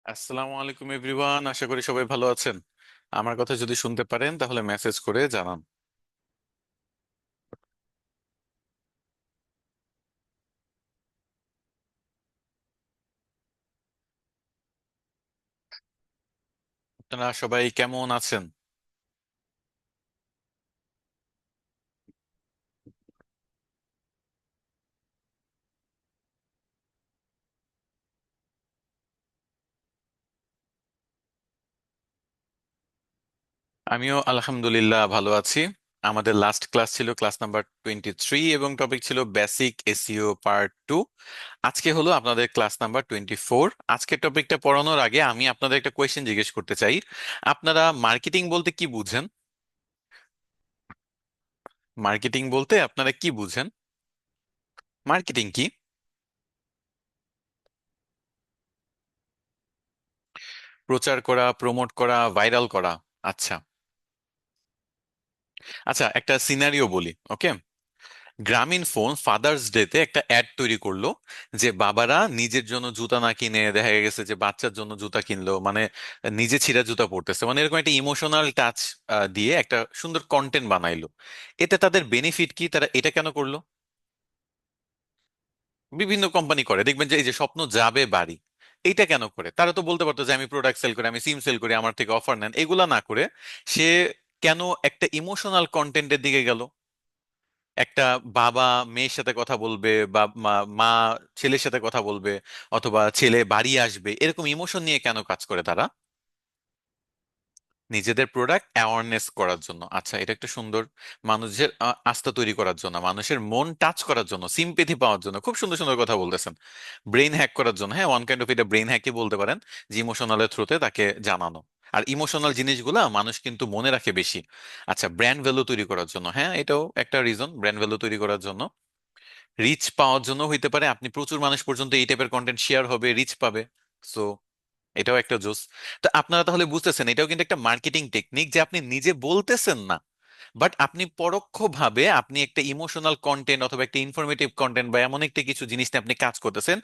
আসসালামু আলাইকুম এভরিওয়ান, আশা করি সবাই ভালো আছেন। আমার কথা যদি শুনতে পারেন তাহলে মেসেজ করে জানান। আপনারা সবাই কেমন আছেন? আমিও আলহামদুলিল্লাহ ভালো আছি। আমাদের লাস্ট ক্লাস ছিল ক্লাস নাম্বার 23 এবং টপিক ছিল বেসিক এসইও পার্ট 2। আজকে হলো আপনাদের ক্লাস নাম্বার 24। আজকের টপিকটা পড়ানোর আগে আমি আপনাদের একটা কোয়েশ্চেন জিজ্ঞেস করতে চাই। আপনারা মার্কেটিং বলতে কি বুঝেন? মার্কেটিং বলতে আপনারা কি বুঝেন? মার্কেটিং কি? প্রচার করা, প্রমোট করা, ভাইরাল করা। আচ্ছা। আচ্ছা, একটা সিনারিও বলি, ওকে? গ্রামীণ ফোন ফাদার্স ডেতে একটা অ্যাড তৈরি করলো যে বাবারা নিজের জন্য জুতা না কিনে দেখা গেছে যে বাচ্চার জন্য জুতা কিনলো, মানে নিজে ছিঁড়া জুতা পরতেছে, মানে এরকম একটা ইমোশনাল টাচ দিয়ে একটা সুন্দর কন্টেন্ট বানাইলো। এতে তাদের বেনিফিট কি? তারা এটা কেন করলো? বিভিন্ন কোম্পানি করে, দেখবেন যে এই যে স্বপ্ন যাবে বাড়ি, এইটা কেন করে? তারা তো বলতে পারতো যে আমি প্রোডাক্ট সেল করি, আমি সিম সেল করি, আমার থেকে অফার নেন, এগুলা না করে সে কেন একটা ইমোশনাল কন্টেন্টের দিকে গেল? একটা বাবা মেয়ের সাথে কথা বলবে, বা মা ছেলের সাথে কথা বলবে, অথবা ছেলে বাড়ি আসবে, এরকম ইমোশন নিয়ে কেন কাজ করে তারা? নিজেদের প্রোডাক্ট অ্যাওয়ারনেস করার জন্য। আচ্ছা, এটা একটা সুন্দর, মানুষের আস্থা তৈরি করার জন্য, মানুষের মন টাচ করার জন্য, সিম্পেথি পাওয়ার জন্য। খুব সুন্দর সুন্দর কথা বলতেছেন। ব্রেন হ্যাক করার জন্য, হ্যাঁ, ওয়ান কাইন্ড অফ এটা ব্রেন হ্যাকই বলতে পারেন, যে ইমোশনালের থ্রুতে তাকে জানানো। আর ইমোশনাল জিনিসগুলা মানুষ কিন্তু মনে রাখে বেশি। আচ্ছা, ব্র্যান্ড ভ্যালু তৈরি করার জন্য, হ্যাঁ, এটাও একটা রিজন, ব্র্যান্ড ভ্যালু তৈরি করার জন্য। রিচ পাওয়ার জন্য হইতে পারে, আপনি প্রচুর মানুষ পর্যন্ত এই টাইপের কন্টেন্ট শেয়ার হবে, রিচ পাবে। সো এটাও একটা জোস। তো আপনারা তাহলে বুঝতেছেন এটাও কিন্তু একটা মার্কেটিং টেকনিক, যে আপনি নিজে বলতেছেন না, বাট আপনি পরোক্ষভাবে আপনি একটা ইমোশনাল কন্টেন্ট অথবা একটা ইনফরমেটিভ কন্টেন্ট বা এমন একটা কিছু জিনিস নিয়ে আপনি কাজ করতেছেন,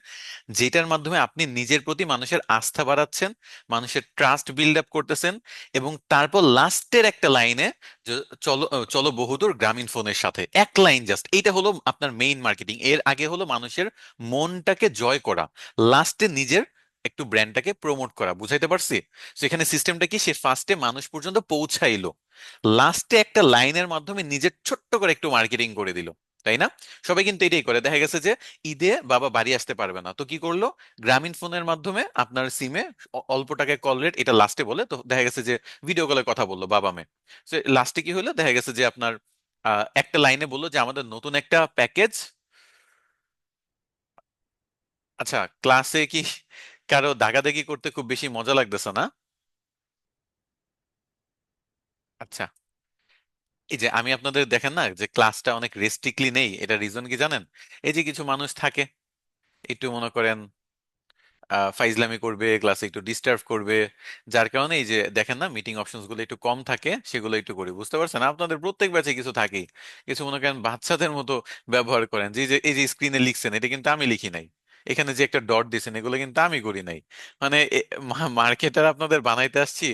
যেটার মাধ্যমে আপনি নিজের প্রতি মানুষের আস্থা বাড়াচ্ছেন, মানুষের ট্রাস্ট বিল্ড আপ করতেছেন। এবং তারপর লাস্টের একটা লাইনে, যে চলো চলো বহুদূর গ্রামীণ ফোনের সাথে, এক লাইন জাস্ট, এইটা হলো আপনার মেইন মার্কেটিং। এর আগে হলো মানুষের মনটাকে জয় করা, লাস্টে নিজের একটু ব্র্যান্ডটাকে প্রমোট করা। বুঝাইতে পারছি? সেখানে সিস্টেমটা কি, সে ফার্স্টে মানুষ পর্যন্ত পৌঁছাইলো, লাস্টে একটা লাইনের মাধ্যমে নিজের ছোট্ট করে একটু মার্কেটিং করে দিল। তাই না? সবাই কিন্তু এটাই করে। দেখা গেছে যে ঈদে বাবা বাড়ি আসতে পারবে না, তো কি করলো? গ্রামীণ ফোনের মাধ্যমে আপনার সিমে অল্প টাকায় কল রেট, এটা লাস্টে বলে, তো দেখা গেছে যে ভিডিও কলে কথা বললো বাবা মেয়ে। লাস্টে কি হলো? দেখা গেছে যে আপনার একটা লাইনে বললো যে আমাদের নতুন একটা প্যাকেজ। আচ্ছা, ক্লাসে কি কারো দাগাদাগি করতে খুব বেশি মজা লাগতেছে না? আচ্ছা, এই যে আমি আপনাদের দেখেন না যে ক্লাসটা অনেক রেস্ট্রিক্টলি নেই, এটা রিজন কি জানেন? এই যে কিছু মানুষ থাকে একটু মনে করেন ফাইজলামি করবে, ক্লাসে একটু ডিস্টার্ব করবে, যার কারণে এই যে দেখেন না মিটিং অপশনস গুলো একটু কম থাকে, সেগুলো একটু করি। বুঝতে পারছেন? আপনাদের প্রত্যেক ব্যাচে কিছু থাকেই, কিছু মনে করেন বাচ্চাদের মতো ব্যবহার করেন, যে এই যে স্ক্রিনে লিখছেন এটা কিন্তু আমি লিখি নাই, এখানে যে একটা ডট দিছেন এগুলো কিন্তু আমি করি নাই। মানে মার্কেটার আপনাদের বানাইতে আসছি,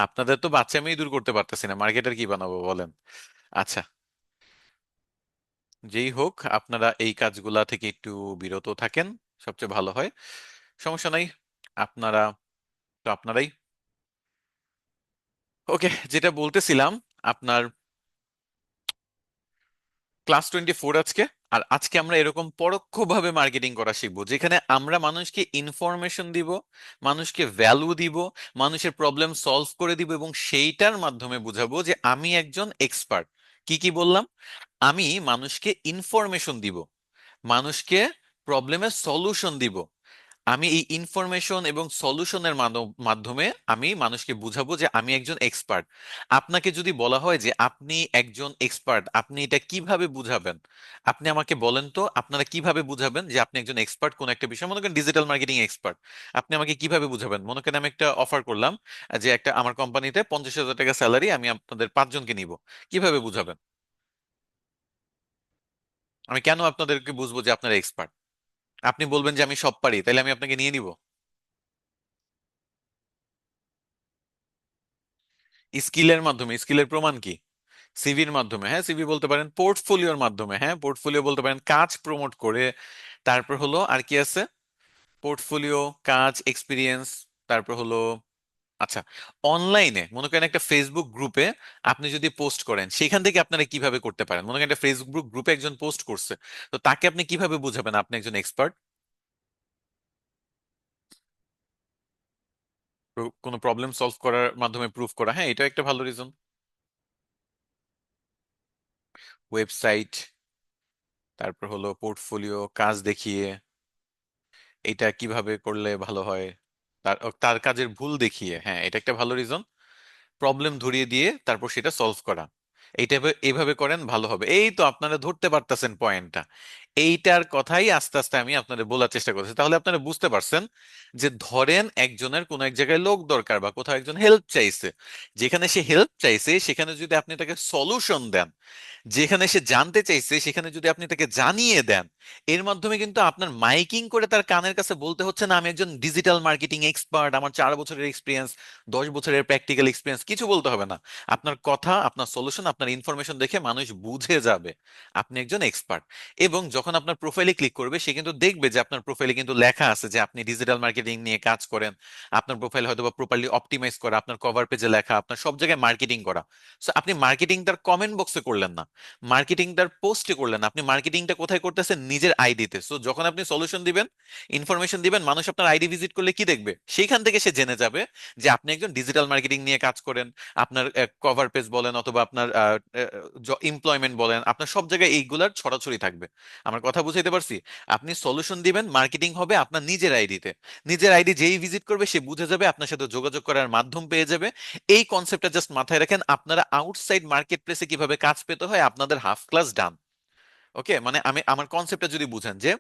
আপনাদের তো বাচ্চা মেয়ে দূর করতে পারতেছি না, মার্কেটার কি বানাবো বলেন? আচ্ছা, যেই হোক, আপনারা এই কাজগুলা থেকে একটু বিরত থাকেন, সবচেয়ে ভালো হয়। সমস্যা নাই, আপনারা তো আপনারাই। ওকে, যেটা বলতেছিলাম, আপনার ক্লাস 24 আজকে। আর আজকে আমরা এরকম পরোক্ষভাবে মার্কেটিং করা শিখবো, যেখানে আমরা মানুষকে ইনফরমেশন দিব, মানুষকে ভ্যালু দিব, মানুষের প্রবলেম সলভ করে দিব, এবং সেইটার মাধ্যমে বুঝাবো যে আমি একজন এক্সপার্ট। কি কি বললাম? আমি মানুষকে ইনফরমেশন দিব, মানুষকে প্রবলেমের সলিউশন দিব। আমি এই ইনফরমেশন এবং সলিউশনের মাধ্যমে আমি মানুষকে বুঝাবো যে আমি একজন এক্সপার্ট। আপনাকে যদি বলা হয় যে আপনি একজন এক্সপার্ট, আপনি এটা কিভাবে বুঝাবেন? আপনি আমাকে বলেন তো, আপনারা কিভাবে বুঝাবেন যে আপনি একজন এক্সপার্ট কোন একটা বিষয়? মনে করেন ডিজিটাল মার্কেটিং এক্সপার্ট, আপনি আমাকে কিভাবে বুঝাবেন? মনে করেন আমি একটা অফার করলাম, যে একটা আমার কোম্পানিতে 50,000 টাকা স্যালারি, আমি আপনাদের 5 জনকে নিব। কিভাবে বুঝাবেন? আমি কেন আপনাদেরকে বুঝবো যে আপনারা এক্সপার্ট? আপনি বলবেন যে আমি সব পারি, তাহলে আমি আপনাকে নিয়ে নিব? স্কিলের মাধ্যমে, স্কিলের প্রমাণ কি? সিভির মাধ্যমে, হ্যাঁ সিভি বলতে পারেন, পোর্টফোলিওর মাধ্যমে, হ্যাঁ পোর্টফোলিও বলতে পারেন, কাজ প্রমোট করে। তারপর হলো আর কি আছে? পোর্টফোলিও, কাজ, এক্সপিরিয়েন্স। তারপর হলো, আচ্ছা, অনলাইনে মনে করেন একটা ফেসবুক গ্রুপে আপনি যদি পোস্ট করেন, সেখান থেকে আপনারা কিভাবে করতে পারেন? মনে করেন একটা ফেসবুক গ্রুপে একজন পোস্ট করছে, তো তাকে আপনি কিভাবে বুঝাবেন আপনি একজন এক্সপার্ট? কোনো প্রবলেম সলভ করার মাধ্যমে প্রুফ করা, হ্যাঁ এটা একটা ভালো রিজন। ওয়েবসাইট, তারপর হলো পোর্টফোলিও, কাজ দেখিয়ে এটা কিভাবে করলে ভালো হয়, তার তার কাজের ভুল দেখিয়ে, হ্যাঁ এটা একটা ভালো রিজন। প্রবলেম ধরিয়ে দিয়ে তারপর সেটা সলভ করা, এইটা এইভাবে করেন ভালো হবে। এই তো আপনারা ধরতে পারতেছেন পয়েন্টটা। এইটার কথাই আস্তে আস্তে আমি আপনাদের বলার চেষ্টা করছি, তাহলে আপনারা বুঝতে পারছেন যে ধরেন একজনের কোনো এক জায়গায় লোক দরকার বা কোথাও একজন হেল্প চাইছে, যেখানে সে হেল্প চাইছে সেখানে যদি আপনি তাকে সলিউশন দেন, যেখানে সে জানতে চাইছে সেখানে যদি আপনি তাকে জানিয়ে দেন, এর মাধ্যমে কিন্তু আপনার মাইকিং করে তার কানের কাছে বলতে হচ্ছে না আমি একজন ডিজিটাল মার্কেটিং এক্সপার্ট, আমার 4 বছরের এক্সপিরিয়েন্স, 10 বছরের প্র্যাকটিক্যাল এক্সপিরিয়েন্স, কিছু বলতে হবে না। আপনার কথা, আপনার সলিউশন, আপনার ইনফরমেশন দেখে মানুষ বুঝে যাবে আপনি একজন এক্সপার্ট। এবং যখন আপনার প্রোফাইলে ক্লিক করবে সে কিন্তু দেখবে যে আপনার প্রোফাইলে কিন্তু লেখা আছে যে আপনি ডিজিটাল মার্কেটিং নিয়ে কাজ করেন। আপনার প্রোফাইল হয়তো বা প্রপারলি অপটিমাইজ করা, আপনার কভার পেজে লেখা, আপনার সব জায়গায় মার্কেটিং করা। সো আপনি মার্কেটিং তার কমেন্ট বক্সে করলেন না, মার্কেটিংটার পোস্টে করলেন, আপনি মার্কেটিংটা কোথায় করতেছেন? নিজের আইডিতে। সো যখন আপনি সলিউশন দিবেন, ইনফরমেশন দিবেন, মানুষ আপনার আইডি ভিজিট করলে কি দেখবে? সেইখান থেকে সে জেনে যাবে যে আপনি একজন ডিজিটাল মার্কেটিং নিয়ে কাজ করেন। আপনার কভার পেজ বলেন অথবা আপনার এমপ্লয়মেন্ট বলেন, আপনার সব জায়গায় এইগুলার ছড়াছড়ি থাকবে। আমার কথা বুঝাইতে পারছি? আপনি সলিউশন দিবেন, মার্কেটিং হবে আপনার নিজের আইডিতে। নিজের আইডি যেই ভিজিট করবে সে বুঝে যাবে, আপনার সাথে যোগাযোগ করার মাধ্যম পেয়ে যাবে। এই কনসেপ্টটা জাস্ট মাথায় রাখেন, আপনারা আউটসাইড মার্কেট প্লেসে কিভাবে কাজ পেতে হয় আপনাদের হাফ ক্লাস ডান। ওকে, মানে আমি আমার কনসেপ্টটা যদি বুঝেন যে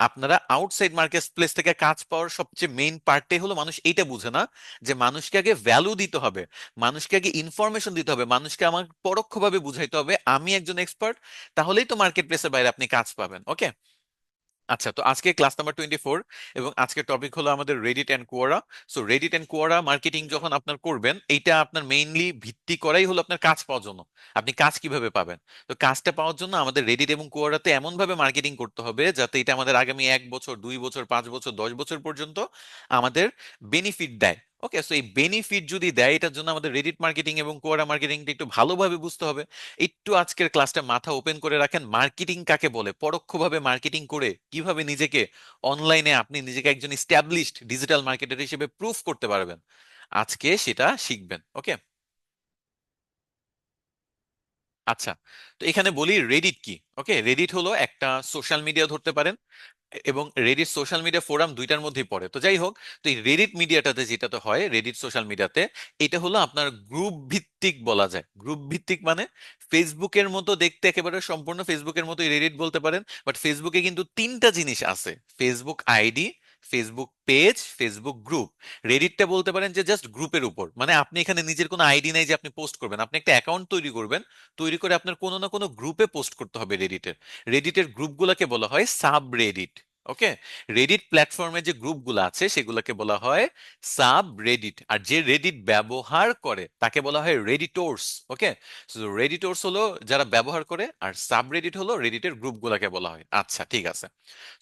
আপনারা আউটসাইড মার্কেট প্লেস থেকে কাজ পাওয়ার সবচেয়ে মেইন পার্টটাই হলো মানুষ এইটা বুঝে না যে মানুষকে আগে ভ্যালু দিতে হবে, মানুষকে আগে ইনফরমেশন দিতে হবে, মানুষকে আমার পরোক্ষভাবে বুঝাইতে হবে আমি একজন এক্সপার্ট, তাহলেই তো মার্কেট প্লেসের বাইরে আপনি কাজ পাবেন। ওকে, আচ্ছা, তো আজকে ক্লাস নাম্বার 24 এবং আজকের টপিক হলো আমাদের Reddit and Quora. So Reddit and Quora marketing যখন আপনার করবেন, এইটা আপনার মেইনলি ভিত্তি করাই হলো আপনার কাজ পাওয়ার জন্য। আপনি কাজ কিভাবে পাবেন? তো কাজটা পাওয়ার জন্য আমাদের রেডিট এবং কোয়ারাতে এমন ভাবে মার্কেটিং করতে হবে যাতে এটা আমাদের আগামী 1 বছর, 2 বছর, 5 বছর, 10 বছর পর্যন্ত আমাদের বেনিফিট দেয়। ওকে, সো এই বেনিফিট যদি দেয় এটার জন্য আমাদের রেডিট মার্কেটিং এবং কোয়ারা মার্কেটিংটা একটু ভালোভাবে বুঝতে হবে। একটু আজকের ক্লাসটা মাথা ওপেন করে রাখেন, মার্কেটিং কাকে বলে, পরোক্ষভাবে মার্কেটিং করে কিভাবে নিজেকে অনলাইনে আপনি নিজেকে একজন স্ট্যাবলিশড ডিজিটাল মার্কেটার হিসেবে প্রুফ করতে পারবেন, আজকে সেটা শিখবেন। ওকে, আচ্ছা, তো এখানে বলি রেডিট কি। ওকে, রেডিট হলো একটা সোশ্যাল মিডিয়া ধরতে পারেন, এবং রেডিট সোশ্যাল মিডিয়া ফোরাম দুইটার মধ্যেই পড়ে। তো যাই হোক, তো এই রেডিট মিডিয়াটাতে যেটাতে হয়, রেডিট সোশ্যাল মিডিয়াতে, এটা হলো আপনার গ্রুপ ভিত্তিক বলা যায়। গ্রুপ ভিত্তিক মানে ফেসবুকের মতো দেখতে, একেবারে সম্পূর্ণ ফেসবুকের মতোই রেডিট বলতে পারেন, বাট ফেসবুকে কিন্তু তিনটা জিনিস আছে: Facebook ID, Facebook page, Facebook group. রেডিটটা বলতে পারেন যে জাস্ট গ্রুপের উপর, মানে আপনি এখানে নিজের কোনো আইডি নাই যে আপনি পোস্ট করবেন, আপনি একটা অ্যাকাউন্ট তৈরি করবেন, তৈরি করে আপনার কোনো না কোনো গ্রুপে পোস্ট করতে হবে রেডিটের। রেডিটের গ্রুপগুলোকে বলা হয় সাব রেডিট। ওকে, রেডিট প্ল্যাটফর্মে যে গ্রুপগুলো আছে সেগুলোকে বলা হয় সাব রেডিট, আর যে রেডিট ব্যবহার করে তাকে বলা হয় রেডিটোর্স। ওকে, সো রেডিটোর্স হলো যারা ব্যবহার করে, আর সাব রেডিট হলো রেডিটের গ্রুপগুলোকে বলা হয়। আচ্ছা ঠিক আছে।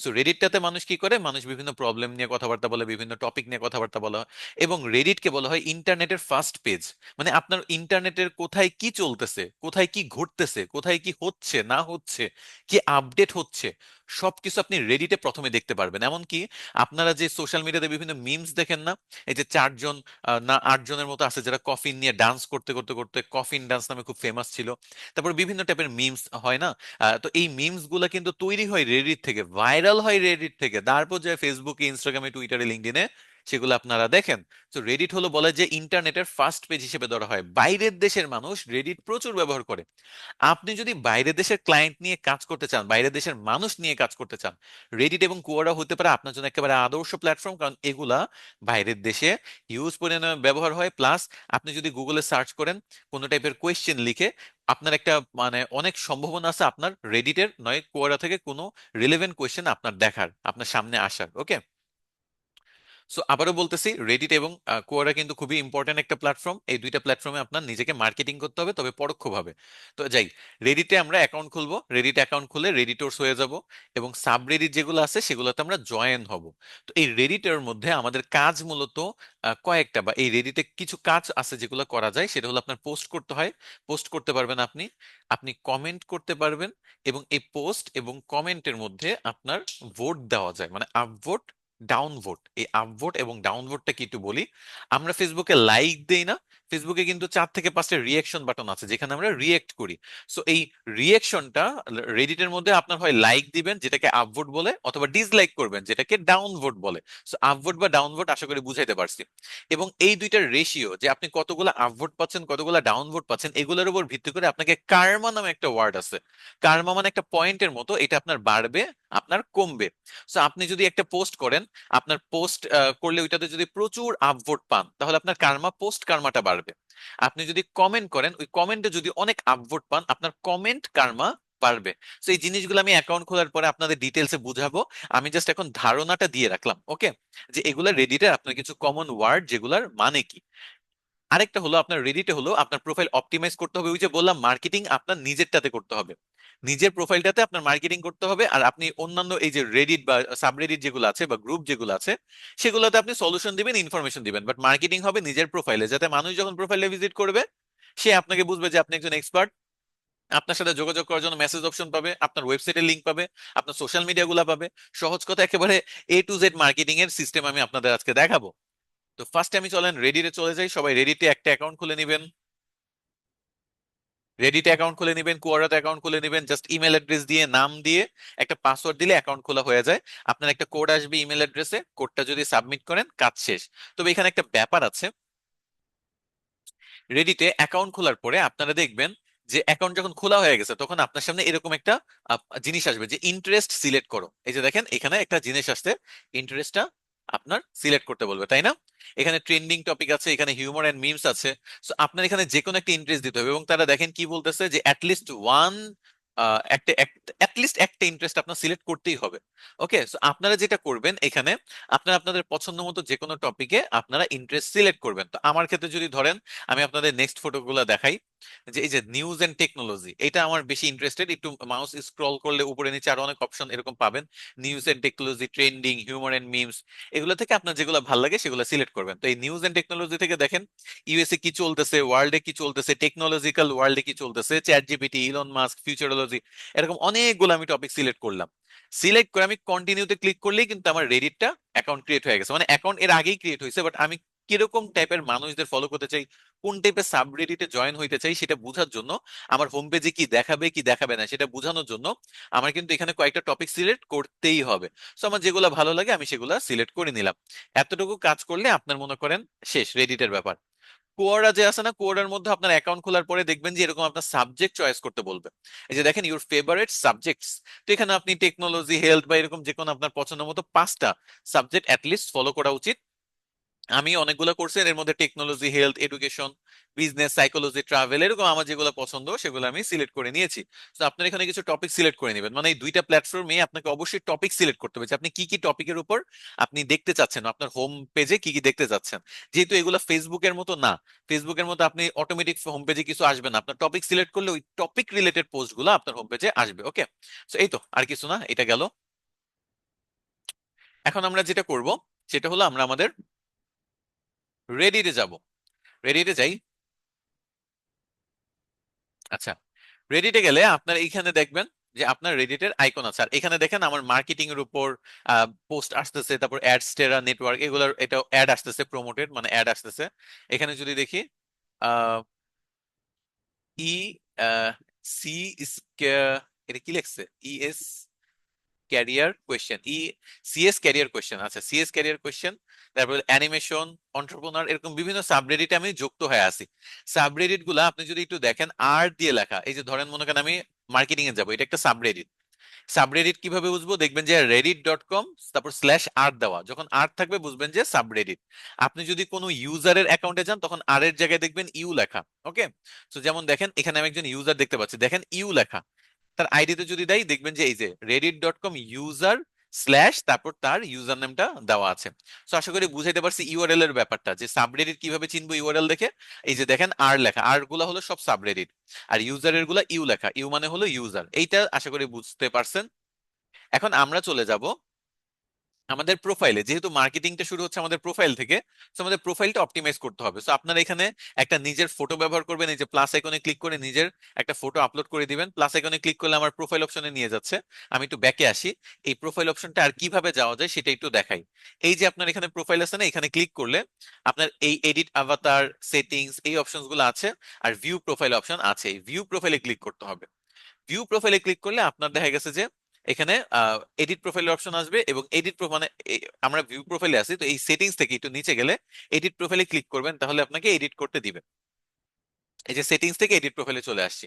সো রেডিটটাতে মানুষ কি করে? মানুষ বিভিন্ন প্রবলেম নিয়ে কথাবার্তা বলে, বিভিন্ন টপিক নিয়ে কথাবার্তা বলা হয়। এবং রেডিটকে বলা হয় ইন্টারনেটের ফার্স্ট পেজ। মানে আপনার ইন্টারনেটের কোথায় কি চলতেছে, কোথায় কি ঘটতেছে, কোথায় কি হচ্ছে না হচ্ছে, কি আপডেট হচ্ছে, সবকিছু আপনি রেডিটে প্রথমে দেখতে পারবেন। এমনকি আপনারা যে সোশ্যাল মিডিয়াতে বিভিন্ন মিমস দেখেন না, এই যে 4 জন না 8 জনের মতো আছে যারা কফিন নিয়ে ডান্স করতে করতে করতে, কফিন ডান্স নামে খুব ফেমাস ছিল। তারপর বিভিন্ন টাইপের মিমস হয় না? তো এই মিমস গুলা কিন্তু তৈরি হয় রেডিট থেকে, ভাইরাল হয় রেডিট থেকে, তারপর যায় ফেসবুকে, ইনস্টাগ্রামে, টুইটারে, লিঙ্কডইনে, সেগুলো আপনারা দেখেন। তো রেডিট হলো বলে যে ইন্টারনেটের ফার্স্ট পেজ হিসেবে ধরা হয়। বাইরের দেশের মানুষ রেডিট প্রচুর ব্যবহার করে। আপনি যদি বাইরের দেশের ক্লায়েন্ট নিয়ে কাজ করতে চান, বাইরের দেশের মানুষ নিয়ে কাজ করতে চান, রেডিট এবং কুয়ারা হতে পারে আপনার জন্য একেবারে আদর্শ প্ল্যাটফর্ম, কারণ এগুলা বাইরের দেশে হিউজ পরিমাণে ব্যবহার হয়। প্লাস আপনি যদি গুগলে সার্চ করেন কোনো টাইপের কোয়েশ্চেন লিখে, আপনার একটা মানে অনেক সম্ভাবনা আছে আপনার রেডিটের নয় কোয়ারা থেকে কোনো রিলেভেন্ট কোয়েশ্চেন আপনার দেখার, আপনার সামনে আসার। ওকে, সো আবারও বলতেছি, রেডিট এবং কোয়ারা কিন্তু খুবই ইম্পর্টেন্ট একটা প্ল্যাটফর্ম। এই দুইটা প্ল্যাটফর্মে আপনার নিজেকে মার্কেটিং করতে হবে, তবে পরোক্ষভাবে। তো যাই, রেডিটে আমরা অ্যাকাউন্ট খুলবো, রেডিট অ্যাকাউন্ট খুলে রেডিটর্স হয়ে যাব, এবং সাব রেডিট যেগুলো আছে সেগুলোতে আমরা জয়েন হব। তো এই রেডিটের মধ্যে আমাদের কাজ মূলত কয়েকটা, বা এই রেডিটে কিছু কাজ আছে যেগুলো করা যায়। সেটা হলো আপনার পোস্ট করতে হয়, পোস্ট করতে পারবেন আপনি, আপনি কমেন্ট করতে পারবেন, এবং এই পোস্ট এবং কমেন্টের মধ্যে আপনার ভোট দেওয়া যায়, মানে আপভোট, ডাউন ভোট। এই আপ ভোট এবং ডাউন ভোটটা কি একটু বলি। আমরা ফেসবুকে লাইক দেই না, ফেসবুকে কিন্তু 4 থেকে 5টা রিয়েকশন বাটন আছে যেখানে আমরা রিয়েক্ট করি। সো এই রিয়েকশনটা রেডিটের মধ্যে আপনার হয় লাইক দিবেন যেটাকে আপ ভোট বলে, অথবা ডিসলাইক করবেন যেটাকে ডাউন ভোট বলে। সো আপ ভোট বা ডাউন ভোট আশা করি বুঝাইতে পারছি। এবং এই দুইটার রেশিও, যে আপনি কতগুলো আপ ভোট পাচ্ছেন কতগুলো ডাউন ভোট পাচ্ছেন, এগুলোর উপর ভিত্তি করে আপনাকে কার্মা নামে একটা ওয়ার্ড আছে। কার্মা মানে একটা পয়েন্টের মতো, এটা আপনার বাড়বে, আপনার কমবে। সো আপনি যদি একটা পোস্ট করেন, আপনার পোস্ট করলে ওইটাতে যদি প্রচুর আপভোট পান, তাহলে আপনার কার্মা, পোস্ট কার্মাটা বাড়বে। আপনি যদি কমেন্ট করেন, ওই কমেন্টে যদি অনেক আপভোট পান, আপনার কমেন্ট কার্মা বাড়বে। তো এই জিনিসগুলো আমি অ্যাকাউন্ট খোলার পরে আপনাদের ডিটেলসে বুঝাবো। আমি জাস্ট এখন ধারণাটা দিয়ে রাখলাম, ওকে, যে এগুলা রেডিটের আপনার কিছু কমন ওয়ার্ড যেগুলার মানে কি। আরেকটা হলো, আপনার রেডিটে হলো আপনার প্রোফাইল অপটিমাইজ করতে হবে। ওই যে বললাম, মার্কেটিং আপনার নিজেরটাতে করতে হবে, নিজের প্রোফাইলটাতে আপনার মার্কেটিং করতে হবে। আর আপনি অন্যান্য এই যে রেডিট বা সাবরেডিট যেগুলো আছে বা গ্রুপ যেগুলো আছে, সেগুলোতে আপনি সলিউশন দিবেন, ইনফরমেশন দিবেন, বাট মার্কেটিং হবে নিজের প্রোফাইলে, যাতে মানুষ যখন প্রোফাইলে ভিজিট করবে সে আপনাকে বুঝবে যে আপনি একজন এক্সপার্ট, আপনার সাথে যোগাযোগ করার জন্য মেসেজ অপশন পাবে, আপনার ওয়েবসাইটের লিংক পাবে, আপনার সোশ্যাল মিডিয়া গুলা পাবে। সহজ কথা, একেবারে A to Z মার্কেটিং এর সিস্টেম আমি আপনাদের আজকে দেখাবো। তো ফার্স্টে আমি চলেন রেডিটে চলে যাই। সবাই রেডিটে একটা অ্যাকাউন্ট খুলে নিবেন, রেডিট অ্যাকাউন্ট খুলে নিবেন, কুয়ারাতে অ্যাকাউন্ট খুলে নিবেন। জাস্ট ইমেল অ্যাড্রেস দিয়ে, নাম দিয়ে, একটা পাসওয়ার্ড দিলে অ্যাকাউন্ট খোলা হয়ে যায়। আপনার একটা কোড আসবে ইমেল অ্যাড্রেসে, কোডটা যদি সাবমিট করেন কাজ শেষ। তবে এখানে একটা ব্যাপার আছে, রেডিটে অ্যাকাউন্ট খোলার পরে আপনারা দেখবেন যে অ্যাকাউন্ট যখন খোলা হয়ে গেছে তখন আপনার সামনে এরকম একটা জিনিস আসবে যে ইন্টারেস্ট সিলেক্ট করো। এই যে দেখেন এখানে একটা জিনিস আসছে, ইন্টারেস্টটা আপনার সিলেক্ট করতে বলবে, তাই না? এখানে ট্রেন্ডিং টপিক আছে, এখানে হিউমার এন্ড মিমস আছে। সো আপনার এখানে যে কোনো একটা ইন্টারেস্ট দিতে হবে, এবং তারা দেখেন কি বলতেছে যে অ্যাটলিস্ট ওয়ান, একটা অ্যাটলিস্ট একটা ইন্টারেস্ট আপনার সিলেক্ট করতেই হবে। ওকে, সো আপনারা যেটা করবেন এখানে, আপনারা আপনাদের পছন্দ মতো যে কোনো টপিকে আপনারা ইন্টারেস্ট সিলেক্ট করবেন। তো আমার ক্ষেত্রে যদি ধরেন, আমি আপনাদের নেক্সট ফটোগুলো দেখাই, যে এই যে নিউজ এন্ড টেকনোলজি, এটা আমার বেশি ইন্টারেস্টেড। একটু মাউস স্ক্রল করলে উপরে নিচে আরো অনেক অপশন এরকম পাবেন, news and technology, trending, humour and memes, এগুলো থেকে আপনার যেগুলো ভালো লাগে সেগুলো সিলেক্ট করবেন। তো এই নিউজ এন্ড টেকনোলজি থেকে দেখেন ইউএসএ কি চলতেছে, ওয়ার্ল্ডে কি চলতেছে, টেকনোলজিক্যাল ওয়ার্ল্ডে কি চলতেছে, চ্যাট জিপিটি, ইলন মাস্ক, ফিউচারোলজি, এরকম অনেকগুলো আমি টপিক সিলেক্ট করলাম। সিলেক্ট করে আমি কন্টিনিউতে ক্লিক করলেই কিন্তু আমার রেডিটটা অ্যাকাউন্ট ক্রিয়েট হয়ে গেছে। মানে অ্যাকাউন্ট এর আগেই ক্রিয়েট হয়েছে, বাট আমি কিরকম টাইপের মানুষদের ফলো করতে চাই, কোন টাইপের সাবরেডিটে জয়েন হইতে চাই, সেটা বোঝার জন্য, আমার হোম পেজে কি দেখাবে কি দেখাবে না সেটা বোঝানোর জন্য আমার কিন্তু এখানে কয়েকটা টপিক সিলেক্ট করতেই হবে। সো আমার যেগুলো ভালো লাগে আমি সেগুলো সিলেক্ট করে নিলাম। এতটুকু কাজ করলে আপনার মনে করেন শেষ রেডিটের ব্যাপার। কোয়ারা যে আছে না, কোয়ারার মধ্যে আপনার অ্যাকাউন্ট খোলার পরে দেখবেন যে এরকম আপনার সাবজেক্ট চয়েস করতে বলবে। এই যে দেখেন ইউর ফেভারিট সাবজেক্টস। তো এখানে আপনি টেকনোলজি, হেলথ বা এরকম যে কোনো আপনার পছন্দ মতো 5টা সাবজেক্ট অ্যাটলিস্ট ফলো করা উচিত। আমি অনেকগুলো কোর্সের এর মধ্যে technology, health, education, business, psychology, travel, এরকম আমার যেগুলো পছন্দ সেগুলো আমি সিলেক্ট করে নিয়েছি। তো আপনার এখানে কিছু টপিক সিলেক্ট করে নেবেন, মানে এই দুইটা প্ল্যাটফর্মে আপনাকে অবশ্যই টপিক সিলেক্ট করতে হবে যে আপনি কি কি টপিকের উপর আপনি দেখতে চাচ্ছেন, আপনার হোম পেজে কি কি দেখতে চাচ্ছেন। যেহেতু এগুলো ফেসবুকের মতো না, ফেসবুকের মতো আপনি অটোমেটিক হোম পেজে কিছু আসবে না, আপনার টপিক সিলেক্ট করলে ওই টপিক রিলেটেড পোস্টগুলো আপনার হোম পেজে আসবে। ওকে, তো এই তো, আর কিছু না, এটা গেল। এখন আমরা যেটা করব সেটা হলো আমরা আমাদের রেডিতে যাব। রেডিতে যাই। আচ্ছা, রেডিটে গেলে আপনার এইখানে দেখবেন যে আপনার রেডিটের আইকন আছে, আর এখানে দেখেন আমার মার্কেটিং এর উপর পোস্ট আসতেছে, তারপর অ্যাডস, টেরা, নেটওয়ার্ক, এগুলোর এটা অ্যাড আসতেছে, প্রমোটেড মানে অ্যাড আসতেছে। এখানে যদি দেখি আহ, ই সি, এটা কি লিখছে, ES career question, CS career question, আচ্ছা সিএস ক্যারিয়ার কোয়েশ্চেন, তারপর অ্যানিমেশন, অন্টারপ্রেনার, এরকম বিভিন্ন সাবরেডিটে আমি যুক্ত হয়ে আছি। সাবরেডিট গুলা আপনি যদি একটু দেখেন আর দিয়ে লেখা, এই যে ধরেন মনে করেন আমি মার্কেটিং এ যাবো, এটা একটা সাবরেডিট। সাবরেডিট কিভাবে বুঝবো, দেখবেন যে reddit.com, তারপর /r দেওয়া, যখন আর থাকবে বুঝবেন যে সাবরেডিট। আপনি যদি কোনো ইউজারের অ্যাকাউন্টে যান তখন আর এর জায়গায় দেখবেন ইউ লেখা। ওকে, তো যেমন দেখেন এখানে আমি একজন ইউজার দেখতে পাচ্ছি, দেখেন ইউ লেখা। তার আইডিতে যদি দেয় দেখবেন যে এই যে reddit.com ইউজার স্ল্যাশ তারপর তার ইউজার নেমটা দেওয়া আছে। তো আশা করি বুঝাইতে পারছি ইউআরএল এর ব্যাপারটা, যে সাবরেডিট কিভাবে চিনবো ইউআরএল দেখে। এই যে দেখেন আর লেখা, আর গুলা হলো সব সাবরেডিট, আর ইউজারের গুলা ইউ লেখা, ইউ মানে হলো ইউজার। এইটা আশা করি বুঝতে পারছেন। এখন আমরা চলে যাব আমাদের প্রোফাইলে, যেহেতু মার্কেটিংটা শুরু হচ্ছে আমাদের প্রোফাইল থেকে, তো আমাদের প্রোফাইলটা অপটিমাইজ করতে হবে। তো আপনারা এখানে একটা নিজের ফটো ব্যবহার করবেন, এই যে প্লাস আইকনে ক্লিক করে নিজের একটা ফটো আপলোড করে দিবেন। প্লাস আইকনে ক্লিক করলে আমার প্রোফাইল অপশনে নিয়ে যাচ্ছে। আমি একটু ব্যাকে আসি, এই প্রোফাইল অপশনটা আর কিভাবে যাওয়া যায় সেটা একটু দেখাই। এই যে আপনার এখানে প্রোফাইল আছে না, এখানে ক্লিক করলে আপনার এই এডিট আভাতার, সেটিংস, এই অপশনস গুলো আছে, আর ভিউ প্রোফাইল অপশন আছে। এই ভিউ প্রোফাইলে ক্লিক করতে হবে। ভিউ প্রোফাইলে ক্লিক করলে আপনার দেখা গেছে যে এখানে এডিট প্রোফাইলের অপশন আসবে, এবং এডিট মানে আমরা ভিউ প্রোফাইলে আছি, তো এই সেটিংস থেকে একটু নিচে গেলে এডিট প্রোফাইলে ক্লিক করবেন, তাহলে আপনাকে এডিট করতে দিবে। এই যে সেটিংস থেকে এডিট প্রোফাইলে চলে আসছি।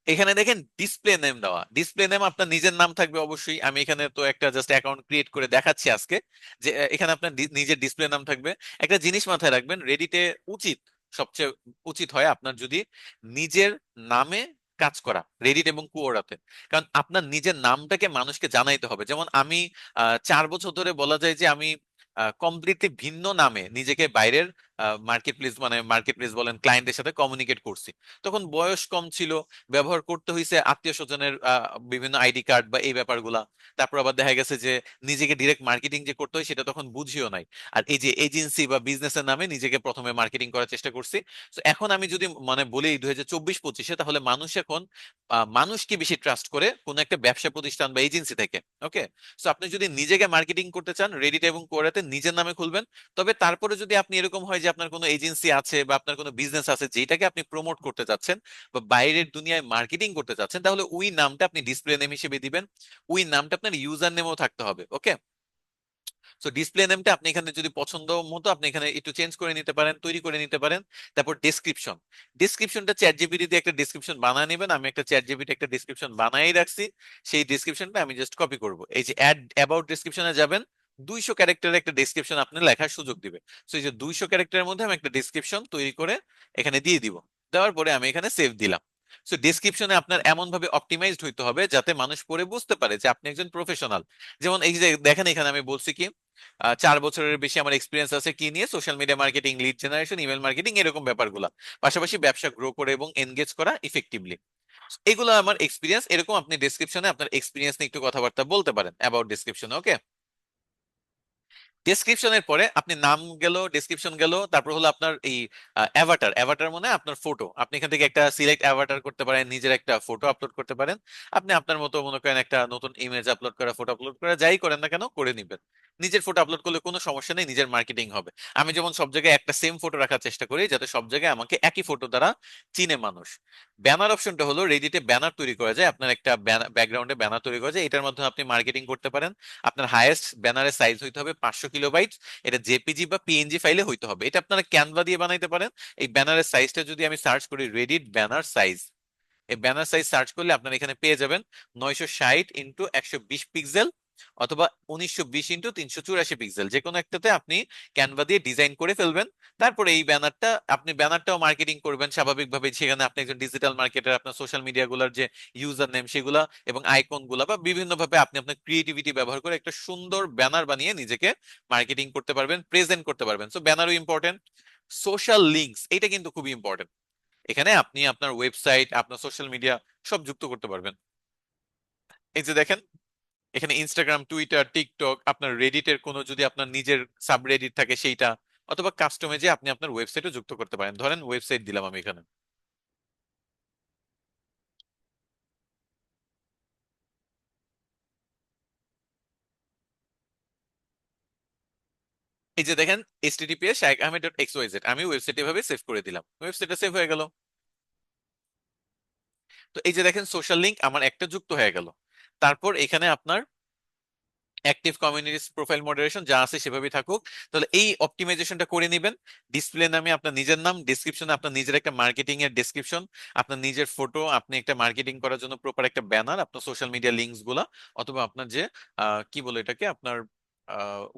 এখানে দেখেন ডিসপ্লে নেম দেওয়া, ডিসপ্লে নেম আপনার নিজের নাম থাকবে অবশ্যই। আমি এখানে তো একটা জাস্ট অ্যাকাউন্ট ক্রিয়েট করে দেখাচ্ছি আজকে, যে এখানে আপনার নিজের ডিসপ্লে নাম থাকবে। একটা জিনিস মাথায় রাখবেন, রেডিটে উচিত, সবচেয়ে উচিত হয় আপনার যদি নিজের নামে কাজ করা, রেডিট এবং কুওরাতে। কারণ আপনার নিজের নামটাকে মানুষকে জানাইতে হবে। যেমন আমি 4 বছর ধরে বলা যায় যে আমি কমপ্লিটলি ভিন্ন নামে নিজেকে বাইরের মার্কেট প্লেস, মানে মার্কেট প্লেস বলেন, ক্লায়েন্টের সাথে কমিউনিকেট করছি। তখন বয়স কম ছিল, ব্যবহার করতে হয়েছে আত্মীয় স্বজনের বিভিন্ন আইডি কার্ড বা এই ব্যাপারগুলা। তারপর আবার দেখা গেছে যে নিজেকে ডিরেক্ট মার্কেটিং যে করতে হয় সেটা তখন বুঝিও নাই। আর এই যে এজেন্সি বা বিজনেসের নামে নিজেকে প্রথমে মার্কেটিং করার চেষ্টা করছি। তো এখন আমি যদি মানে বলি 2024-25-এ, তাহলে মানুষ এখন মানুষকে বেশি ট্রাস্ট করে কোন একটা ব্যবসা প্রতিষ্ঠান বা এজেন্সি থেকে। ওকে, তো আপনি যদি নিজেকে মার্কেটিং করতে চান, রেডিট এবং কোরাতে নিজের নামে খুলবেন। তবে তারপরে যদি আপনি এরকম হয় যে আপনার কোনো এজেন্সি আছে বা আপনার কোনো বিজনেস আছে যেটাকে আপনি প্রমোট করতে চাচ্ছেন বা বাইরের দুনিয়ায় মার্কেটিং করতে চাচ্ছেন, তাহলে ওই নামটা আপনি ডিসপ্লে নেম হিসেবে দিবেন। ওই নামটা আপনার ইউজার নেমও থাকতে হবে। ওকে, সো ডিসপ্লে নেমটা আপনি এখানে যদি পছন্দ মতো আপনি এখানে একটু চেঞ্জ করে নিতে পারেন, তৈরি করে নিতে পারেন। তারপর ডেসক্রিপশন, ডেসক্রিপশনটা চ্যাট জিপিটি দিয়ে একটা ডেসক্রিপশন বানিয়ে নেবেন। আমি একটা চ্যাট জিপিটি একটা ডেসক্রিপশন বানাই রাখছি, সেই ডেসক্রিপশনটা আমি জাস্ট কপি করব। এই যে অ্যাড অ্যাবাউট ডেসক্রিপশনে যাবেন, 200 ক্যারেক্টারের একটা ডেসক্রিপশন আপনি লেখার সুযোগ দিবে। সো এই যে 200 ক্যারেক্টারের মধ্যে আমি একটা ডেসক্রিপশন তৈরি করে এখানে দিয়ে দিব। দেওয়ার পরে আমি এখানে সেভ দিলাম। সো ডেসক্রিপশনে আপনার এমন ভাবে অপটিমাইজড হইতে হবে যাতে মানুষ পড়ে বুঝতে পারে যে আপনি একজন প্রফেশনাল। যেমন এই যে দেখেন এখানে আমি বলছি কি 4 বছরের বেশি আমার এক্সপিরিয়েন্স আছে কি নিয়ে, social media marketing, lead generation, email marketing, এরকম ব্যাপারগুলো। পাশাপাশি ব্যবসা গ্রো করে এবং এনগেজ করা ইফেক্টিভলি, এগুলো আমার এক্সপিরিয়েন্স। এরকম আপনি ডেসক্রিপশনে আপনার এক্সপিরিয়েন্স নিয়ে একটু কথাবার্তা বলতে পারেন অ্যাবাউট ডেসক্রিপশনে। ওকে, ডেসক্রিপশনের পরে আপনি নাম গেল, ডেসক্রিপশন গেল, তারপর হলো আপনার এই অ্যাভাটার। অ্যাভাটার মানে আপনার ফটো, আপনি এখান থেকে একটা সিলেক্ট অ্যাভাটার করতে পারেন, নিজের একটা ফটো আপলোড করতে পারেন। আপনি আপনার মতো মনে করেন একটা নতুন ইমেজ আপলোড করা, ফটো আপলোড করা, যাই করেন না কেন করে নিবেন। নিজের ফটো আপলোড করলে কোনো সমস্যা নেই, নিজের মার্কেটিং হবে। আমি যেমন সব জায়গায় একটা সেম ফটো রাখার চেষ্টা করি যাতে সব জায়গায় আমাকে একই ফটো দ্বারা চিনে মানুষ। ব্যানার অপশনটা হলো রেডিটে ব্যানার তৈরি করা যায়, আপনার একটা ব্যাকগ্রাউন্ডে ব্যানার তৈরি করা যায়, এটার মাধ্যমে আপনি মার্কেটিং করতে পারেন। আপনার হাইয়েস্ট ব্যানারের সাইজ হইতে হবে 500 কিলোবাইট, এটা জেপিজি বা পিএনজি ফাইলে হইতে হবে। এটা আপনারা ক্যানভা দিয়ে বানাইতে পারেন। এই ব্যানারের সাইজটা যদি আমি সার্চ করি রেডিট ব্যানার সাইজ, এই ব্যানার সাইজ সার্চ করলে আপনারা এখানে পেয়ে যাবেন 960x120 পিক্সেল অথবা 1920x384 পিক্সেল, যে কোনো একটাতে আপনি ক্যানভা দিয়ে ডিজাইন করে ফেলবেন। তারপরে এই ব্যানারটা আপনি ব্যানারটাও মার্কেটিং করবেন স্বাভাবিকভাবে, সেখানে আপনি একজন ডিজিটাল মার্কেটার, আপনার সোশ্যাল মিডিয়া গুলার যে ইউজার নেম সেগুলা এবং আইকন গুলা বা বিভিন্ন ভাবে আপনি আপনার ক্রিয়েটিভিটি ব্যবহার করে একটা সুন্দর ব্যানার বানিয়ে নিজেকে মার্কেটিং করতে পারবেন, প্রেজেন্ট করতে পারবেন। সো ব্যানারও ইম্পর্টেন্ট। সোশ্যাল লিঙ্কস, এটা কিন্তু খুবই ইম্পর্টেন্ট। এখানে আপনি আপনার ওয়েবসাইট, আপনার সোশ্যাল মিডিয়া সব যুক্ত করতে পারবেন। এই যে দেখেন এখানে ইনস্টাগ্রাম, টুইটার, টিকটক, আপনার রেডিটের কোনো যদি আপনার নিজের সাবরেডিট থাকে সেইটা, অথবা কাস্টমে যে আপনি আপনার ওয়েবসাইটও যুক্ত করতে পারেন। ধরেন ওয়েবসাইট দিলাম আমি এখানে। এই যে দেখেন https shaikahmed.xyz, আমি ওয়েবসাইট এভাবে সেভ করে দিলাম, ওয়েবসাইটটা সেভ হয়ে গেল। তো এই যে দেখেন সোশ্যাল লিংক আমার একটা যুক্ত হয়ে গেল। তারপর এখানে আপনার অ্যাক্টিভ কমিউনিটিস, প্রোফাইল মডারেশন যা আছে সেভাবেই থাকুক। তাহলে এই অপটিমাইজেশনটা করে নেবেন। ডিসপ্লে নামে আপনার নিজের নাম, ডেসক্রিপশনে আপনার নিজের একটা মার্কেটিং এর ডেসক্রিপশন, আপনার নিজের ফটো, আপনি একটা মার্কেটিং করার জন্য প্রপার একটা ব্যানার, আপনার সোশ্যাল মিডিয়া লিঙ্কস গুলা, অথবা আপনার যে কি বলে এটাকে আপনার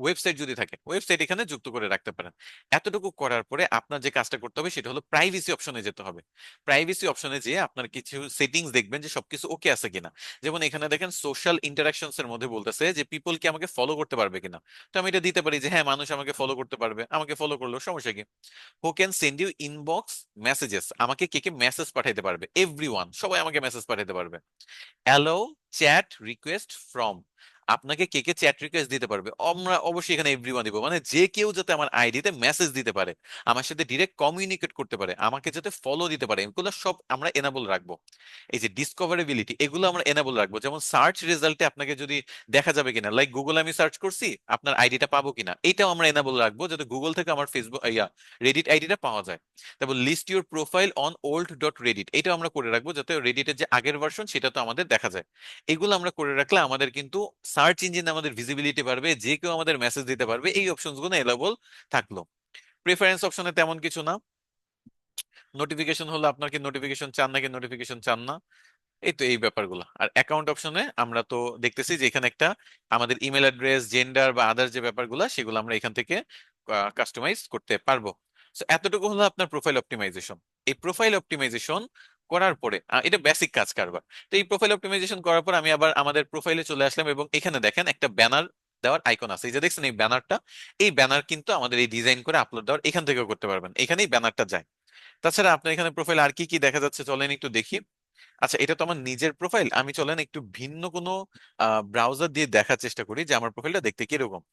ওয়েবসাইট যদি থাকে, ওয়েবসাইট এখানে যুক্ত করে রাখতে পারেন। এতটুকু করার পরে আপনার যে কাজটা করতে হবে সেটা হলো প্রাইভেসি অপশনে যেতে হবে। প্রাইভেসি অপশনে যেয়ে আপনার কিছু সেটিংস দেখবেন যে সবকিছু ওকে আছে কিনা। যেমন এখানে দেখেন সোশ্যাল ইন্টারাকশনস এর মধ্যে বলতেছে যে পিপল কি আমাকে ফলো করতে পারবে কিনা। তো আমি এটা দিতে পারি যে হ্যাঁ, মানুষ আমাকে ফলো করতে পারবে, আমাকে ফলো করলেও সমস্যা কি। Who can send you inbox messages, আমাকে কে কে মেসেজ পাঠাইতে পারবে, এভরিওয়ান, সবাই আমাকে মেসেজ পাঠাইতে পারবে। অ্যালো চ্যাট রিকোয়েস্ট ফ্রম, আপনাকে কে কে চ্যাট রিকোয়েস্ট দিতে পারবে, আমরা অবশ্যই এখানে এভরিওয়ান দিব, মানে যে কেউ যাতে আমার আইডিতে মেসেজ দিতে পারে, আমার সাথে ডিরেক্ট কমিউনিকেট করতে পারে, আমাকে যাতে ফলো দিতে পারে, এগুলো সব আমরা এনাবল রাখবো। এই যে ডিসকভারেবিলিটি, এগুলো আমরা এনাবল রাখবো। যেমন সার্চ রেজাল্টে আপনাকে যদি দেখা যাবে কিনা, লাইক গুগল আমি সার্চ করছি, আপনার আইডিটা পাবো কিনা, এটাও আমরা এনাবল রাখবো, যাতে গুগল থেকে আমার ফেসবুক রেডিট আইডিটা পাওয়া যায়। তারপর list your profile on old dot Reddit, এটাও আমরা করে রাখবো, যাতে রেডিটের যে আগের ভার্সন সেটা তো আমাদের দেখা যায়। এগুলো আমরা করে রাখলে আমাদের কিন্তু সার্চ ইঞ্জিনে আমাদের ভিজিবিলিটি বাড়বে, যে কেউ আমাদের মেসেজ দিতে পারবে, এই অপশনস গুলো এলাবল থাকলো। প্রেফারেন্স অপশনে তেমন কিছু না। নোটিফিকেশন হলো, আপনার কি নোটিফিকেশন চান নাকি নোটিফিকেশন চান না, এই তো এই ব্যাপারগুলো। আর অ্যাকাউন্ট অপশনে আমরা তো দেখতেছি যে এখানে একটা আমাদের ইমেল অ্যাড্রেস, জেন্ডার বা আদার যে ব্যাপারগুলো, সেগুলো আমরা এখান থেকে কাস্টমাইজ করতে পারবো। তো এতটুকু হলো আপনার প্রোফাইল অপটিমাইজেশন। এই প্রোফাইল অপটিমাইজেশন করার পরে এটা বেসিক কাজ কারবার। তো এই প্রোফাইল অপটিমাইজেশন করার পর আমি আবার আমাদের প্রোফাইলে চলে আসলাম, এবং এখানে দেখেন একটা ব্যানার দেওয়ার আইকন আছে, এই যে দেখছেন এই ব্যানারটা, এই ব্যানার কিন্তু আমাদের এই ডিজাইন করে আপলোড দেওয়ার এখান থেকেও করতে পারবেন, এখানেই ব্যানারটা যায়। তাছাড়া আপনার এখানে প্রোফাইল আর কি কি দেখা যাচ্ছে চলেন একটু দেখি। আচ্ছা, এটা তো আমার নিজের প্রোফাইল, আমি চলেন একটু ভিন্ন কোনো ব্রাউজার দিয়ে দেখার চেষ্টা করি যে আমার প্রোফাইলটা দেখতে কিরকম।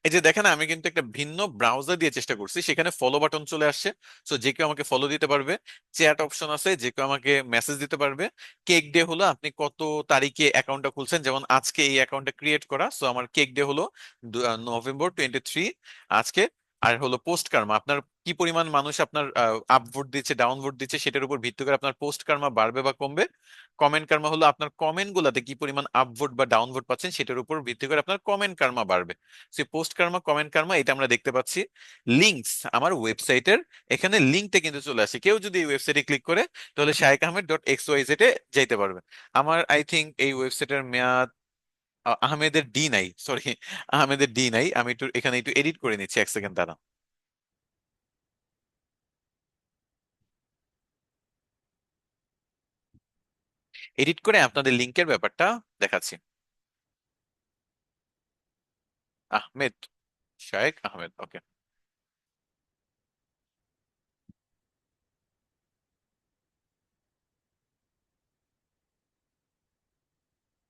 এই যে দেখেন, আমি কিন্তু একটা ভিন্ন ব্রাউজার দিয়ে চেষ্টা করছি, সেখানে ফলো বাটন চলে আসছে, সো যে কেউ আমাকে ফলো দিতে পারবে। চ্যাট অপশন আছে, যে কেউ আমাকে মেসেজ দিতে পারবে। কেক ডে হলো আপনি কত তারিখে অ্যাকাউন্টটা খুলছেন, যেমন আজকে এই অ্যাকাউন্টটা ক্রিয়েট করা, সো আমার কেক ডে হলো November 23 আজকে। আর হলো পোস্ট কার্মা, আপনার কি পরিমাণ মানুষ আপনার আপভোট দিচ্ছে ডাউনভোট দিচ্ছে সেটার উপর ভিত্তি করে আপনার পোস্ট কার্মা বাড়বে বা কমবে। কমেন্ট কার্মা হলো আপনার কমেন্ট গুলাতে কি পরিমাণ আপভোট বা ডাউনভোট পাচ্ছেন সেটার উপর ভিত্তি করে আপনার কমেন্ট কার্মা বাড়বে। সেই পোস্ট কার্মা, কমেন্ট কার্মা, এটা আমরা দেখতে পাচ্ছি। লিঙ্কস, আমার ওয়েবসাইটের এখানে লিঙ্কটা কিন্তু চলে আসে, কেউ যদি এই ওয়েবসাইটে ক্লিক করে তাহলে shaikahmed.xyz এ যাইতে পারবে। আমার আই থিংক এই ওয়েবসাইটের মেয়াদ আহমেদের ডি নাই, সরি, আহমেদের ডি নাই। আমি একটু এখানে একটু এডিট করে নিচ্ছি, এক সেকেন্ড দাঁড়া। এডিট করে আপনাদের লিঙ্কের ব্যাপারটা দেখাচ্ছি। আহমেদ, শায়েক আহমেদ, ওকে।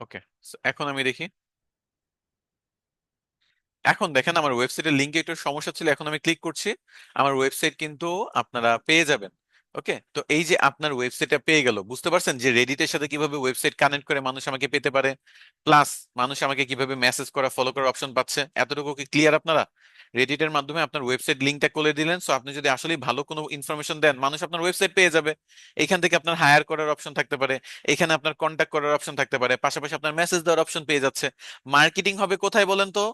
ওকে, এখন আমি দেখি। এখন দেখেন আমার ওয়েবসাইটের লিঙ্কে একটু সমস্যা ছিল, এখন আমি ক্লিক করছি, আমার ওয়েবসাইট কিন্তু আপনারা পেয়ে যাবেন। ওকে, তো এই যে আপনার ওয়েবসাইটটা পেয়ে গেল, বুঝতে পারছেন যে রেডিটের সাথে কিভাবে ওয়েবসাইট কানেক্ট করে মানুষ আমাকে পেতে পারে, প্লাস মানুষ আমাকে কিভাবে মেসেজ করা, ফলো করার অপশন পাচ্ছে। এতটুকু কি ক্লিয়ার আপনারা? রেডিটের মাধ্যমে আপনার ওয়েবসাইট লিঙ্কটা করে দিলেন, সো আপনি যদি আসলে ভালো কোনো ইনফরমেশন দেন, মানুষ আপনার ওয়েবসাইট পেয়ে যাবে। এখান থেকে আপনার হায়ার করার অপশন থাকতে পারে, এখানে আপনার কন্ট্যাক্ট করার অপশন থাকতে পারে, পাশাপাশি আপনার মেসেজ দেওয়ার অপশন পেয়ে যাচ্ছে। মার্কেটিং হবে কোথায় বলেন তো?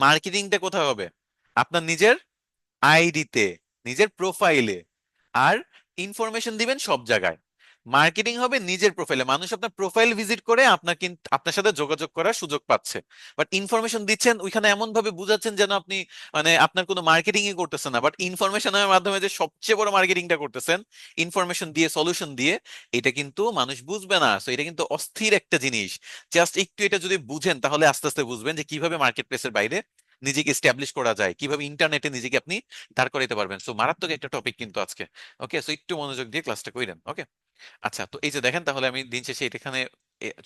মার্কেটিংটা কোথায় হবে? আপনার নিজের আইডিতে, নিজের প্রোফাইলে। আর ইনফরমেশন দিবেন সব জায়গায়। মার্কেটিং হবে নিজের প্রোফাইলে, মানুষ আপনার প্রোফাইল ভিজিট করে আপনার কিন্তু আপনার সাথে যোগাযোগ করার সুযোগ পাচ্ছে। বাট ইনফরমেশন দিচ্ছেন ওইখানে এমন ভাবে বুঝাচ্ছেন যেন আপনি মানে আপনার কোনো মার্কেটিংই করতেছেন না, বাট ইনফরমেশনের মাধ্যমে যে সবচেয়ে বড় মার্কেটিংটা করতেছেন, ইনফরমেশন দিয়ে, সলিউশন দিয়ে, এটা কিন্তু মানুষ বুঝবে না। সো এটা কিন্তু অস্থির একটা জিনিস। জাস্ট একটু এটা যদি বুঝেন তাহলে আস্তে আস্তে বুঝবেন যে কিভাবে মার্কেট প্লেসের বাইরে নিজেকে এস্টাবলিশ করা যায়, কিভাবে ইন্টারনেটে নিজেকে আপনি দাঁড় করাইতে পারবেন। সো মারাত্মক একটা টপিক কিন্তু আজকে। ওকে, সো একটু মনোযোগ দিয়ে ক্লাসটা কইরেন, ওকে। আচ্ছা, তো এই যে দেখেন, তাহলে আমি দিন শেষে এখানে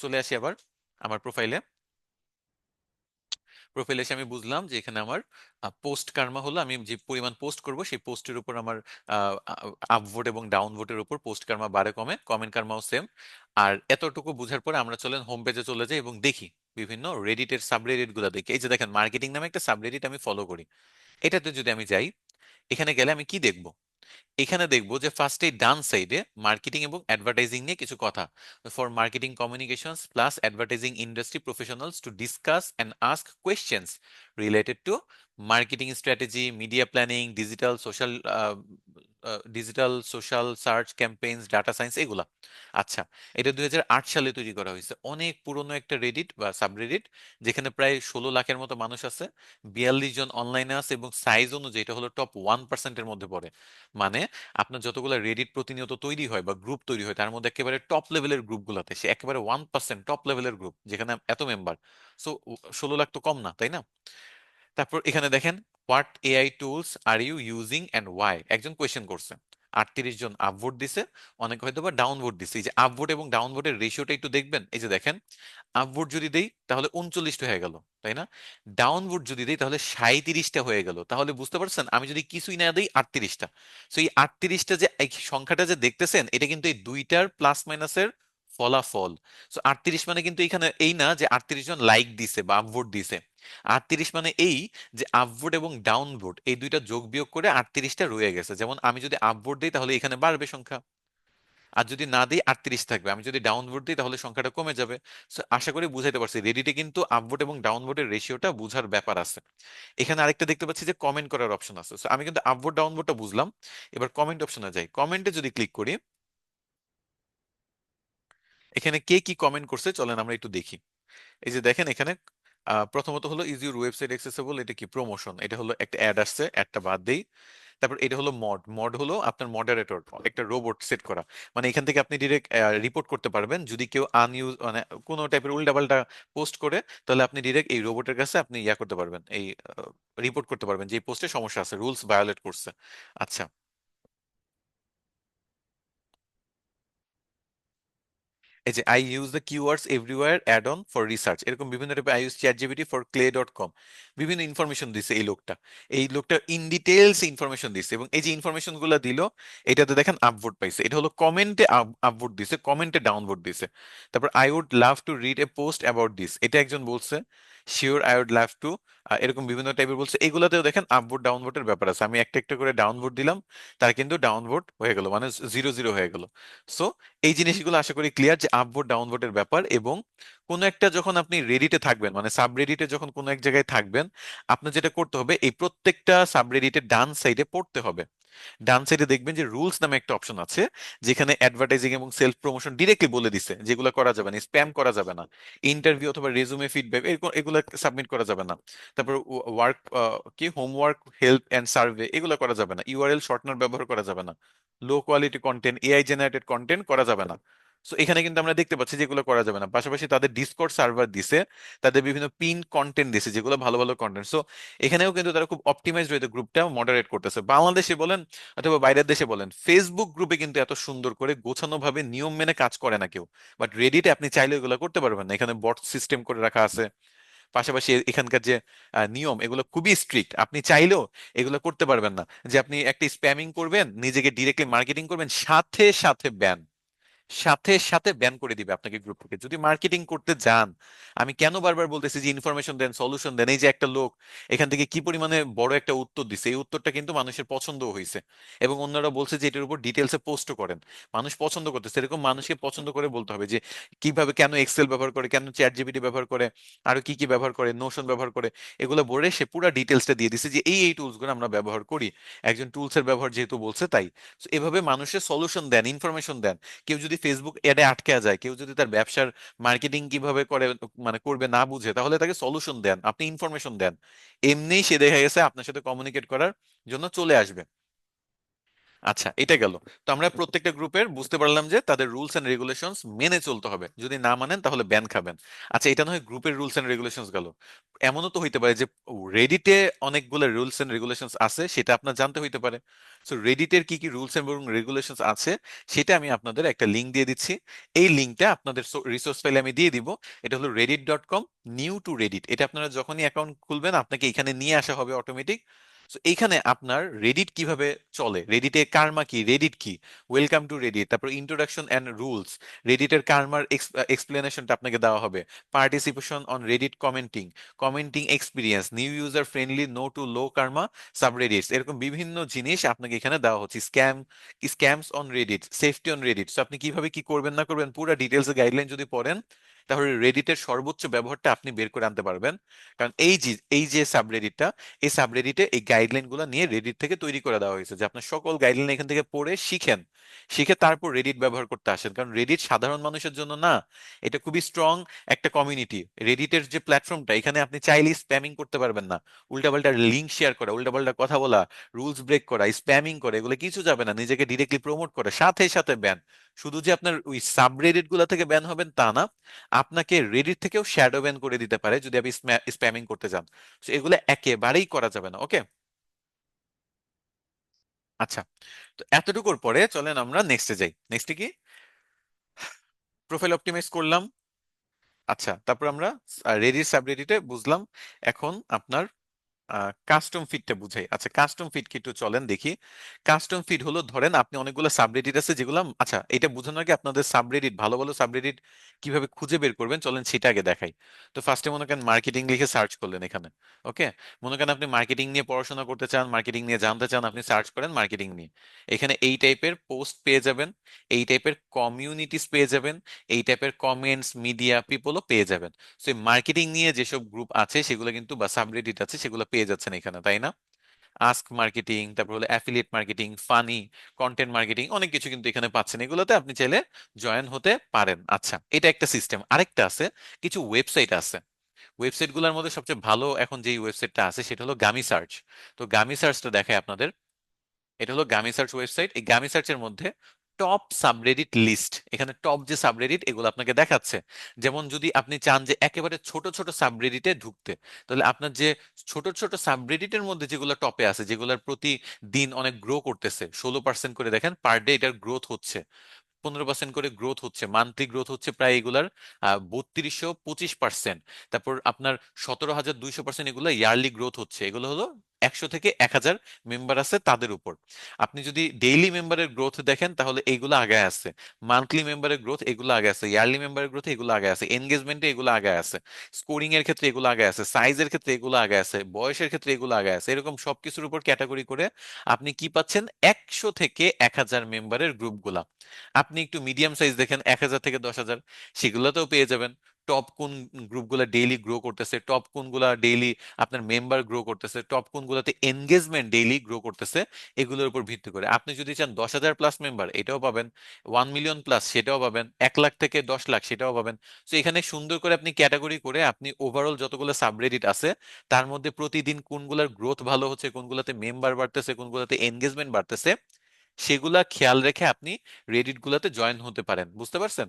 চলে আসি আবার আমার প্রোফাইলে। প্রোফাইলে এসে আমি বুঝলাম যে এখানে আমার পোস্ট কার্মা হলো, আমি যে পরিমাণ পোস্ট করব সেই পোস্টের উপর আমার আপভোট এবং ডাউনভোটের উপর পোস্ট কার্মা বাড়ে কমে, কমেন্ট কার্মাও সেম। আর এতটুকু বুঝার পরে আমরা চলেন হোম পেজে চলে যাই এবং দেখি বিভিন্ন রেডিটের সাবরেডিট গুলা দেখি। এই যে দেখেন, মার্কেটিং নামে একটা সাবরেডিট আমি ফলো করি, এটাতে যদি আমি যাই, এখানে গেলে আমি কি দেখবো? এখানে দেখবো যে ফার্স্টে ডান সাইডে মার্কেটিং এবং অ্যাডভার্টাইজিং নিয়ে কিছু কথা। For marketing communications plus advertising industry professionals to discuss and ask questions related to marketing strategy, media planning, digital social search campaigns, data science, এগুলা। আচ্ছা, এটা 2008 সালে তৈরি করা হয়েছে, অনেক পুরনো একটা রেডিট বা সাবরেডিট, যেখানে প্রায় 16 লাখের মতো মানুষ আছে, 42 জন অনলাইনে আছে, এবং সাইজ অনুযায়ী এটা হলো টপ 1%-এর মধ্যে পড়ে। মানে আপনার যতগুলো রেডিট প্রতিনিয়ত তৈরি হয় বা গ্রুপ তৈরি হয়, তার মধ্যে একেবারে টপ লেভেলের গ্রুপগুলোতে সে একেবারে 1% টপ লেভেলের গ্রুপ, যেখানে এত মেম্বার। সো 16 লাখ তো কম না, তাই না? তারপর এখানে দেখেন, what AI tools are you using and why, একজন কোয়েশ্চেন করছে। 38 জন আপভোট দিছে, অনেকে হয়তো বা ডাউনভোট দিছে। এই যে আপভোট এবং ডাউনভোটের রেশিওটা একটু দেখবেন। এই যে দেখেন, আপভোট যদি দেই তাহলে 39টা হয়ে গেল, তাই না? ডাউনভোট যদি দেই তাহলে 37টা হয়ে গেল। তাহলে বুঝতে পারছেন, আমি যদি কিছুই না দিই 38টা। সো এই 38টা যে এই সংখ্যাটা যে দেখতেছেন, এটা কিন্তু এই দুইটার প্লাস মাইনাসের ফলাফল। সো 38 মানে কিন্তু এখানে এই না যে 38 জন লাইক দিছে বা আপভোট দিছে। 38 মানে এই যে আপভোট এবং ডাউনভোট এই দুইটা যোগ বিয়োগ করে 38টা রয়ে গেছে। যেমন আমি যদি আপভোট দিই তাহলে এখানে বাড়বে সংখ্যা, আর যদি না দিই 38 থাকবে। আমি যদি ডাউনভোট দিই তাহলে সংখ্যাটা কমে যাবে। So, আশা করি বুঝাইতে পারছি, রেডিটে কিন্তু আপভোট এবং ডাউনভোটের রেশিওটা বুঝার ব্যাপার আছে। এখানে আরেকটা দেখতে পাচ্ছি যে কমেন্ট করার অপশন আছে। So, আমি কিন্তু আপভোট ডাউনভোটটা বুঝলাম। এবার কমেন্ট অপশনে যাই, কমেন্টে যদি ক্লিক করি, এখানে কে কি কমেন্ট করছে চলেন আমরা একটু দেখি। এই যে দেখেন এখানে, প্রথমত হলো ইজ ইউর ওয়েবসাইট অ্যাক্সেসেবল, এটা কি প্রমোশন? এটা হলো একটা অ্যাড আসছে, অ্যাডটা বাদ দেই। তারপর এটা হলো মড হলো আপনার মডারেটর, একটা রোবট সেট করা। মানে এখান থেকে আপনি ডিরেক্ট রিপোর্ট করতে পারবেন যদি কেউ মানে কোনো টাইপের উল্টাপাল্টা পোস্ট করে, তাহলে আপনি ডিরেক্ট এই রোবটের কাছে আপনি ইয়া করতে পারবেন, এই রিপোর্ট করতে পারবেন যে পোস্টে সমস্যা আছে, রুলস ভায়োলেট করছে। আচ্ছা, এই যে I use the keywords everywhere add on for research, এরকম বিভিন্ন টাইপের, I use chat GPT for clay dot com, বিভিন্ন ইনফরমেশন দিছে এই লোকটা ইন ডিটেলস ইনফরমেশন দিছে। এবং এই যে ইনফরমেশন গুলো দিল, এটাতে দেখেন আপভোট পাইছে। এটা হলো কমেন্টে আপভোট দিছে, কমেন্টে ডাউনভোট দিছে। তারপর I would love to read a post about this, এটা একজন বলছে। Sure, I would love to, এরকম বিভিন্ন টাইপের বলছে। এগুলাতেও দেখেন আপভোট ডাউনভোটের ব্যাপার আছে। আমি একটা একটা করে ডাউনভোট দিলাম, তার কিন্তু ডাউনভোট হয়ে গেল, মানে 0-0 হয়ে গেল। সো এই জিনিসগুলো আশা করি ক্লিয়ার, যে আপভোট ডাউনভোটের ব্যাপার। এবং কোনো একটা যখন আপনি রেডিটে থাকবেন, মানে সাবরেডিটে যখন কোনো এক জায়গায় থাকবেন, আপনার যেটা করতে হবে, এই প্রত্যেকটা সাবরেডিটের ডান সাইডে পড়তে হবে। ডান সাইডে দেখবেন যে রুলস নামে একটা অপশন আছে, যেখানে অ্যাডভার্টাইজিং এবং সেলফ প্রমোশন ডিরেক্টলি বলে দিছে যেগুলো করা যাবে না, স্প্যাম করা যাবে না, ইন্টারভিউ অথবা রেজুমে ফিডব্যাক এগুলো সাবমিট করা যাবে না। তারপর ওয়ার্ক, কি হোমওয়ার্ক, হেল্প এন্ড সার্ভে, এগুলো করা যাবে না। ইউআরএল শর্টনার ব্যবহার করা যাবে না। Low quality content, AI generated content করা যাবে না। সো এখানে কিন্তু আমরা দেখতে পাচ্ছি যেগুলো করা যাবে না। পাশাপাশি তাদের ডিসকর্ড সার্ভার দিছে, তাদের বিভিন্ন পিন কন্টেন্ট দিছে যেগুলো ভালো ভালো কন্টেন্ট। সো এখানেও কিন্তু তারা খুব অপটিমাইজড হয়ে গ্রুপটা মডারেট করতেছে। বাংলাদেশে বলেন অথবা বাইরের দেশে বলেন, ফেসবুক গ্রুপে কিন্তু এত সুন্দর করে গোছানো ভাবে নিয়ম মেনে কাজ করে না কেউ। বাট রেডিটে আপনি চাইলে এগুলো করতে পারবেন না, এখানে বট সিস্টেম করে রাখা আছে। পাশাপাশি এখানকার যে নিয়ম, এগুলো খুবই স্ট্রিক্ট, আপনি চাইলেও এগুলো করতে পারবেন না। যে আপনি একটা স্প্যামিং করবেন, নিজেকে ডিরেক্টলি মার্কেটিং করবেন, সাথে সাথে ব্যান, সাথে সাথে ব্যান করে দিবে আপনাকে গ্রুপ থেকে যদি মার্কেটিং করতে যান। আমি কেন বারবার বলতেছি যে ইনফরমেশন দেন, সলিউশন দেন। এই যে একটা লোক এখান থেকে কি পরিমাণে বড় একটা উত্তর দিছে, এই উত্তরটা কিন্তু মানুষের পছন্দ হয়েছে, এবং অন্যরা বলছে যে এটার উপর ডিটেলসে পোস্ট করেন। মানুষ পছন্দ করতেছে, এরকম মানুষকে পছন্দ করে বলতে হবে যে কিভাবে, কেন এক্সেল ব্যবহার করে, কেন চ্যাট জিপিটি ব্যবহার করে, আরো কি কি ব্যবহার করে, নোশন ব্যবহার করে, এগুলো বলে সে পুরো ডিটেলসটা দিয়ে দিছে যে এই টুলস গুলো আমরা ব্যবহার করি। একজন টুলসের ব্যবহার যেহেতু বলছে তাই। So, এভাবে মানুষের সলিউশন দেন, ইনফরমেশন দেন। কেউ যদি ফেসবুক অ্যাডে আটকে যায়, কেউ যদি তার ব্যবসার মার্কেটিং কিভাবে করে, মানে করবে না বুঝে, তাহলে তাকে সলিউশন দেন, আপনি ইনফরমেশন দেন। এমনিই সে দেখা গেছে আপনার সাথে কমিউনিকেট করার জন্য চলে আসবে। আচ্ছা, এটা গেল। তো আমরা প্রত্যেকটা গ্রুপের বুঝতে পারলাম যে তাদের রুলস এন্ড রেগুলেশনস মেনে চলতে হবে, যদি না মানেন তাহলে ব্যান খাবেন। আচ্ছা, এটা নয় গ্রুপের রুলস এন্ড রেগুলেশনস গেল। এমনও তো হইতে পারে যে রেডিটে অনেকগুলো রুলস এন্ড রেগুলেশনস আছে, সেটা আপনার জানতে হইতে পারে। সো রেডিটের কি কি রুলস এবং রেগুলেশনস আছে, সেটা আমি আপনাদের একটা লিঙ্ক দিয়ে দিচ্ছি। এই লিঙ্কটা আপনাদের রিসোর্স ফাইলে আমি দিয়ে দিব। এটা হলো reddit.com, নিউ টু রেডিট। এটা আপনারা যখনই অ্যাকাউন্ট খুলবেন আপনাকে এখানে নিয়ে আসা হবে অটোমেটিক। তো এইখানে আপনার রেডিট কিভাবে চলে, রেডিটে কার্মা কি, রেডিট কি, ওয়েলকাম টু রেডিট, তারপর ইন্ট্রোডাকশন এন্ড রুলস, রেডিটের কার্মার এক্সপ্লেনেশনটা আপনাকে দেওয়া হবে। Participation on Reddit, commenting, commenting experience, new user friendly, no to low karma subreddits, এরকম বিভিন্ন জিনিস আপনাকে এখানে দেওয়া হচ্ছে। Scams on Reddit, safety on Reddit. আপনি কিভাবে কি করবেন না করবেন পুরো ডিটেলস গাইডলাইন যদি পড়েন, তাহলে রেডিটের সর্বোচ্চ ব্যবহারটা আপনি বের করে আনতে পারবেন। কারণ এই যে সাবরেডিটটা, এই সাবরেডিটে এই গাইডলাইন গুলো নিয়ে রেডিট থেকে তৈরি করে দেওয়া হয়েছে যে আপনার সকল গাইডলাইন এখান থেকে পড়ে শিখেন, শিখে তারপর রেডিট ব্যবহার করতে আসেন। কারণ রেডিট সাধারণ মানুষের জন্য না, এটা খুবই স্ট্রং একটা কমিউনিটি। রেডিটের যে প্ল্যাটফর্মটা, এখানে আপনি চাইলে স্প্যামিং করতে পারবেন না। উল্টাপাল্টা লিঙ্ক শেয়ার করা, উল্টাপাল্টা কথা বলা, রুলস ব্রেক করা, স্প্যামিং করে, এগুলো কিছু যাবে না। নিজেকে ডিরেক্টলি প্রমোট করে সাথে সাথে ব্যান। শুধু যে আপনার ওই সাবরেডিট গুলা থেকে ব্যান হবেন তা না, আপনাকে রেডিট থেকেও শ্যাডো ব্যান করে দিতে পারে যদি আপনি স্প্যামিং করতে চান। তো এগুলো একেবারেই করা যাবে না, ওকে? আচ্ছা, তো এতটুকুর পরে চলেন আমরা নেক্সটে যাই। নেক্সটে কি? প্রোফাইল অপটিমাইজ করলাম। আচ্ছা, তারপর আমরা রেডিট সাবরেডিটে বুঝলাম। এখন আপনার কাস্টম ফিডটা বুঝাই। আচ্ছা, কাস্টম ফিড কি একটু চলেন দেখি। কাস্টম ফিড হলো, ধরেন আপনি অনেকগুলো সাবরেডিট আছে যেগুলো, আচ্ছা এটা বোঝানোর আগে আপনাদের সাবরেডিট, ভালো ভালো সাবরেডিট কিভাবে খুঁজে বের করবেন চলেন সেটা আগে দেখাই। তো ফার্স্টে মনে করেন মার্কেটিং লিখে সার্চ করলেন এখানে, ওকে? মনে করেন আপনি মার্কেটিং নিয়ে পড়াশোনা করতে চান, মার্কেটিং নিয়ে জানতে চান, আপনি সার্চ করেন মার্কেটিং নিয়ে। এখানে এই টাইপের পোস্ট পেয়ে যাবেন, এই টাইপের কমিউনিটিস পেয়ে যাবেন, এই টাইপের কমেন্টস, মিডিয়া পিপলও পেয়ে যাবেন। সো মার্কেটিং নিয়ে যেসব গ্রুপ আছে সেগুলো কিন্তু, বা সাবরেডিট আছে সেগুলো পেয়ে যাচ্ছেন এখানে, তাই না? আস্ক মার্কেটিং, তারপর হলো affiliate marketing, funny, content marketing, অনেক কিছু কিন্তু এখানে পাচ্ছেন। এগুলোতে আপনি চাইলে জয়েন হতে পারেন। আচ্ছা, এটা একটা সিস্টেম। আরেকটা আছে, কিছু ওয়েবসাইট আছে। ওয়েবসাইট গুলোর মধ্যে সবচেয়ে ভালো এখন যেই ওয়েবসাইটটা আছে সেটা হলো গামি সার্চ। তো গামি সার্চটা দেখায় আপনাদের। এটা হলো গামি সার্চ ওয়েবসাইট। এই গামি সার্চের মধ্যে টপ সাবরেডিট লিস্ট, এখানে টপ যে সাবরেডিট এগুলো আপনাকে দেখাচ্ছে। যেমন যদি আপনি চান যে একেবারে ছোট ছোট সাবরেডিটে ঢুকতে, তাহলে আপনার যে ছোট ছোট সাবরেডিটের মধ্যে যেগুলো টপে আছে, যেগুলোর প্রতি দিন অনেক গ্রো করতেছে, 16% করে দেখেন পার ডে এটার গ্রোথ হচ্ছে, 15% করে গ্রোথ হচ্ছে, মান্থলি গ্রোথ হচ্ছে প্রায় এগুলার 3225%। তারপর আপনার 17,200%, এগুলো ইয়ারলি গ্রোথ হচ্ছে। এগুলো হলো 100 থেকে 1,000 মেম্বার আছে তাদের উপর। আপনি যদি ডেইলি মেম্বারের গ্রোথ দেখেন তাহলে এইগুলো আগে আছে, মান্থলি মেম্বারের গ্রোথ এগুলো আগে আছে, ইয়ারলি মেম্বারের গ্রোথ এগুলো আগে আছে, এনগেজমেন্টে এগুলো আগে আছে, স্কোরিং এর ক্ষেত্রে এগুলো আগে আছে, সাইজের ক্ষেত্রে এগুলো আগে আছে, বয়সের ক্ষেত্রে এগুলো আগে আছে। এরকম সবকিছুর উপর ক্যাটাগরি করে আপনি কি পাচ্ছেন, 100 থেকে 1,000 মেম্বারের গ্রুপগুলা। আপনি একটু মিডিয়াম সাইজ দেখেন, 1,000 থেকে 10,000, সেগুলোতেও পেয়ে যাবেন। টপ কোন গ্রুপগুলা ডেইলি গ্রো করতেছে, টপ কোনগুলা ডেইলি আপনার মেম্বার গ্রো করতেছে, টপ কোনগুলাতে এনগেজমেন্ট ডেইলি গ্রো করতেছে, এগুলোর উপর ভিত্তি করে আপনি যদি চান 10,000 প্লাস মেম্বার এটাও পাবেন, 1 মিলিয়ন প্লাস সেটাও পাবেন, 1 লাখ থেকে 10 লাখ সেটাও পাবেন। তো এখানে সুন্দর করে আপনি ক্যাটাগরি করে আপনি ওভারঅল যতগুলো সাবরেডিট আছে তার মধ্যে প্রতিদিন কোনগুলার গ্রোথ ভালো হচ্ছে, কোনগুলাতে মেম্বার বাড়তেছে, কোনগুলাতে এনগেজমেন্ট বাড়তেছে, সেগুলা খেয়াল রেখে আপনি রেডিট গুলাতে জয়েন হতে পারেন। বুঝতে পারছেন?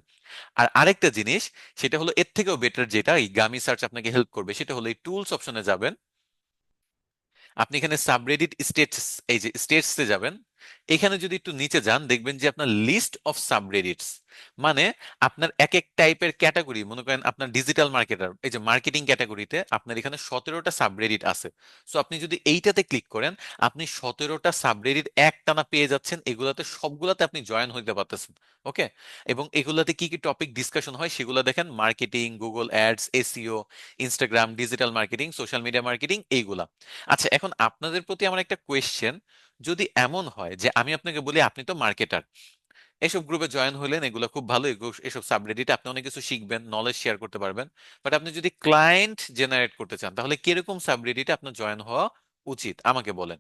আর আরেকটা জিনিস, সেটা হলো এর থেকেও বেটার, যেটা এই গামি সার্চ আপনাকে হেল্প করবে, সেটা হলো এই টুলস অপশনে যাবেন। আপনি এখানে সাবরেডিট স্টেটস, এই যে স্টেটসে যাবেন, এখানে যদি একটু নিচে যান দেখবেন যে আপনার লিস্ট অফ সাবরেডিটস, মানে আপনার এক এক টাইপের ক্যাটাগরি, মনে করেন আপনার ডিজিটাল মার্কেটার, এই যে মার্কেটিং ক্যাটাগরিতে আপনার এখানে 17টা সাবরেডিট আছে। সো আপনি যদি এইটাতে ক্লিক করেন, আপনি 17টা সাবরেডিট একটানা পেয়ে যাচ্ছেন, এগুলাতে সবগুলাতে আপনি জয়েন হইতে পারতেছেন, ওকে? এবং এগুলাতে কি কি টপিক ডিসকাশন হয় সেগুলো দেখেন, marketing, Google ads, SEO, Instagram, digital marketing, social media marketing, এইগুলা। আচ্ছা, এখন আপনাদের প্রতি আমার একটা কোয়েশ্চেন, যদি এমন হয় যে আমি আপনাকে বলি আপনি তো মার্কেটার, এসব গ্রুপে জয়েন হলেন, এগুলো খুব ভালো, এসব সাবরেডিটে আপনি অনেক কিছু শিখবেন, নলেজ শেয়ার করতে পারবেন, বাট আপনি যদি ক্লায়েন্ট জেনারেট করতে চান তাহলে কিরকম সাবরেডিটে আপনার জয়েন হওয়া উচিত আমাকে বলেন।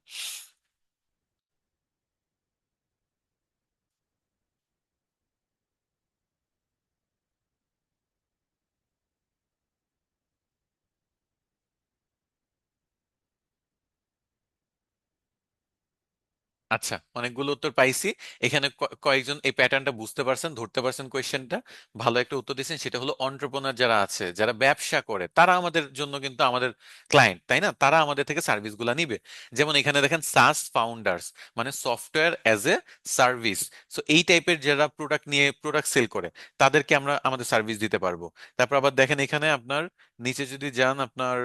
আচ্ছা, অনেকগুলো উত্তর পাইছি। এখানে কয়েকজন এই প্যাটার্নটা বুঝতে পারছেন, ধরতে পারছেন কোয়েশ্চেনটা, ভালো একটা উত্তর দিচ্ছেন। সেটা হলো অন্টারপ্রেনার যারা আছে, যারা ব্যবসা করে, তারা আমাদের জন্য কিন্তু আমাদের ক্লায়েন্ট, তাই না? তারা আমাদের থেকে সার্ভিস গুলা নিবে। যেমন এখানে দেখেন সাস ফাউন্ডার্স, মানে software as a service. So এই টাইপের যারা প্রোডাক্ট নিয়ে প্রোডাক্ট সেল করে, তাদেরকে আমরা আমাদের সার্ভিস দিতে পারবো। তারপর আবার দেখেন এখানে আপনার নিচে যদি যান, আপনার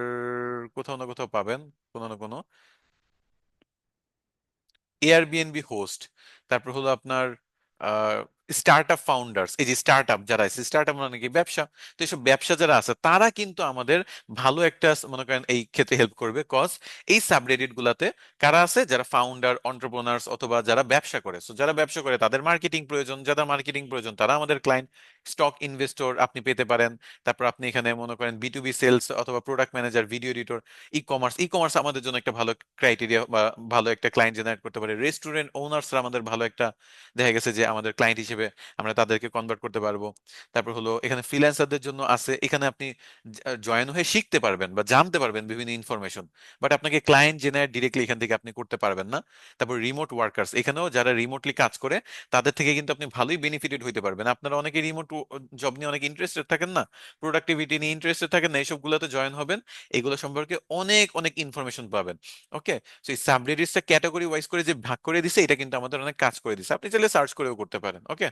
কোথাও না কোথাও পাবেন কোনো না কোনো এয়ারবিএনবি হোস্ট, তারপর হলো আপনার স্টার্ট আপ ফাউন্ডার্স, এই যে স্টার্ট আপ যারা আছে, স্টার্ট আপ মানে কি ব্যবসা, তো এইসব ব্যবসা যারা আছে তারা কিন্তু আমাদের ভালো একটা মনে করেন এই ক্ষেত্রে হেল্প করবে। কজ এই সাবরেডিট গুলাতে কারা আছে, যারা ফাউন্ডার, অন্টারপ্রেনার্স, অথবা যারা ব্যবসা করে। সো যারা ব্যবসা করে তাদের মার্কেটিং প্রয়োজন, যারা মার্কেটিং প্রয়োজন তারা আমাদের ক্লায়েন্ট। স্টক ইনভেস্টর আপনি পেতে পারেন। তারপর আপনি এখানে মনে করেন B2B সেলস অথবা product manager, video editor, e commerce আমাদের জন্য একটা ভালো ক্রাইটেরিয়া বা ভালো একটা ক্লায়েন্ট জেনারেট করতে পারে। রেস্টুরেন্ট ওনার্সরা আমাদের ভালো একটা, দেখা গেছে যে আমাদের ক্লায়েন্ট হিসেবে আমরা তাদেরকে কনভার্ট করতে পারবো। তারপর হলো এখানে ফ্রিল্যান্সারদের জন্য আছে, এখানে আপনি জয়েন হয়ে শিখতে পারবেন বা জানতে পারবেন বিভিন্ন ইনফরমেশন, বাট আপনাকে ক্লায়েন্ট জেনারেট ডিরেক্টলি এখান থেকে আপনি করতে পারবেন না। তারপর রিমোট ওয়ার্কার্স, এখানেও যারা রিমোটলি কাজ করে তাদের থেকে কিন্তু আপনি ভালোই বেনিফিটেড হইতে পারবেন। আপনারা অনেকে রিমোট জব নিয়ে অনেক ইন্টারেস্টেড থাকেন না, প্রোডাক্টিভিটি নিয়ে ইন্টারেস্টেড থাকেন না, এইসবগুলোতে জয়েন হবেন, এগুলো সম্পর্কে অনেক অনেক ইনফরমেশন পাবেন। ওকে, তো এই সাবরেডিটসটা ক্যাটাগরি ওয়াইজ করে যে ভাগ করে দিছে, এটা কিন্তু আমাদের অনেক কাজ করে দিছে, আপনি চাইলে সার্চ করেও করতে পারেন। ওকে,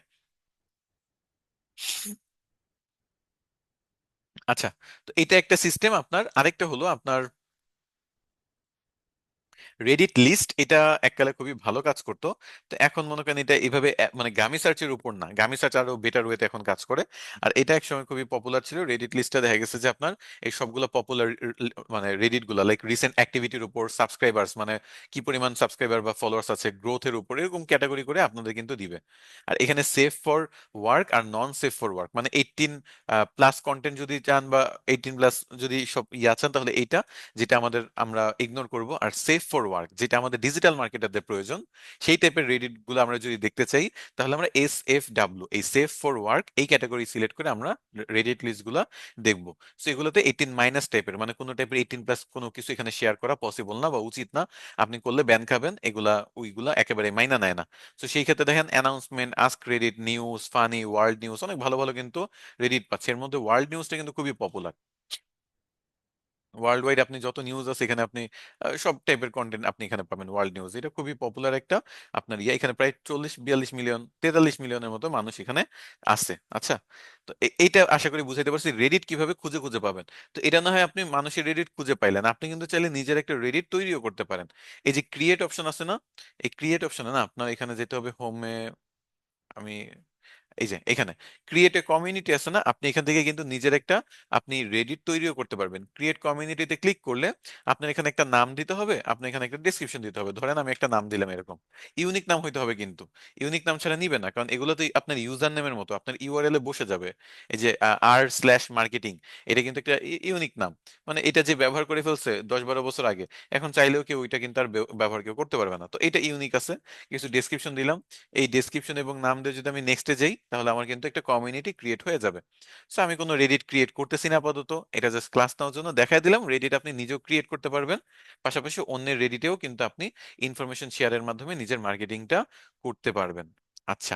আচ্ছা, তো এটা একটা সিস্টেম আপনার। আরেকটা হলো আপনার রেডিট লিস্ট, এটা এককালে খুবই ভালো কাজ করতো। তো এখন মনে করেন এটা এইভাবে মানে গামি সার্চের উপর না, গামি সার্চ আরো বেটার ওয়েতে এখন কাজ করে। আর এটা একসময় খুবই পপুলার ছিল রেডিট লিস্টটা। দেখা গেছে যে আপনার এই সবগুলো পপুলার মানে রেডিট গুলা লাইক রিসেন্ট অ্যাক্টিভিটির উপর, সাবস্ক্রাইবার্স মানে কি পরিমাণ সাবস্ক্রাইবার বা ফলোয়ার্স আছে, গ্রোথের উপর, এরকম ক্যাটাগরি করে আপনাদের কিন্তু দিবে। আর এখানে সেফ ফর ওয়ার্ক আর নন সেফ ফর ওয়ার্ক, মানে 18+ কন্টেন্ট যদি চান বা 18+ যদি সব ইয়া চান, তাহলে এইটা যেটা আমাদের আমরা ইগনোর করব। আর সেফ ফর ওয়ার্ক, যেটা আমাদের ডিজিটাল মার্কেটারদের প্রয়োজন, সেই টাইপের রেডিট গুলো আমরা যদি দেখতে চাই, তাহলে আমরা SFW, এই সেফ ফর ওয়ার্ক এই ক্যাটাগরি সিলেক্ট করে আমরা রেডিট লিস্ট গুলা দেখবো। সো এগুলোতে 18- টাইপের, মানে কোনো টাইপের 18+ কোনো কিছু এখানে শেয়ার করা পসিবল না বা উচিত না, আপনি করলে ব্যান খাবেন, এগুলা ওইগুলা একেবারে মাইনা নেয় না। তো সেই ক্ষেত্রে দেখেন announcement, ask Reddit, news, funny, world news, অনেক ভালো ভালো কিন্তু রেডিট পাচ্ছে। এর মধ্যে ওয়ার্ল্ড নিউজটা কিন্তু খুবই পপুলার। ওয়ার্ল্ড ওয়াইড আপনি যত নিউজ আছে এখানে আপনি সব টাইপের কন্টেন্ট আপনি এখানে পাবেন। ওয়ার্ল্ড নিউজ এটা খুবই পপুলার একটা আপনার ইয়ে, এখানে প্রায় 40-42 মিলিয়ন, 43 মিলিয়নের মতো মানুষ এখানে আছে। আচ্ছা, তো এইটা আশা করি বুঝাইতে পারছি রেডিট কিভাবে খুঁজে খুঁজে পাবেন। তো এটা না হয় আপনি মানুষের রেডিট খুঁজে পাইলেন, আপনি কিন্তু চাইলে নিজের একটা রেডিট তৈরিও করতে পারেন। এই যে ক্রিয়েট অপশন আছে না, এই ক্রিয়েট অপশনে না আপনার এখানে যেতে হবে হোমে। আমি এই যে এখানে ক্রিয়েট এ কমিউনিটি আছে না, আপনি এখান থেকে কিন্তু নিজের একটা আপনি রেডিট তৈরিও করতে পারবেন। ক্রিয়েট কমিউনিটিতে ক্লিক করলে আপনার এখানে একটা নাম দিতে হবে, আপনার এখানে একটা ডেসক্রিপশন দিতে হবে। ধরেন আমি একটা নাম দিলাম এরকম, ইউনিক নাম হইতে হবে কিন্তু, ইউনিক নাম ছাড়া নিবে না, কারণ এগুলো তো আপনার ইউজার নেমের মতো আপনার ইউআরএল এ বসে যাবে। এই যে R/marketing, এটা কিন্তু একটা ইউনিক নাম, মানে এটা যে ব্যবহার করে ফেলছে 10-12 বছর আগে, এখন চাইলেও কেউ ওইটা কিন্তু আর ব্যবহার কেউ করতে পারবে না। তো এটা ইউনিক আছে, কিছু ডেসক্রিপশন দিলাম, এই ডেসক্রিপশন এবং নাম দিয়ে যদি আমি নেক্সটে যাই, তাহলে আমার কিন্তু একটা কমিউনিটি ক্রিয়েট হয়ে যাবে। সো আমি কোনো রেডিট ক্রিয়েট করতেছি না আপাতত, এটা জাস্ট ক্লাস নেওয়ার জন্য দেখাই দিলাম। রেডিট আপনি নিজেও ক্রিয়েট করতে পারবেন, পাশাপাশি অন্যের রেডিটেও কিন্তু আপনি ইনফরমেশন শেয়ারের মাধ্যমে নিজের মার্কেটিংটা করতে পারবেন। আচ্ছা,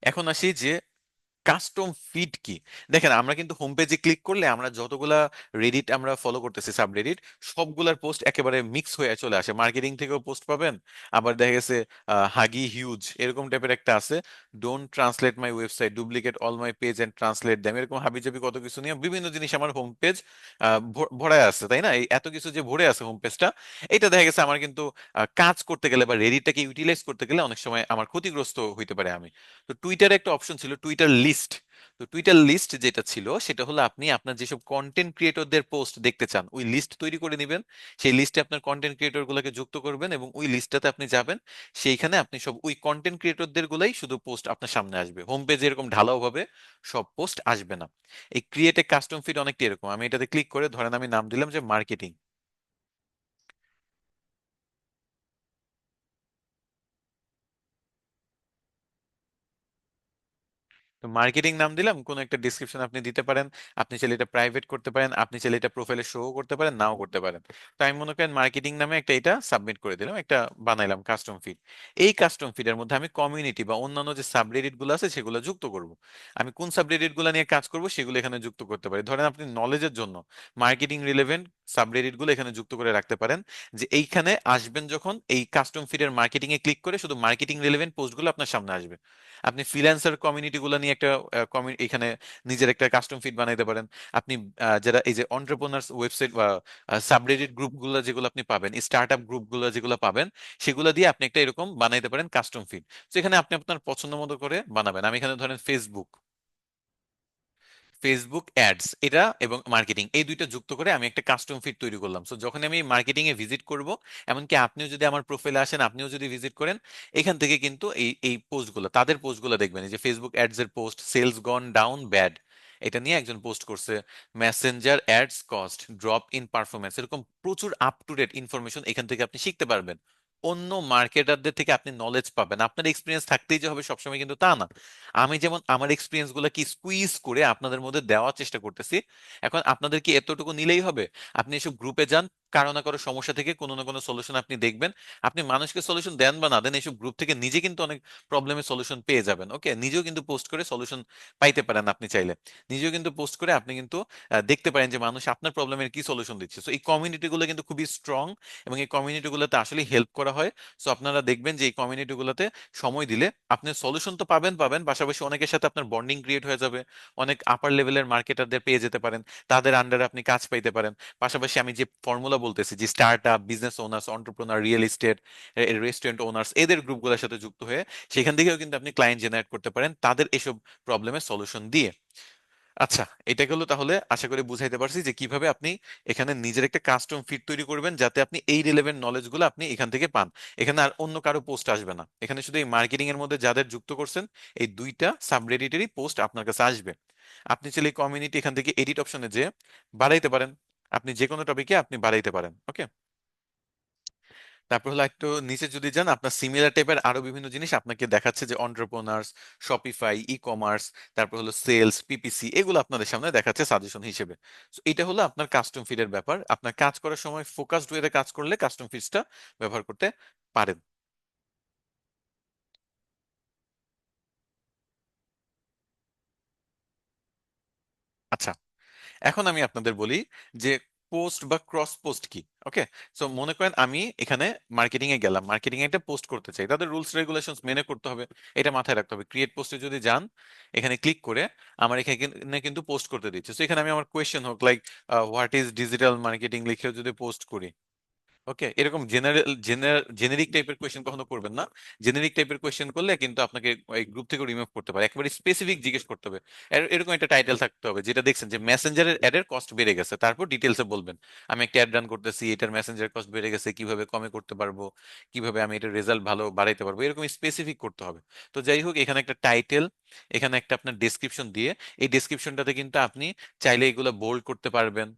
এখন আসি যে কাস্টম ফিড কি। দেখেন আমরা কিন্তু হোম পেজে ক্লিক করলে আমরা যতগুলা রেডিট আমরা ফলো করতেছি সাবরেডিট, সবগুলার পোস্ট একেবারে মিক্স হয়ে চলে আসে। মার্কেটিং থেকেও পোস্ট পাবেন, আবার দেখা গেছে হাগি হিউজ এরকম টাইপের একটা আছে, don't translate my website, duplicate all my page and translate them, এরকম হাবিজাবি কত কিছু নিয়ে বিভিন্ন জিনিস আমার হোম পেজ ভরায় আছে, তাই না? এই এত কিছু যে ভরে আছে হোম পেজটা, এটা দেখা গেছে আমার কিন্তু কাজ করতে গেলে বা রেডিটটাকে ইউটিলাইজ করতে গেলে অনেক সময় আমার ক্ষতিগ্রস্ত হইতে পারে আমি। তো টুইটারে একটা অপশন ছিল টুইটার লিস্ট। তো টুইটার লিস্ট যেটা ছিল সেটা হলো আপনি আপনার যেসব কন্টেন্ট ক্রিয়েটরদের পোস্ট দেখতে চান ওই লিস্ট তৈরি করে নেবেন, সেই লিস্টে আপনার কন্টেন্ট ক্রিয়েটর গুলোকে যুক্ত করবেন এবং ওই লিস্টটাতে আপনি যাবেন, সেইখানে আপনি সব ওই কন্টেন্ট ক্রিয়েটরদের গুলাই শুধু পোস্ট আপনার সামনে আসবে, হোম পেজে এরকম ঢালাও ভাবে সব পোস্ট আসবে না। এই ক্রিয়েট এ কাস্টম ফিড অনেকটা এরকম, আমি এটাতে ক্লিক করে ধরেন আমি নাম দিলাম যে মার্কেটিং। তো মার্কেটিং নাম দিলাম, কোন একটা ডিসক্রিপশন আপনি দিতে পারেন, আপনি চাইলে এটা প্রাইভেট করতে পারেন, আপনি চাইলে এটা প্রোফাইলে শো করতে পারেন, নাও করতে পারেন। তো আমি মনে করেন মার্কেটিং নামে একটা এটা সাবমিট করে দিলাম, একটা বানাইলাম কাস্টম ফিড। এই কাস্টম ফিডের মধ্যে আমি কমিউনিটি বা অন্যান্য যে সাবরেডিট গুলো আছে সেগুলো যুক্ত করব। আমি কোন সাবরেডিট গুলো নিয়ে কাজ করব সেগুলো এখানে যুক্ত করতে পারি। ধরেন আপনি নলেজের জন্য মার্কেটিং রিলেভেন্ট সাবরেডিট গুলো এখানে যুক্ত করে রাখতে পারেন, যে এইখানে আসবেন যখন এই কাস্টম ফিডের মার্কেটিং এ ক্লিক করে শুধু মার্কেটিং রিলেভেন্ট পোস্টগুলো আপনার সামনে আসবে। আপনি ফ্রিল্যান্সার কমিউনিটি গুলো নিয়ে একটা এখানে নিজের একটা কাস্টম ফিড বানাইতে পারেন। আপনি যারা এই যে অন্টারপ্রেনার্স ওয়েবসাইট বা সাবরেডিট গ্রুপ গুলো যেগুলো আপনি পাবেন, স্টার্ট আপ গ্রুপ গুলো যেগুলো পাবেন, সেগুলো দিয়ে আপনি একটা এরকম বানাইতে পারেন কাস্টম ফিড। তো এখানে আপনি আপনার পছন্দ মতো করে বানাবেন। আমি এখানে ধরেন ফেসবুক, ফেসবুক অ্যাডস এটা এবং মার্কেটিং এই দুইটা যুক্ত করে আমি একটা কাস্টম ফিড তৈরি করলাম। সো যখন আমি মার্কেটিং এ ভিজিট করব, এমনকি আপনিও যদি আমার প্রোফাইলে আসেন, আপনিও যদি ভিজিট করেন, এখান থেকে কিন্তু এই এই পোস্টগুলো, তাদের পোস্টগুলো দেখবেন, এই যে ফেসবুক অ্যাডস এর পোস্ট, সেলস গন ডাউন ব্যাড, এটা নিয়ে একজন পোস্ট করছে। Messenger ads cost drop in performance, এরকম প্রচুর আপ টু ডেট ইনফরমেশন এখান থেকে আপনি শিখতে পারবেন। অন্য মার্কেটারদের থেকে আপনি নলেজ পাবেন। আপনার এক্সপিরিয়েন্স থাকতেই যে হবে সবসময় কিন্তু তা না। আমি যেমন আমার এক্সপিরিয়েন্স গুলো কি স্কুইজ করে আপনাদের মধ্যে দেওয়ার চেষ্টা করতেছি। এখন আপনাদের কি এতটুকু নিলেই হবে? আপনি এসব গ্রুপে যান, কারো না কারো সমস্যা থেকে কোনো না কোনো সলিউশন আপনি দেখবেন। আপনি মানুষকে সলিউশন দেন বা না দেন, এইসব গ্রুপ থেকে নিজে কিন্তু অনেক প্রবলেমের সলিউশন পেয়ে যাবেন। ওকে, নিজেও কিন্তু পোস্ট করে সলিউশন পাইতে পারেন আপনি চাইলে। নিজেও কিন্তু পোস্ট করে আপনি কিন্তু দেখতে পারেন যে মানুষ আপনার প্রবলেমের কি সলিউশন দিচ্ছে। তো এই কমিউনিটিগুলো কিন্তু খুবই স্ট্রং, এবং এই কমিউনিটিগুলোতে আসলে হেল্প করা হয়। সো আপনারা দেখবেন যে এই কমিউনিটিগুলোতে সময় দিলে আপনি সলিউশন তো পাবেন পাবেন, পাশাপাশি অনেকের সাথে আপনার বন্ডিং ক্রিয়েট হয়ে যাবে। অনেক আপার লেভেলের মার্কেটারদের পেয়ে যেতে পারেন, তাদের আন্ডারে আপনি কাজ পাইতে পারেন। পাশাপাশি আমি যে ফর্মুলা বলতেছি, যে start up, business owners, entrepreneur, real estate, restaurant owners, এদের গ্রুপগুলোর সাথে যুক্ত হয়ে সেখান থেকেও কিন্তু আপনি ক্লায়েন্ট জেনারেট করতে পারেন তাদের এসব প্রবলেমের সলিউশন দিয়ে। আচ্ছা, এটা গেলো তাহলে, আশা করি বুঝাইতে পারছি যে কিভাবে আপনি এখানে নিজের একটা কাস্টম ফিড তৈরি করবেন, যাতে আপনি এই রিলেভেন্ট নলেজ গুলো আপনি এখান থেকে পান। এখানে আর অন্য কারো পোস্ট আসবে না, এখানে শুধু এই মার্কেটিং এর মধ্যে যাদের যুক্ত করছেন এই দুইটা সাবরেডিটেরই পোস্ট আপনার কাছে আসবে। আপনি চাইলে কমিউনিটি এখান থেকে এডিট অপশনে যে বাড়াইতে পারেন, আপনি যে কোনো টপিকে আপনি বাড়াইতে পারেন। ওকে, তারপর হলো একটু নিচে যদি যান, আপনার সিমিলার টাইপের আরো বিভিন্ন জিনিস আপনাকে দেখাচ্ছে, যে অন্টারপ্রেনার্স, শপিফাই, ই কমার্স, তারপর হলো সেলস, পিপিসি, এগুলো আপনাদের সামনে দেখাচ্ছে সাজেশন হিসেবে। So, এটা হলো আপনার কাস্টম ফিডের ব্যাপার। আপনার কাজ করার সময় ফোকাসড ওয়েতে কাজ করলে কাস্টম ফিডসটা ব্যবহার করতে পারেন। আচ্ছা, এখন আমি আপনাদের বলি যে পোস্ট বা ক্রস পোস্ট কি। ওকে, সো মনে করেন আমি এখানে মার্কেটিং এ গেলাম, মার্কেটিং এ একটা পোস্ট করতে চাই, তাদের রুলস রেগুলেশনস মেনে করতে হবে, এটা মাথায় রাখতে হবে। ক্রিয়েট পোস্টে যদি যান, এখানে ক্লিক করে আমার এখানে কিন্তু পোস্ট করতে দিচ্ছে। তো এখানে আমি আমার কোয়েশ্চেন হোক like what is digital marketing লিখেও যদি পোস্ট করি, ওকে, এরকম জেনারিক টাইপের কোয়েশ্চেন কখনো করবেন না। জেনারিক টাইপের কোয়েশ্চেন করলে কিন্তু আপনাকে এই গ্রুপ থেকে রিমুভ করতে পারে। একেবারে স্পেসিফিক জিজ্ঞেস করতে হবে। এরকম একটা টাইটেল থাকতে হবে, যেটা দেখছেন যে মেসেঞ্জারের অ্যাডের কস্ট বেড়ে গেছে, তারপর ডিটেলসে বলবেন আমি একটা অ্যাড রান করতেছি, এটার মেসেঞ্জার কস্ট বেড়ে গেছে, কিভাবে কমে করতে পারবো, কিভাবে আমি এটার রেজাল্ট ভালো বাড়াইতে পারবো, এরকম স্পেসিফিক করতে হবে। তো যাই হোক, এখানে একটা টাইটেল, এখানে একটা আপনার ডেসক্রিপশন দিয়ে, এই ডেসক্রিপশনটাতে কিন্তু আপনি চাইলে এগুলো বোল্ড করতে পারবেন,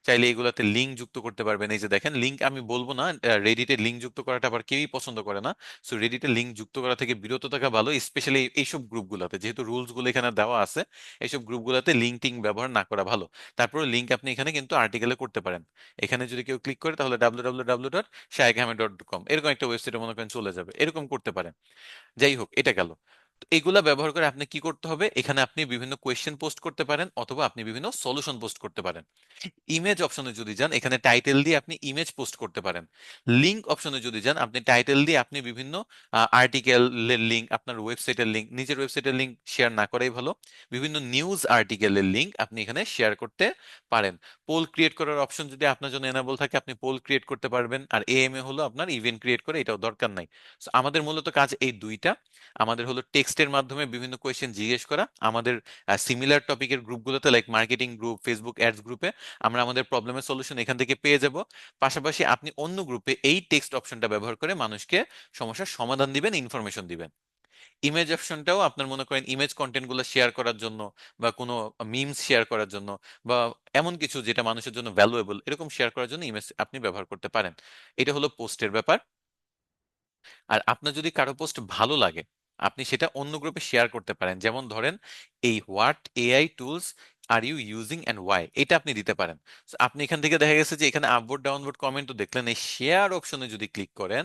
চাইলে এগুলাতে লিঙ্ক যুক্ত করতে পারবেন। এই যে দেখেন, লিঙ্ক আমি বলবো না, রেডিটে লিঙ্ক যুক্ত করাটা আবার কেউই পছন্দ করে না। সো রেডিটে লিঙ্ক যুক্ত করা থেকে বিরত থাকা ভালো, স্পেশালি এইসব গ্রুপগুলোতে, যেহেতু রুলস গুলো এখানে দেওয়া আছে, এইসব গ্রুপগুলোতে লিঙ্ক টিঙ্ক ব্যবহার না করা ভালো। তারপরে লিঙ্ক আপনি এখানে কিন্তু আর্টিকেলে করতে পারেন। এখানে যদি কেউ ক্লিক করে, তাহলে www.shaikhamed.com এরকম একটা ওয়েবসাইটে মনে করেন চলে যাবে, এরকম করতে পারেন। যাই হোক, এটা গেল। তো এগুলা ব্যবহার করে আপনি কি করতে হবে, এখানে আপনি বিভিন্ন কোয়েশ্চেন পোস্ট করতে পারেন, অথবা আপনি বিভিন্ন সলিউশন পোস্ট করতে পারেন। ইমেজ অপশনে যদি যান, এখানে টাইটেল দিয়ে আপনি ইমেজ পোস্ট করতে পারেন। লিংক অপশনে যদি যান, আপনি টাইটেল দিয়ে আপনি বিভিন্ন আর্টিকেলের লিংক, আপনার ওয়েবসাইটের লিংক, নিজের ওয়েবসাইটের লিংক শেয়ার না করাই ভালো, বিভিন্ন নিউজ আর্টিকেলের লিংক আপনি এখানে শেয়ার করতে পারেন। পোল ক্রিয়েট করার অপশন যদি আপনার জন্য এনাবল থাকে, আপনি পোল ক্রিয়েট করতে পারবেন। আর এএমএ হলো আপনার ইভেন্ট ক্রিয়েট করে, এটাও দরকার নাই। So, আমাদের মূলত কাজ এই দুইটা। আমাদের হলো টেক্সটের মাধ্যমে বিভিন্ন কোয়েশ্চেন জিজ্ঞেস করা, আমাদের সিমিলার টপিকের গ্রুপগুলোতে like marketing group, Facebook ads গ্রুপে আমরা আমাদের প্রবলেমের সলিউশন এখান থেকে পেয়ে যাব। পাশাপাশি আপনি অন্য গ্রুপে এই টেক্সট অপশনটা ব্যবহার করে মানুষকে সমস্যার সমাধান দিবেন, ইনফরমেশন দিবেন। ইমেজ অপশনটাও আপনার মনে করেন ইমেজ কন্টেন্ট গুলো শেয়ার করার জন্য, বা কোনো মিমস শেয়ার করার জন্য, বা এমন কিছু যেটা মানুষের জন্য ভ্যালুয়েবল, এরকম শেয়ার করার জন্য ইমেজ আপনি ব্যবহার করতে পারেন। এটা হলো পোস্টের ব্যাপার। আর আপনার যদি কারো পোস্ট ভালো লাগে, আপনি সেটা অন্য গ্রুপে শেয়ার করতে পারেন। যেমন ধরেন, এই what AI tools are you using and why, এটা আপনি দিতে পারেন। So, আপনি এখান থেকে দেখা গেছে যে এখানে আপভোট ডাউনভোট কমেন্ট তো দেখলেন, এই শেয়ার অপশনে যদি ক্লিক করেন,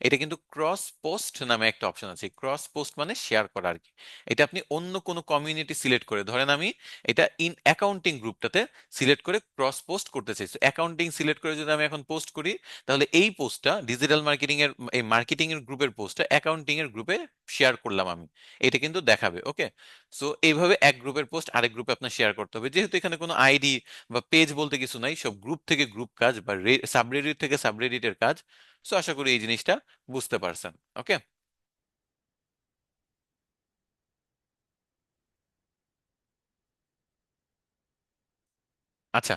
এটা কিন্তু ক্রস পোস্ট নামে একটা অপশন আছে। ক্রস পোস্ট মানে শেয়ার করা আর কি। এটা আপনি অন্য কোনো কমিউনিটি সিলেক্ট করে, ধরেন আমি এটা ইন অ্যাকাউন্টিং গ্রুপটাতে সিলেক্ট করে ক্রস পোস্ট করতে চাই। অ্যাকাউন্টিং সিলেক্ট করে যদি আমি এখন পোস্ট করি, তাহলে এই পোস্টটা ডিজিটাল মার্কেটিং এর, এই মার্কেটিং এর গ্রুপের পোস্টটা অ্যাকাউন্টিং এর গ্রুপে শেয়ার করলাম আমি, এটা কিন্তু দেখাবে। ওকে, সো এইভাবে এক গ্রুপের পোস্ট আরেক গ্রুপে আপনার শেয়ার করতে হবে। যেহেতু এখানে কোনো আইডি বা পেজ বলতে কিছু নাই, সব গ্রুপ থেকে গ্রুপ কাজ বা সাবরেডিট থেকে সাবরেডিটের কাজ। সো আশা করি এই জিনিসটা বুঝতে পারছেন। ওকে, আচ্ছা,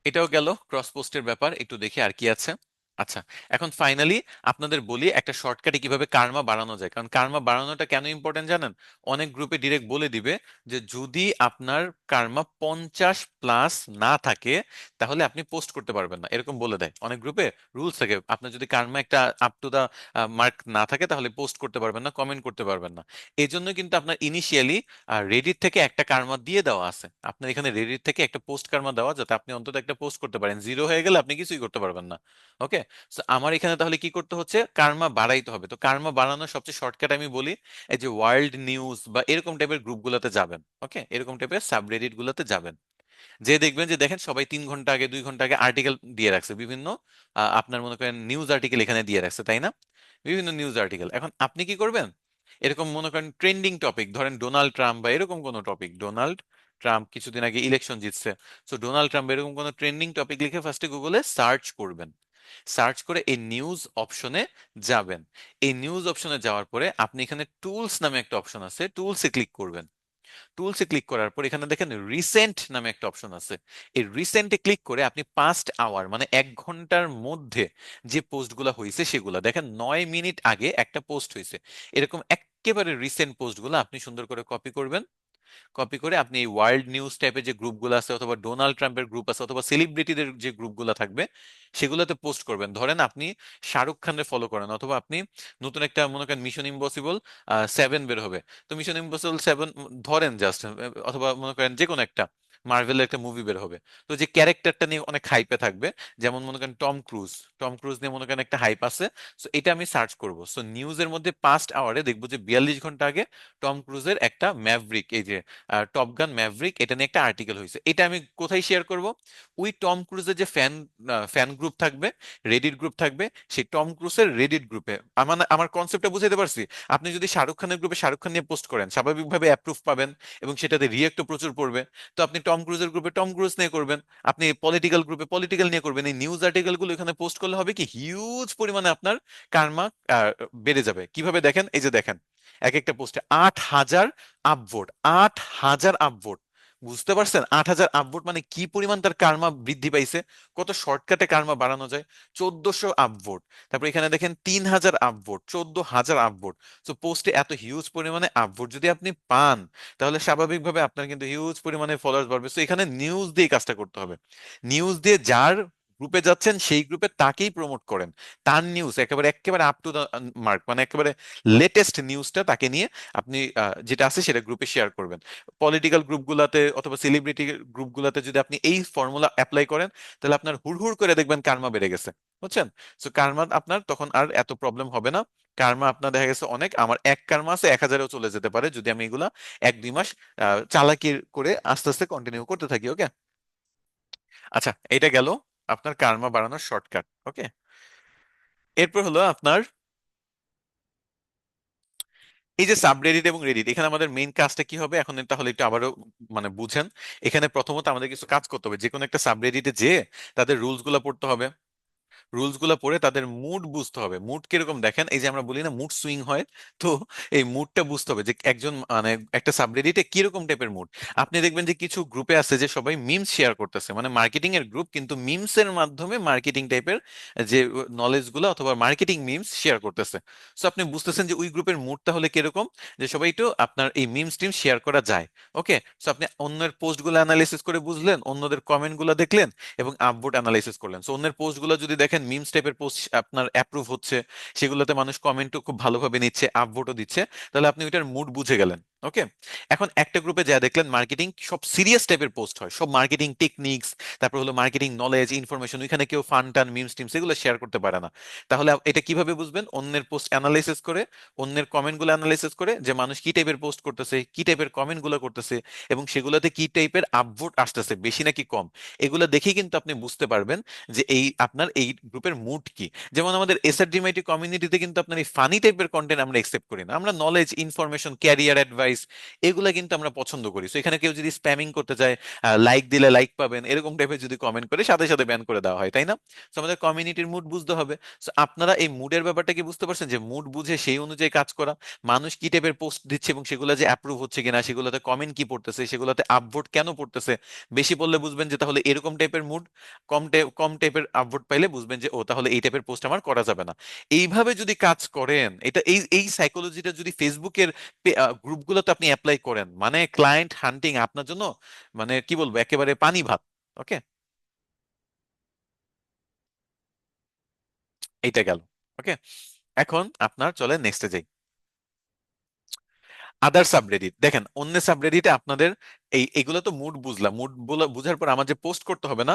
এটাও গেল ক্রস পোস্টের ব্যাপার, একটু দেখি আর কি আছে। আচ্ছা, এখন ফাইনালি আপনাদের বলি একটা শর্টকাটে কিভাবে কার্মা বাড়ানো যায়, কারণ কার্মা বাড়ানোটা কেন ইম্পর্টেন্ট জানেন? অনেক গ্রুপে ডিরেক্ট বলে দিবে যে যদি আপনার কার্মা 50+ না থাকে তাহলে আপনি পোস্ট করতে পারবেন না, এরকম বলে দেয় অনেক গ্রুপে। রুলস থাকে, আপনার যদি কার্মা একটা আপ টু দা মার্ক না থাকে তাহলে পোস্ট করতে পারবেন না, কমেন্ট করতে পারবেন না। এই জন্য কিন্তু আপনার ইনিশিয়ালি রেডিট থেকে একটা কার্মা দিয়ে দেওয়া আছে, আপনার এখানে রেডিট থেকে একটা পোস্ট কার্মা দেওয়া, যাতে আপনি অন্তত একটা পোস্ট করতে পারেন। জিরো হয়ে গেলে আপনি কিছুই করতে পারবেন না। ওকে, আমার এখানে তাহলে কি করতে হচ্ছে, কার্মা বাড়াইতে হবে। তো কার্মা বাড়ানোর সবচেয়ে শর্টকাট আমি বলি, এই যে ওয়ার্ল্ড নিউজ বা এরকম টাইপের গ্রুপগুলোতে যাবেন। ওকে, এরকম টাইপের সাবরেডিট গুলোতে যাবেন, যে দেখবেন যে দেখেন সবাই 3 ঘন্টা আগে 2 ঘন্টা আগে আর্টিকেল দিয়ে রাখছে বিভিন্ন, আপনার মনে করেন নিউজ আর্টিকেল এখানে দিয়ে রাখছে, তাই না? বিভিন্ন নিউজ আর্টিকেল। এখন আপনি কি করবেন, এরকম মনে করেন ট্রেন্ডিং টপিক, ধরেন ডোনাল্ড ট্রাম্প বা এরকম কোনো টপিক, ডোনাল্ড ট্রাম্প কিছুদিন আগে ইলেকশন জিতছে, তো ডোনাল্ড ট্রাম্প এরকম কোনো ট্রেন্ডিং টপিক লিখে ফার্স্টে গুগলে সার্চ করবেন। সার্চ করে এই নিউজ অপশনে যাবেন। এই নিউজ অপশনে যাওয়ার পরে আপনি এখানে টুলস নামে একটা অপশন আছে, টুলসে ক্লিক করবেন। টুলসে ক্লিক করার পর এখানে দেখেন রিসেন্ট নামে একটা অপশন আছে। এই রিসেন্টে ক্লিক করে আপনি পাস্ট আওয়ার মানে 1 ঘন্টার মধ্যে যে পোস্টগুলো হয়েছে সেগুলো দেখেন, 9 মিনিট আগে একটা পোস্ট হয়েছে, এরকম একেবারে রিসেন্ট পোস্টগুলো আপনি সুন্দর করে কপি করবেন। কপি করে আপনি এই ওয়ার্ল্ড নিউজ টাইপের যে গ্রুপগুলো আছে, অথবা ডোনাল্ড ট্রাম্পের গ্রুপ আছে, অথবা সেলিব্রিটিদের যে গ্রুপগুলো থাকবে সেগুলোতে পোস্ট করবেন। ধরেন আপনি শাহরুখ খানের ফলো করেন, অথবা আপনি নতুন একটা মনে করেন মিশন ইম্পসিবল 7 বের হবে, তো মিশন ইম্পসিবল 7 ধরেন জাস্ট, অথবা মনে করেন যে কোনো একটা মার্ভেলের একটা মুভি বের হবে, তো যে ক্যারেক্টারটা নিয়ে অনেক হাইপে থাকবে, যেমন মনে করেন টম ক্রুজ, টম ক্রুজ নিয়ে মনে করেন একটা হাইপ আছে, সো এটা আমি সার্চ করব। সো নিউজের মধ্যে পাস্ট আওয়ারে দেখবো যে 42 ঘন্টা আগে টম ক্রুজের একটা ম্যাভরিক, এই যে টপ গান ম্যাভরিক, এটা নিয়ে একটা আর্টিকেল হয়েছে, এটা আমি কোথায় শেয়ার করব? ওই টম ক্রুজের যে ফ্যান ফ্যান গ্রুপ থাকবে, রেডিট গ্রুপ থাকবে, সেই টম ক্রুজের রেডিট গ্রুপে। আমার আমার কনসেপ্টটা বুঝাতে পারছি? আপনি যদি শাহরুখ খানের গ্রুপে শাহরুখ খান নিয়ে পোস্ট করেন, স্বাভাবিকভাবে অ্যাপ্রুভ পাবেন এবং সেটাতে রিয়েক্টও প্রচুর পড়বে। তো আপনি টম ক্রুজের গ্রুপে টম ক্রুজ নিয়ে করবেন, আপনি পলিটিক্যাল গ্রুপে পলিটিক্যাল নিয়ে করবেন। এই নিউজ আর্টিকেল গুলো এখানে পোস্ট করলে হবে কি, হিউজ পরিমাণে আপনার কারমা বেড়ে যাবে। কিভাবে দেখেন, এই যে দেখেন এক একটা পোস্টে 8,000 আপভোট, 8,000 আপভোট। বুঝতে পারছেন 8,000 আপভোট মানে কি পরিমাণ তার কার্মা বৃদ্ধি পাইছে? কত শর্টকাটে কার্মা বাড়ানো যায়। 1,400 আপভোট, তারপর এখানে দেখেন 3,000 আপভোট, 14,000 আপভোট। তো পোস্টে এত হিউজ পরিমাণে আপভোট যদি আপনি পান, তাহলে স্বাভাবিকভাবে আপনার কিন্তু হিউজ পরিমাণে ফলোয়ার্স বাড়বে। তো এখানে নিউজ দিয়ে কাজটা করতে হবে। নিউজ দিয়ে যার গ্রুপে যাচ্ছেন সেই গ্রুপে তাকেই প্রমোট করেন, তার নিউজ একেবারে একেবারে আপ টু দা মার্ক, মানে একেবারে লেটেস্ট নিউজটা তাকে নিয়ে আপনি যেটা আছে সেটা গ্রুপে শেয়ার করবেন। পলিটিক্যাল গ্রুপগুলোতে অথবা সেলিব্রিটি গ্রুপগুলোতে যদি আপনি এই ফর্মুলা অ্যাপ্লাই করেন, তাহলে আপনার হুড়হুড় করে দেখবেন কার্মা বেড়ে গেছে। বুঝছেন? সো কার্মা আপনার তখন আর এত প্রবলেম হবে না। কার্মা আপনার দেখা গেছে অনেক, আমার এক কার্মা আছে 1,000-এও চলে যেতে পারে যদি আমি এগুলা 1-2 মাস চালাকি করে আস্তে আস্তে কন্টিনিউ করতে থাকি। ওকে, আচ্ছা, এটা গেল আপনার কার্মা বাড়ানোর শর্টকাট। ওকে, এরপর হলো আপনার এই যে সাবরেডিট এবং রেডিট, এখানে আমাদের মেইন কাজটা কি হবে এখন, তাহলে একটু আবারও মানে বুঝেন। এখানে প্রথমত আমাদের কিছু কাজ করতে হবে, যে কোনো একটা সাবরেডিটে যে তাদের রুলস গুলা পড়তে হবে। রুলস গুলা পড়ে তাদের মুড বুঝতে হবে। মুড কিরকম দেখেন, এই যে আমরা বলি না মুড সুইং হয়, তো এই মুডটা বুঝতে হবে যে একজন মানে একটা সাবরেডিটে কিরকম টাইপের মুড। আপনি দেখবেন যে কিছু গ্রুপে আছে যে সবাই মিমস শেয়ার করতেছে, মানে মার্কেটিং এর গ্রুপ, কিন্তু মিমস এর মাধ্যমে মার্কেটিং টাইপের যে নলেজ গুলো অথবা মার্কেটিং মিমস শেয়ার করতেছে। সো আপনি বুঝতেছেন যে ওই গ্রুপের মুড তাহলে কিরকম, যে সবাই একটু আপনার এই মিমস টিম শেয়ার করা যায়। ওকে, সো আপনি অন্যের পোস্ট গুলো অ্যানালাইসিস করে বুঝলেন, অন্যদের কমেন্ট গুলো দেখলেন এবং আপভোট অ্যানালাইসিস করলেন। সো অন্যের পোস্টগুলো যদি দেখেন মিমস টাইপের পোস্ট আপনার অ্যাপ্রুভ হচ্ছে, সেগুলোতে মানুষ কমেন্টও খুব ভালোভাবে নিচ্ছে, আপভোটও দিচ্ছে, তাহলে আপনি ওইটার মুড বুঝে গেলেন। ওকে, এখন একটা গ্রুপে যা দেখলেন মার্কেটিং সব সিরিয়াস টাইপের পোস্ট হয়, সব মার্কেটিং টেকনিক্স, তারপর হলো মার্কেটিং নলেজ ইনফরমেশন, ওইখানে কেউ ফান টান মিমস টিমস এগুলো শেয়ার করতে পারে না। তাহলে এটা কিভাবে বুঝবেন? অন্যের পোস্ট অ্যানালাইসিস করে, অন্যের কমেন্ট গুলো অ্যানালাইসিস করে, যে মানুষ কি টাইপের পোস্ট করতেছে, কি টাইপের কমেন্ট গুলো করতেছে, এবং সেগুলোতে কি টাইপের আপভোট আসতেছে, বেশি নাকি কম, এগুলো দেখেই কিন্তু আপনি বুঝতে পারবেন যে এই আপনার এই গ্রুপের মুড কি। যেমন আমাদের এসআরডিএমআইটি কমিউনিটিতে কিন্তু আপনার এই ফানি টাইপের কন্টেন্ট আমরা একসেপ্ট করি না, আমরা knowledge information career advice service, এগুলা কিন্তু আমরা পছন্দ করি। তো এখানে কেউ যদি স্প্যামিং করতে চায়, লাইক দিলে লাইক পাবেন এরকম টাইপের যদি কমেন্ট করে, সাথে সাথে ব্যান করে দেওয়া হয়, তাই না? তো আমাদের কমিউনিটির মুড বুঝতে হবে। তো আপনারা এই মুডের ব্যাপারটা কি বুঝতে পারছেন, যে মুড বুঝে সেই অনুযায়ী কাজ করা, মানুষ কি টাইপের পোস্ট দিচ্ছে এবং সেগুলো যে অ্যাপ্রুভ হচ্ছে কিনা, সেগুলোতে কমেন্ট কি পড়তেছে, সেগুলোতে আপভোট কেন পড়তেছে, বেশি পড়লে বুঝবেন যে তাহলে এরকম টাইপের মুড, কম টাইপের আপভোট পাইলে বুঝবেন যে ও তাহলে এই টাইপের পোস্ট আমার করা যাবে না। এইভাবে যদি কাজ করেন, এটা এই এই সাইকোলজিটা যদি ফেসবুকের গ্রুপগুলোতে আপনি অ্যাপ্লাই করেন, মানে ক্লায়েন্ট হান্টিং আপনার জন্য, মানে কি বলবো, একেবারে পানি ভাত। ওকে, এইটা গেল। ওকে, এখন আপনার চলে নেক্সটে যাই। আদার সাবরেডিট, দেখেন অন্য সাবরেডিটে আপনাদের এগুলো তো মুড বুঝলাম, মুড বুঝার পর আমার যে পোস্ট করতে হবে না,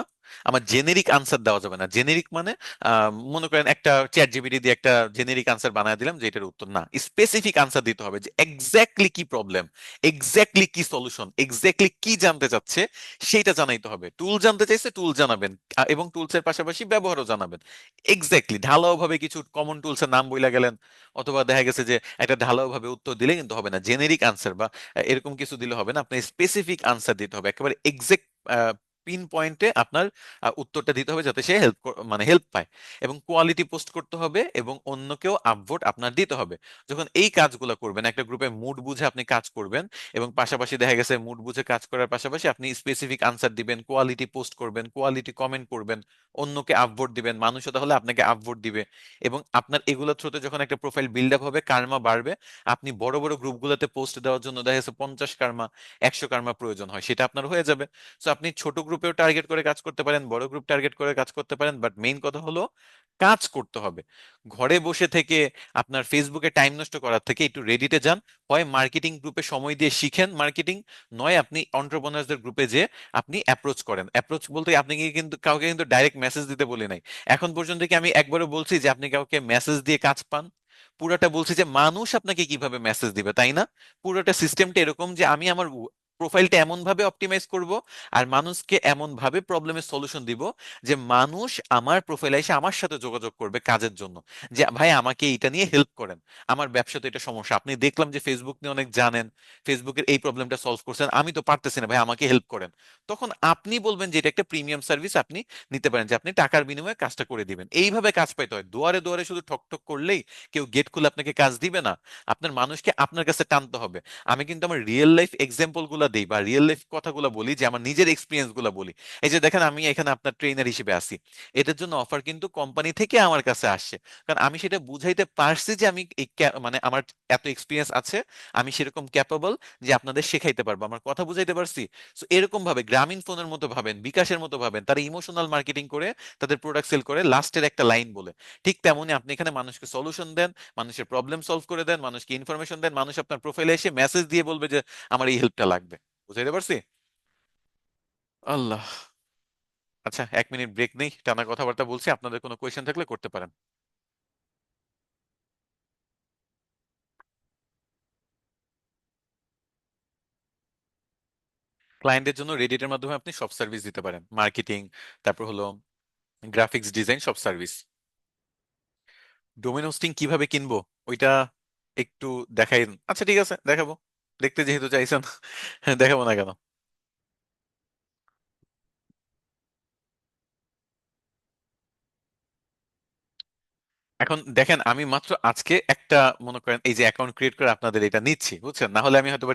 আমার জেনেরিক আনসার দেওয়া যাবে না। জেনেরিক মানে মনে করেন একটা চ্যাট জিপিটি দিয়ে একটা জেনেরিক আনসার বানায় দিলাম যে এটার উত্তর না, স্পেসিফিক আনসার দিতে হবে, যে এক্স্যাক্টলি কি প্রবলেম, এক্স্যাক্টলি কি সলিউশন, এক্স্যাক্টলি কি জানতে চাচ্ছে সেইটা জানাইতে হবে। টুল জানতে চাইছে টুল জানাবেন, এবং টুলসের পাশাপাশি ব্যবহারও জানাবেন। এক্স্যাক্টলি ঢালাও ভাবে কিছু কমন টুলসের নাম বইলা গেলেন, অথবা দেখা গেছে যে একটা ঢালাও ভাবে উত্তর দিলে কিন্তু হবে না, জেনেরিক আনসার বা এরকম কিছু দিলে হবে না, আপনার স্পেসিফিক আনসার দিতে হবে, একেবারে এক্সাক্ট পিন পয়েন্টে আপনার উত্তরটা দিতে হবে, যাতে সে মানে হেল্প পায়। এবং কোয়ালিটি পোস্ট করতে হবে, এবং অন্যকেও আপভোট আপনার দিতে হবে। যখন এই কাজগুলো করবেন, একটা গ্রুপে মুড বুঝে আপনি কাজ করবেন, এবং পাশাপাশি দেখা গেছে মুড বুঝে কাজ করার পাশাপাশি আপনি স্পেসিফিক আনসার দিবেন, কোয়ালিটি পোস্ট করবেন, কোয়ালিটি কমেন্ট করবেন, অন্যকে আপভোট দিবেন, মানুষও তাহলে আপনাকে আপভোট দিবে। এবং আপনার এগুলোর থ্রুতে যখন একটা প্রোফাইল বিল্ড আপ হবে, কার্মা বাড়বে। আপনি বড় বড় গ্রুপগুলোতে পোস্ট দেওয়ার জন্য দেখা যাচ্ছে 50 কার্মা, 100 কার্মা প্রয়োজন হয়, সেটা আপনার হয়ে যাবে। সো আপনি ছোট গ্রুপেও টার্গেট করে কাজ করতে পারেন, বড় গ্রুপ টার্গেট করে কাজ করতে পারেন, বাট মেইন কথা হলো কাজ করতে হবে। ঘরে বসে থেকে আপনার ফেসবুকে টাইম নষ্ট করার থেকে একটু রেডিটে যান, হয় মার্কেটিং গ্রুপে সময় দিয়ে শিখেন মার্কেটিং, নয় আপনি অন্টারপ্রেনার্সদের গ্রুপে যে আপনি অ্যাপ্রোচ করেন। অ্যাপ্রোচ বলতে আপনি কিন্তু কাউকে কিন্তু ডাইরেক্ট মেসেজ দিতে বলি নাই। এখন পর্যন্ত কি আমি একবারও বলছি যে আপনি কাউকে মেসেজ দিয়ে কাজ পান? পুরাটা বলছি যে মানুষ আপনাকে কিভাবে মেসেজ দিবে, তাই না? পুরোটা সিস্টেমটা এরকম যে আমি আমার প্রোফাইলটা এমন ভাবে অপটিমাইজ করব, আর মানুষকে এমন ভাবে প্রবলেমের সলিউশন দিব, যে মানুষ আমার প্রোফাইলে এসে আমার সাথে যোগাযোগ করবে কাজের জন্য, যে ভাই আমাকে এটা নিয়ে হেল্প করেন, আমার ব্যবসাতে এটা সমস্যা, আপনি দেখলাম যে ফেসবুক নিয়ে অনেক জানেন, ফেসবুকের এই প্রবলেমটা সলভ করছেন, আমি তো পারতেছি না ভাই, আমাকে হেল্প করেন। তখন আপনি বলবেন যে এটা একটা প্রিমিয়াম সার্ভিস, আপনি নিতে পারেন, যে আপনি টাকার বিনিময়ে কাজটা করে দিবেন। এইভাবে কাজ পাইতে হয়, দুয়ারে দুয়ারে শুধু ঠক ঠক করলেই কেউ গেট খুলে আপনাকে কাজ দিবে না। আপনার মানুষকে আপনার কাছে টানতে হবে। আমি কিন্তু আমার রিয়েল লাইফ এক্সাম্পল গুলা দিই, বা রিয়েল লাইফ কথাগুলো বলি, যে আমার নিজের এক্সপিরিয়েন্স গুলা বলি। এই যে দেখেন, আমি এখানে আপনার ট্রেনার হিসেবে আছি, এটার জন্য অফার কিন্তু কোম্পানি থেকে আমার কাছে আসছে, কারণ আমি সেটা বুঝাইতে পারছি যে আমি মানে আমার এত এক্সপিরিয়েন্স আছে, আমি সেরকম ক্যাপাবল যে আপনাদের শেখাইতে পারবো, আমার কথা বুঝাইতে পারছি। তো এরকম ভাবে গ্রামীণ ফোনের মতো ভাবেন, বিকাশের মতো ভাবেন, তারা ইমোশনাল মার্কেটিং করে তাদের প্রোডাক্ট সেল করে লাস্টের একটা লাইন বলে। ঠিক তেমনি আপনি এখানে মানুষকে সলিউশন দেন, মানুষের প্রবলেম সলভ করে দেন, মানুষকে ইনফরমেশন দেন, মানুষ আপনার প্রোফাইলে এসে মেসেজ দিয়ে বলবে যে আমার এই হেল্পটা লাগবে। বুঝাইতে পারছি? আল্লাহ। আচ্ছা, 1 মিনিট ব্রেক নেই, টানা কথাবার্তা বলছি, আপনাদের কোনো কোয়েশ্চেন থাকলে করতে পারেন। ক্লায়েন্টের জন্য রেডিটের মাধ্যমে আপনি সব সার্ভিস দিতে পারেন, মার্কেটিং, তারপর হলো গ্রাফিক্স ডিজাইন, সব সার্ভিস। ডোমেন হোস্টিং কিভাবে কিনবো ওইটা একটু দেখাই। আচ্ছা ঠিক আছে, দেখাবো। দেখতে যেহেতু চাইছেন, দেখাবো না কেন? এখন দেখেন, আমি মাত্র আজকে একটা, মনে করেন এই যে অ্যাকাউন্ট ক্রিয়েট করে আপনাদের এটা নিচ্ছি, বুঝছেন? না হলে আমি হয়তো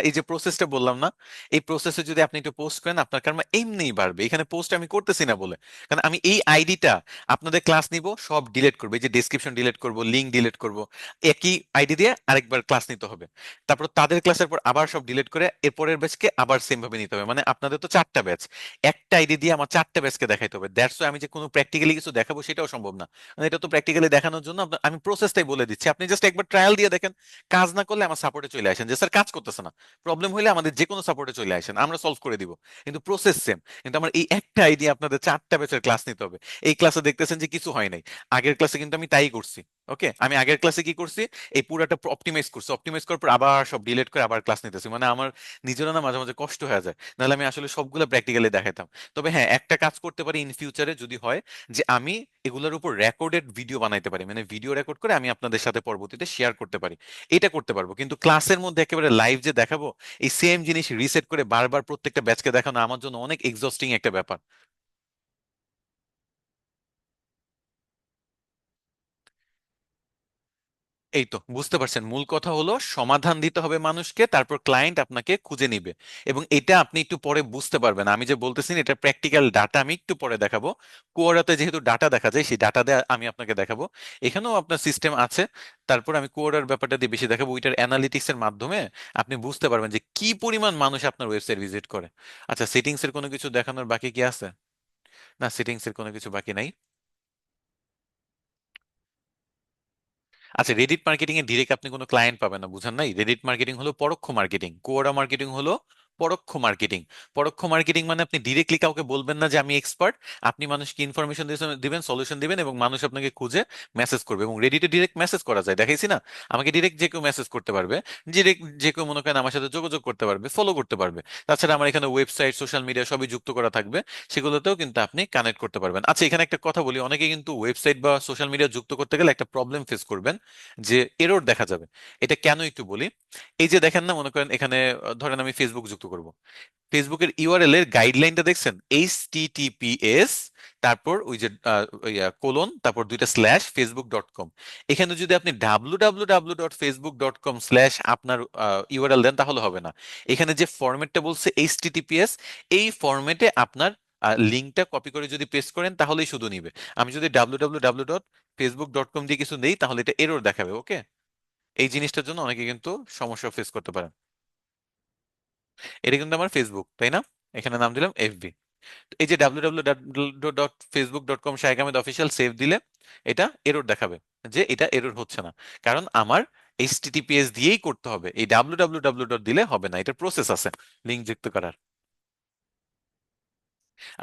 এই যে প্রসেসটা বললাম না, এই প্রসেসে যদি আপনি একটু পোস্ট করেন, আপনার কারণ এমনিই বাড়বে। এখানে পোস্ট আমি করতেছি না বলে, কারণ আমি এই আইডিটা আপনাদের ক্লাস নিব, সব ডিলিট করবো, এই যে ডেসক্রিপশন ডিলিট করব, লিঙ্ক ডিলিট করব, একই আইডি দিয়ে আরেকবার ক্লাস নিতে হবে। তারপর তাদের ক্লাসের পর আবার সব ডিলিট করে এরপরের ব্যাচকে আবার সেম ভাবে নিতে হবে। মানে আপনাদের তো 4টা ব্যাচ, একটা আইডি দিয়ে আমার 4টা ব্যাচকে দেখাইতে হবে। দ্যাটস আমি যে কোনো প্র্যাকটিক্যালি কিছু দেখাবো সেটাও সম্ভব না। মানে এটা তো প্র্যাকটিক্যালি দেখানোর জন্য আমি প্রসেসটাই বলে দিচ্ছি, আপনি জাস্ট একবার ট্রায়াল দিয়ে দেখেন। কাজ না করলে আমার সাপোর্টে চলে আসেন, যে স্যার কাজ করতেছে না, প্রবলেম হলে আমাদের যে কোনো সাপোর্টে চলে আসেন, আমরা সলভ করে দিব। কিন্তু প্রসেস সেম, কিন্তু আমার এই একটা আইডিয়া আপনাদের 4টা ব্যাচের ক্লাস নিতে হবে। এই ক্লাসে দেখতেছেন যে কিছু হয় নাই, আগের ক্লাসে কিন্তু আমি তাই করছি। ওকে, আমি আগের ক্লাসে কি করছি, এই পুরাটা অপটিমাইজ করছি, অপটিমাইজ করার পর আবার সব ডিলিট করে আবার ক্লাস নিতেছি, মানে আমার নিজেরও না মাঝে মাঝে কষ্ট হয়ে যায়, নাহলে আমি আসলে সবগুলো প্র্যাকটিক্যালি দেখাতাম। তবে হ্যাঁ, একটা কাজ করতে পারি ইন ফিউচারে যদি হয়, যে আমি এগুলোর উপর রেকর্ডেড ভিডিও বানাইতে পারি, মানে ভিডিও রেকর্ড করে আমি আপনাদের সাথে পরবর্তীতে শেয়ার করতে পারি। এটা করতে পারবো, কিন্তু ক্লাসের মধ্যে একেবারে লাইভ যে দেখাবো, এই সেম জিনিস রিসেট করে বারবার প্রত্যেকটা ব্যাচকে দেখানো আমার জন্য অনেক এক্সস্টিং একটা ব্যাপার। এই তো বুঝতে পারছেন, মূল কথা হলো সমাধান দিতে হবে মানুষকে, তারপর ক্লায়েন্ট আপনাকে খুঁজে নিবে। এবং এটা আপনি একটু পরে বুঝতে পারবেন, আমি যে বলতেছি না, এটা প্র্যাকটিক্যাল ডাটা আমি একটু পরে দেখাবো। কোয়ারাতে যেহেতু ডাটা দেখা যায়, সেই ডাটা দিয়ে আমি আপনাকে দেখাবো। এখানেও আপনার সিস্টেম আছে, তারপর আমি কোয়ারার ব্যাপারটা দিয়ে বেশি দেখাবো, ওইটার অ্যানালিটিক্স এর মাধ্যমে আপনি বুঝতে পারবেন যে কি পরিমাণ মানুষ আপনার ওয়েবসাইট ভিজিট করে। আচ্ছা, সেটিংস এর কোনো কিছু দেখানোর বাকি কি আছে? না, সেটিংস এর কোনো কিছু বাকি নাই। আচ্ছা, রেডিট মার্কেটিং এ ডিরেক্ট আপনি কোনো ক্লায়েন্ট পাবেন না, বুঝেন নাই? রেডিট মার্কেটিং হলো পরোক্ষ মার্কেটিং, কোয়ারা মার্কেটিং হলো পরোক্ষ মার্কেটিং। পরোক্ষ মার্কেটিং মানে আপনি ডিরেক্টলি কাউকে বলবেন না যে আমি এক্সপার্ট, আপনি মানুষকে ইনফরমেশন দিবেন, সলিউশন দিবেন, এবং মানুষ আপনাকে খুঁজে মেসেজ করবে। এবং রেডিটে ডিরেক্ট মেসেজ করা যায়, দেখাইছি না? আমাকে ডিরেক্ট যে কেউ মেসেজ করতে পারবে, ডিরেক্ট যে কেউ মনে করেন আমার সাথে যোগাযোগ করতে পারবে, ফলো করতে পারবে। তাছাড়া আমার এখানে ওয়েবসাইট, সোশ্যাল মিডিয়া সবই যুক্ত করা থাকবে, সেগুলোতেও কিন্তু আপনি কানেক্ট করতে পারবেন। আচ্ছা, এখানে একটা কথা বলি, অনেকে কিন্তু ওয়েবসাইট বা সোশ্যাল মিডিয়া যুক্ত করতে গেলে একটা প্রবলেম ফেস করবেন, যে এরর দেখা যাবে। এটা কেন একটু বলি। এই যে দেখেন না, মনে করেন এখানে ধরেন আমি ফেসবুক যুক্ত করব, ফেসবুকের ইউআরএল এর গাইডলাইনটা দেখছেন, HTTPS, তারপর ওই যে কোলন, তারপর দুইটা স্ল্যাশ facebook.com। এখানে যদি আপনি www.facebook.com/ আপনার ইউআরএল দেন, তাহলে হবে না। এখানে যে ফরম্যাটটা বলছে HTTPS, এই ফরম্যাটে আপনার লিঙ্কটা কপি করে যদি পেস্ট করেন, তাহলেই শুধু নিবে। আমি যদি www.facebook.com দিয়ে কিছু নেই, তাহলে এটা এরর দেখাবে। ওকে, এই জিনিসটার জন্য অনেকে কিন্তু সমস্যা ফেস করতে পারেন। এটা কিন্তু আমার ফেসবুক, তাই না? এখানে নাম দিলাম FB। এই যে www.facebook.com শাহেক আহমেদ অফিসিয়াল সেভ দিলে এটা এরর দেখাবে, যে এটা এরর হচ্ছে না, কারণ আমার HTTPS দিয়েই করতে হবে, এই www. দিলে হবে না, এটা প্রসেস আছে লিঙ্ক যুক্ত করার।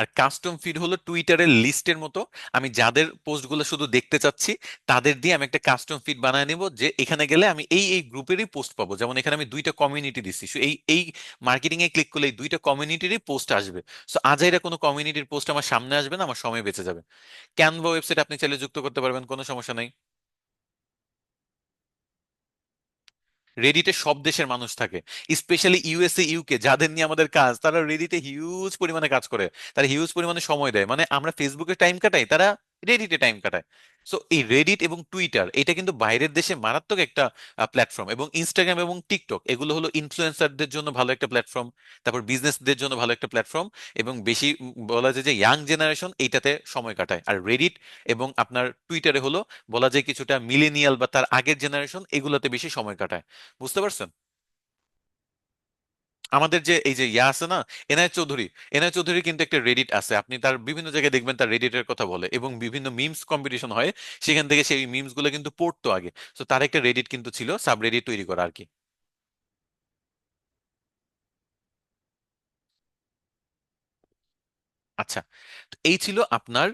আর কাস্টম ফিড হলো টুইটারের লিস্টের মতো, আমি যাদের পোস্টগুলো শুধু দেখতে চাচ্ছি তাদের দিয়ে আমি একটা কাস্টম ফিড বানায় নিব, যে এখানে গেলে আমি এই এই গ্রুপেরই পোস্ট পাবো। যেমন এখানে আমি দুইটা কমিউনিটি দিচ্ছি, So এই এই মার্কেটিং এ ক্লিক করলে এই দুইটা কমিউনিটিরই পোস্ট আসবে। সো আজাইরা কোনো কমিউনিটির পোস্ট আমার সামনে আসবে না, আমার সময় বেঁচে যাবে। ক্যানভা ওয়েবসাইট আপনি চাইলে যুক্ত করতে পারবেন, কোনো সমস্যা নেই। রেডিটে সব দেশের মানুষ থাকে, স্পেশালি USA UK, যাদের নিয়ে আমাদের কাজ, তারা রেডিটে হিউজ পরিমাণে কাজ করে, তারা হিউজ পরিমাণে সময় দেয়। মানে আমরা ফেসবুকে টাইম কাটাই, তারা রেডিটে টাইম কাটায়। সো এই রেডিট এবং টুইটার, এটা কিন্তু বাইরের দেশে মারাত্মক একটা প্ল্যাটফর্ম। এবং ইনস্টাগ্রাম এবং টিকটক, এগুলো হলো ইনফ্লুয়েন্সারদের জন্য ভালো একটা প্ল্যাটফর্ম, তারপর বিজনেসদের জন্য ভালো একটা প্ল্যাটফর্ম। এবং বেশি বলা যায় যে ইয়াং জেনারেশন এইটাতে সময় কাটায়। আর রেডিট এবং আপনার টুইটারে হলো বলা যায় কিছুটা মিলেনিয়াল বা তার আগের জেনারেশন এগুলোতে বেশি সময় কাটায়। বুঝতে পারছেন? আমাদের যে এই যে ইয়া আছে না, এনআই চৌধুরী, এনআই চৌধুরী কিন্তু একটা রেডিট আছে, আপনি তার বিভিন্ন জায়গায় দেখবেন তার রেডিটের কথা বলে, এবং বিভিন্ন মিমস কম্পিটিশন হয়, সেখান থেকে সেই মিমস গুলো কিন্তু পড়তো আগে। তো তার একটা রেডিট কিন্তু ছিল, সাব রেডিট তৈরি করা আর কি। আচ্ছা, তো এই ছিল আপনার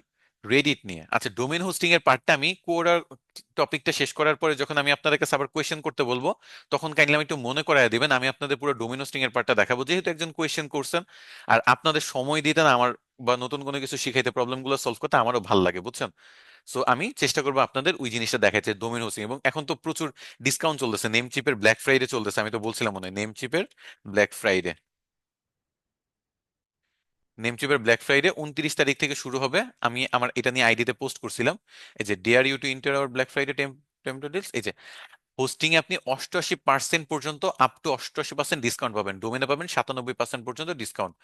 রেডিট নিয়ে। আচ্ছা, ডোমেন হোস্টিং এর পার্টটা আমি কোরার টপিকটা শেষ করার পরে যখন আমি আপনাদের কাছে আবার কোয়েশ্চেন করতে বলবো, তখন কাইন্ডলি আমি একটু মনে করায় দিবেন, আমি আপনাদের পুরো ডোমেন হোস্টিং এর পার্টটা দেখাবো, যেহেতু একজন কোয়েশ্চেন করছেন। আর আপনাদের সময় দিতে না আমার, বা নতুন কোনো কিছু শিখাইতে, প্রবলেমগুলো সলভ করতে আমারও ভালো লাগে, বুঝছেন? সো আমি চেষ্টা করবো আপনাদের ওই জিনিসটা দেখাচ্ছে, ডোমেন হোস্টিং। এবং এখন তো প্রচুর ডিসকাউন্ট চলতেছে, নেম চিপের ব্ল্যাক ফ্রাইডে চলতেছে, আমি তো বলছিলাম মনে হয় নেম চিপের ব্ল্যাক ফ্রাইডে। নেমচিপের ব্ল্যাক ফ্রাইডে 29 তারিখ থেকে শুরু হবে। আমি আমার এটা নিয়ে আইডিতে পোস্ট করছিলাম, এই যে dare you to enter our Black Friday tempting deals, এই যে হোস্টিং এ আপনি 88% পর্যন্ত, আপ টু 88% ডিসকাউন্ট পাবেন, ডোমেনে পাবেন 97% পর্যন্ত ডিসকাউন্ট।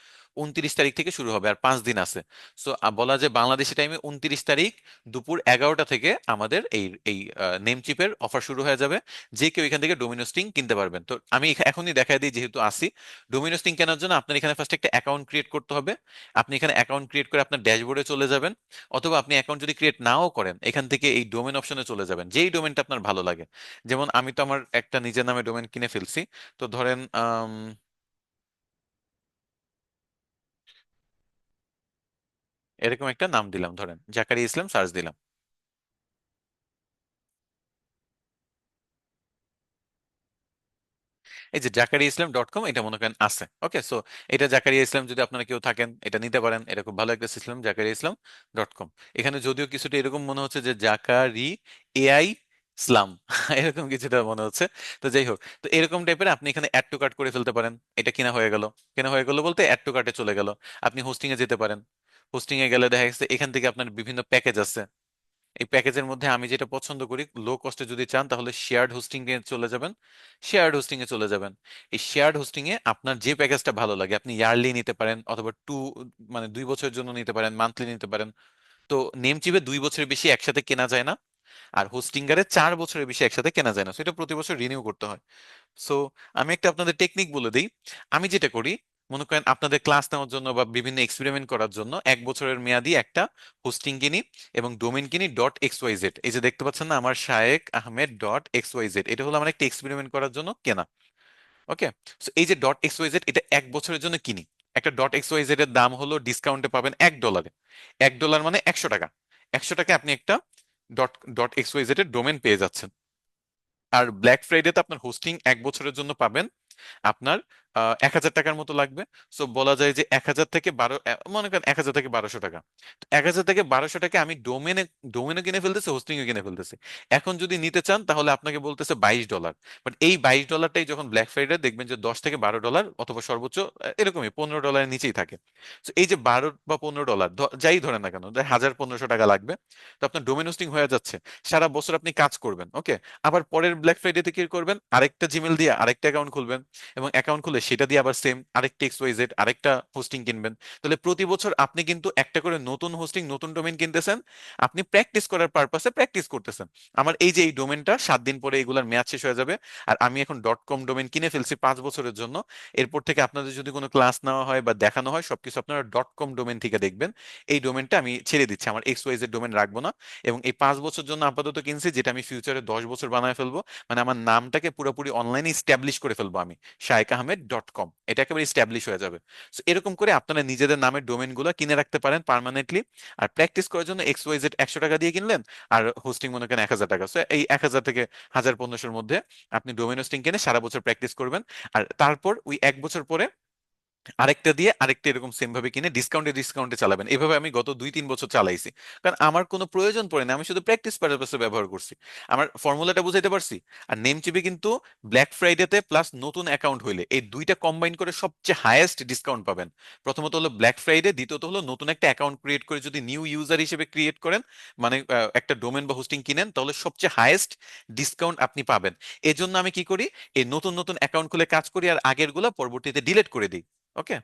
29 তারিখ থেকে শুরু হবে, আর 5 দিন আছে। সো বলা যায় বাংলাদেশি টাইমে 29 তারিখ দুপুর 11টা থেকে আমাদের এই এই নেম চিপের অফার শুরু হয়ে যাবে। যে কেউ এখান থেকে ডোমিনোস্টিং কিনতে পারবেন। তো আমি এখনই দেখাই দিই, যেহেতু আসি, ডোমিনোস্টিং কেনার জন্য আপনার এখানে ফার্স্ট একটা অ্যাকাউন্ট ক্রিয়েট করতে হবে। আপনি এখানে অ্যাকাউন্ট ক্রিয়েট করে আপনার ড্যাশবোর্ডে চলে যাবেন, অথবা আপনি অ্যাকাউন্ট যদি ক্রিয়েট নাও করেন, এখান থেকে এই ডোমেন অপশনে চলে যাবেন, যেই ডোমেনটা আপনার ভালো লাগে। যেমন আমি তো আমার একটা নিজের নামে ডোমেন কিনে ফেলছি। তো ধরেন এরকম একটা নাম দিলাম, ধরেন জাকারিয়া ইসলাম, সার্চ দিলাম। এই যে জাকারিয়া ইসলাম.কম, এটা মনে করেন আছে। ওকে, সো এটা জাকারিয়া ইসলাম, যদি আপনারা কেউ থাকেন এটা নিতে পারেন, এটা খুব ভালো একটা সিস্টেম, জাকারিয়া ইসলাম.কম। এখানে যদিও কিছুটা এরকম মনে হচ্ছে যে জাকারি এআই ইসলাম এরকম কিছুটা মনে হচ্ছে। তো যাই হোক, তো এরকম টাইপের আপনি এখানে অ্যাড টু কার্ট করে ফেলতে পারেন। এটা কিনা হয়ে গেল। কেনা হয়ে গেল বলতে অ্যাড টু কার্টে চলে গেল। আপনি হোস্টিং এ যেতে পারেন। হোস্টিং এ গেলে দেখা গেছে এখান থেকে আপনার বিভিন্ন প্যাকেজ আছে। এই প্যাকেজের মধ্যে আমি যেটা পছন্দ করি, লো কস্টে যদি চান তাহলে শেয়ার্ড হোস্টিং এ চলে যাবেন। শেয়ার্ড হোস্টিং এ চলে যাবেন। এই শেয়ার্ড হোস্টিং এ আপনার যে প্যাকেজটা ভালো লাগে, আপনি ইয়ারলি নিতে পারেন অথবা মানে 2 বছরের জন্য নিতে পারেন, মান্থলি নিতে পারেন। তো নেমচিপে 2 বছরের বেশি একসাথে কেনা যায় না। আর হোস্টিঙ্গারে 4 বছরের বেশি একসাথে কেনা যায় না, তো এটা প্রতি বছর রিনিউ করতে হয়। সো আমি একটা আপনাদের টেকনিক বলে দিই। আমি যেটা করি, মনে করেন আপনাদের ক্লাস নেওয়ার জন্য বা বিভিন্ন এক্সপেরিমেন্ট করার জন্য 1 বছরের মেয়াদি একটা হোস্টিং কিনি এবং ডোমেন কিনি .xyz। এই যে দেখতে পাচ্ছেন না, আমার shaekh.ahmed.xyz, এটা হলো আমার একটা এক্সপেরিমেন্ট করার জন্য কেনা। ওকে, সো এই যে .xyz, এটা 1 বছরের জন্য কিনি। একটা .xyz এর দাম হলো, ডিসকাউন্টে পাবেন $1। $1 মানে 100 টাকা। 100 টাকা আপনি একটা ডট ডট এক্সওয়াইজেড এর ডোমেন পেয়ে যাচ্ছেন। আর ব্ল্যাক ফ্রাইডেতে আপনার হোস্টিং 1 বছরের জন্য পাবেন আপনার 1,000 টাকার মতো লাগবে। সো বলা যায় যে 1,000 থেকে 12, মনে করেন 1,000 থেকে 1,200 টাকা। 1,000 থেকে 1,200 টাকা আমি ডোমেনে কিনে ফেলতেছি, হোস্টিং এ কিনে ফেলতেছি। এখন যদি নিতে চান তাহলে আপনাকে বলতেছে $22। বাট এই $22টাই যখন ব্ল্যাক ফ্রাইডে দেখবেন যে $10 থেকে $12 অথবা সর্বোচ্চ এরকমই $15 নিচেই থাকে। তো এই যে $12 বা $15 যাই ধরেন না কেন, 1,000-1,500 টাকা লাগবে। তো আপনার ডোমেন হোস্টিং হয়ে যাচ্ছে। সারা বছর আপনি কাজ করবেন। ওকে, আবার পরের ব্ল্যাক ফ্রাইডেতে কি করবেন, আরেকটা জিমেল দিয়ে আরেকটা অ্যাকাউন্ট খুলবেন এবং অ্যাকাউন্ট খুলে সেটা দিয়ে আবার সেম আরেকটা এক্সওয়াইজেড আরেকটা হোস্টিং কিনবেন। তাহলে প্রতি বছর আপনি কিন্তু একটা করে নতুন হোস্টিং, নতুন ডোমেন কিনতেছেন। আপনি প্র্যাকটিস করার পারপাসে প্র্যাকটিস করতেছেন। আমার এই যে এই ডোমেনটা 7 দিন পরে এগুলার মেয়াদ শেষ হয়ে যাবে। আর আমি এখন .com ডোমেন কিনে ফেলছি 5 বছরের জন্য। এরপর থেকে আপনাদের যদি কোনো ক্লাস নেওয়া হয় বা দেখানো হয়, সবকিছু আপনারা .com ডোমেন থেকে দেখবেন। এই ডোমেনটা আমি ছেড়ে দিচ্ছি, আমার এক্সওয়াইজেড ডোমেন রাখবো না। এবং এই 5 বছর জন্য আপাতত কিনছি, যেটা আমি ফিউচারে 10 বছর বানায় ফেলবো। মানে আমার নামটাকে পুরোপুরি অনলাইনে স্ট্যাবলিশ করে ফেলবো আমি, shaekahmed.com, এটা একেবারে স্ট্যাবলিশ হয়ে যাবে। So এরকম করে আপনারা নিজেদের নামের ডোমেন গুলো কিনে রাখতে পারেন পার্মানেন্টলি। আর প্র্যাকটিস করার জন্য XYZ 100 টাকা দিয়ে কিনলেন, আর হোস্টিং মনে করেন 1,000 টাকা। সো এই 1,000 থেকে 1,500-এর মধ্যে আপনি ডোমেন হোস্টিং কিনে সারা বছর প্র্যাকটিস করবেন। আর তারপর ওই 1 বছর পরে আরেকটা দিয়ে আরেকটা এরকম সেম ভাবে কিনে ডিসকাউন্টে ডিসকাউন্টে চালাবেন। এভাবে আমি গত 2-3 বছর চালাইছি। কারণ আমার কোনো প্রয়োজন পড়ে না, আমি শুধু প্র্যাকটিস পারপাসে ব্যবহার করছি। আমার ফর্মুলাটা বুঝাইতে পারছি। আর নেম চিপে কিন্তু ব্ল্যাক ফ্রাইডেতে প্লাস নতুন অ্যাকাউন্ট হইলে এই দুইটা কম্বাইন করে সবচেয়ে হাইয়েস্ট ডিসকাউন্ট পাবেন। প্রথমত হলো ব্ল্যাক ফ্রাইডে, দ্বিতীয়ত হলো নতুন একটা অ্যাকাউন্ট ক্রিয়েট করে যদি নিউ ইউজার হিসেবে ক্রিয়েট করেন, মানে একটা ডোমেন বা হোস্টিং কিনেন, তাহলে সবচেয়ে হাইয়েস্ট ডিসকাউন্ট আপনি পাবেন। এজন্য আমি কি করি, এই নতুন নতুন অ্যাকাউন্ট খুলে কাজ করি আর আগের গুলা পরবর্তীতে ডিলিট করে দিই। ওকে,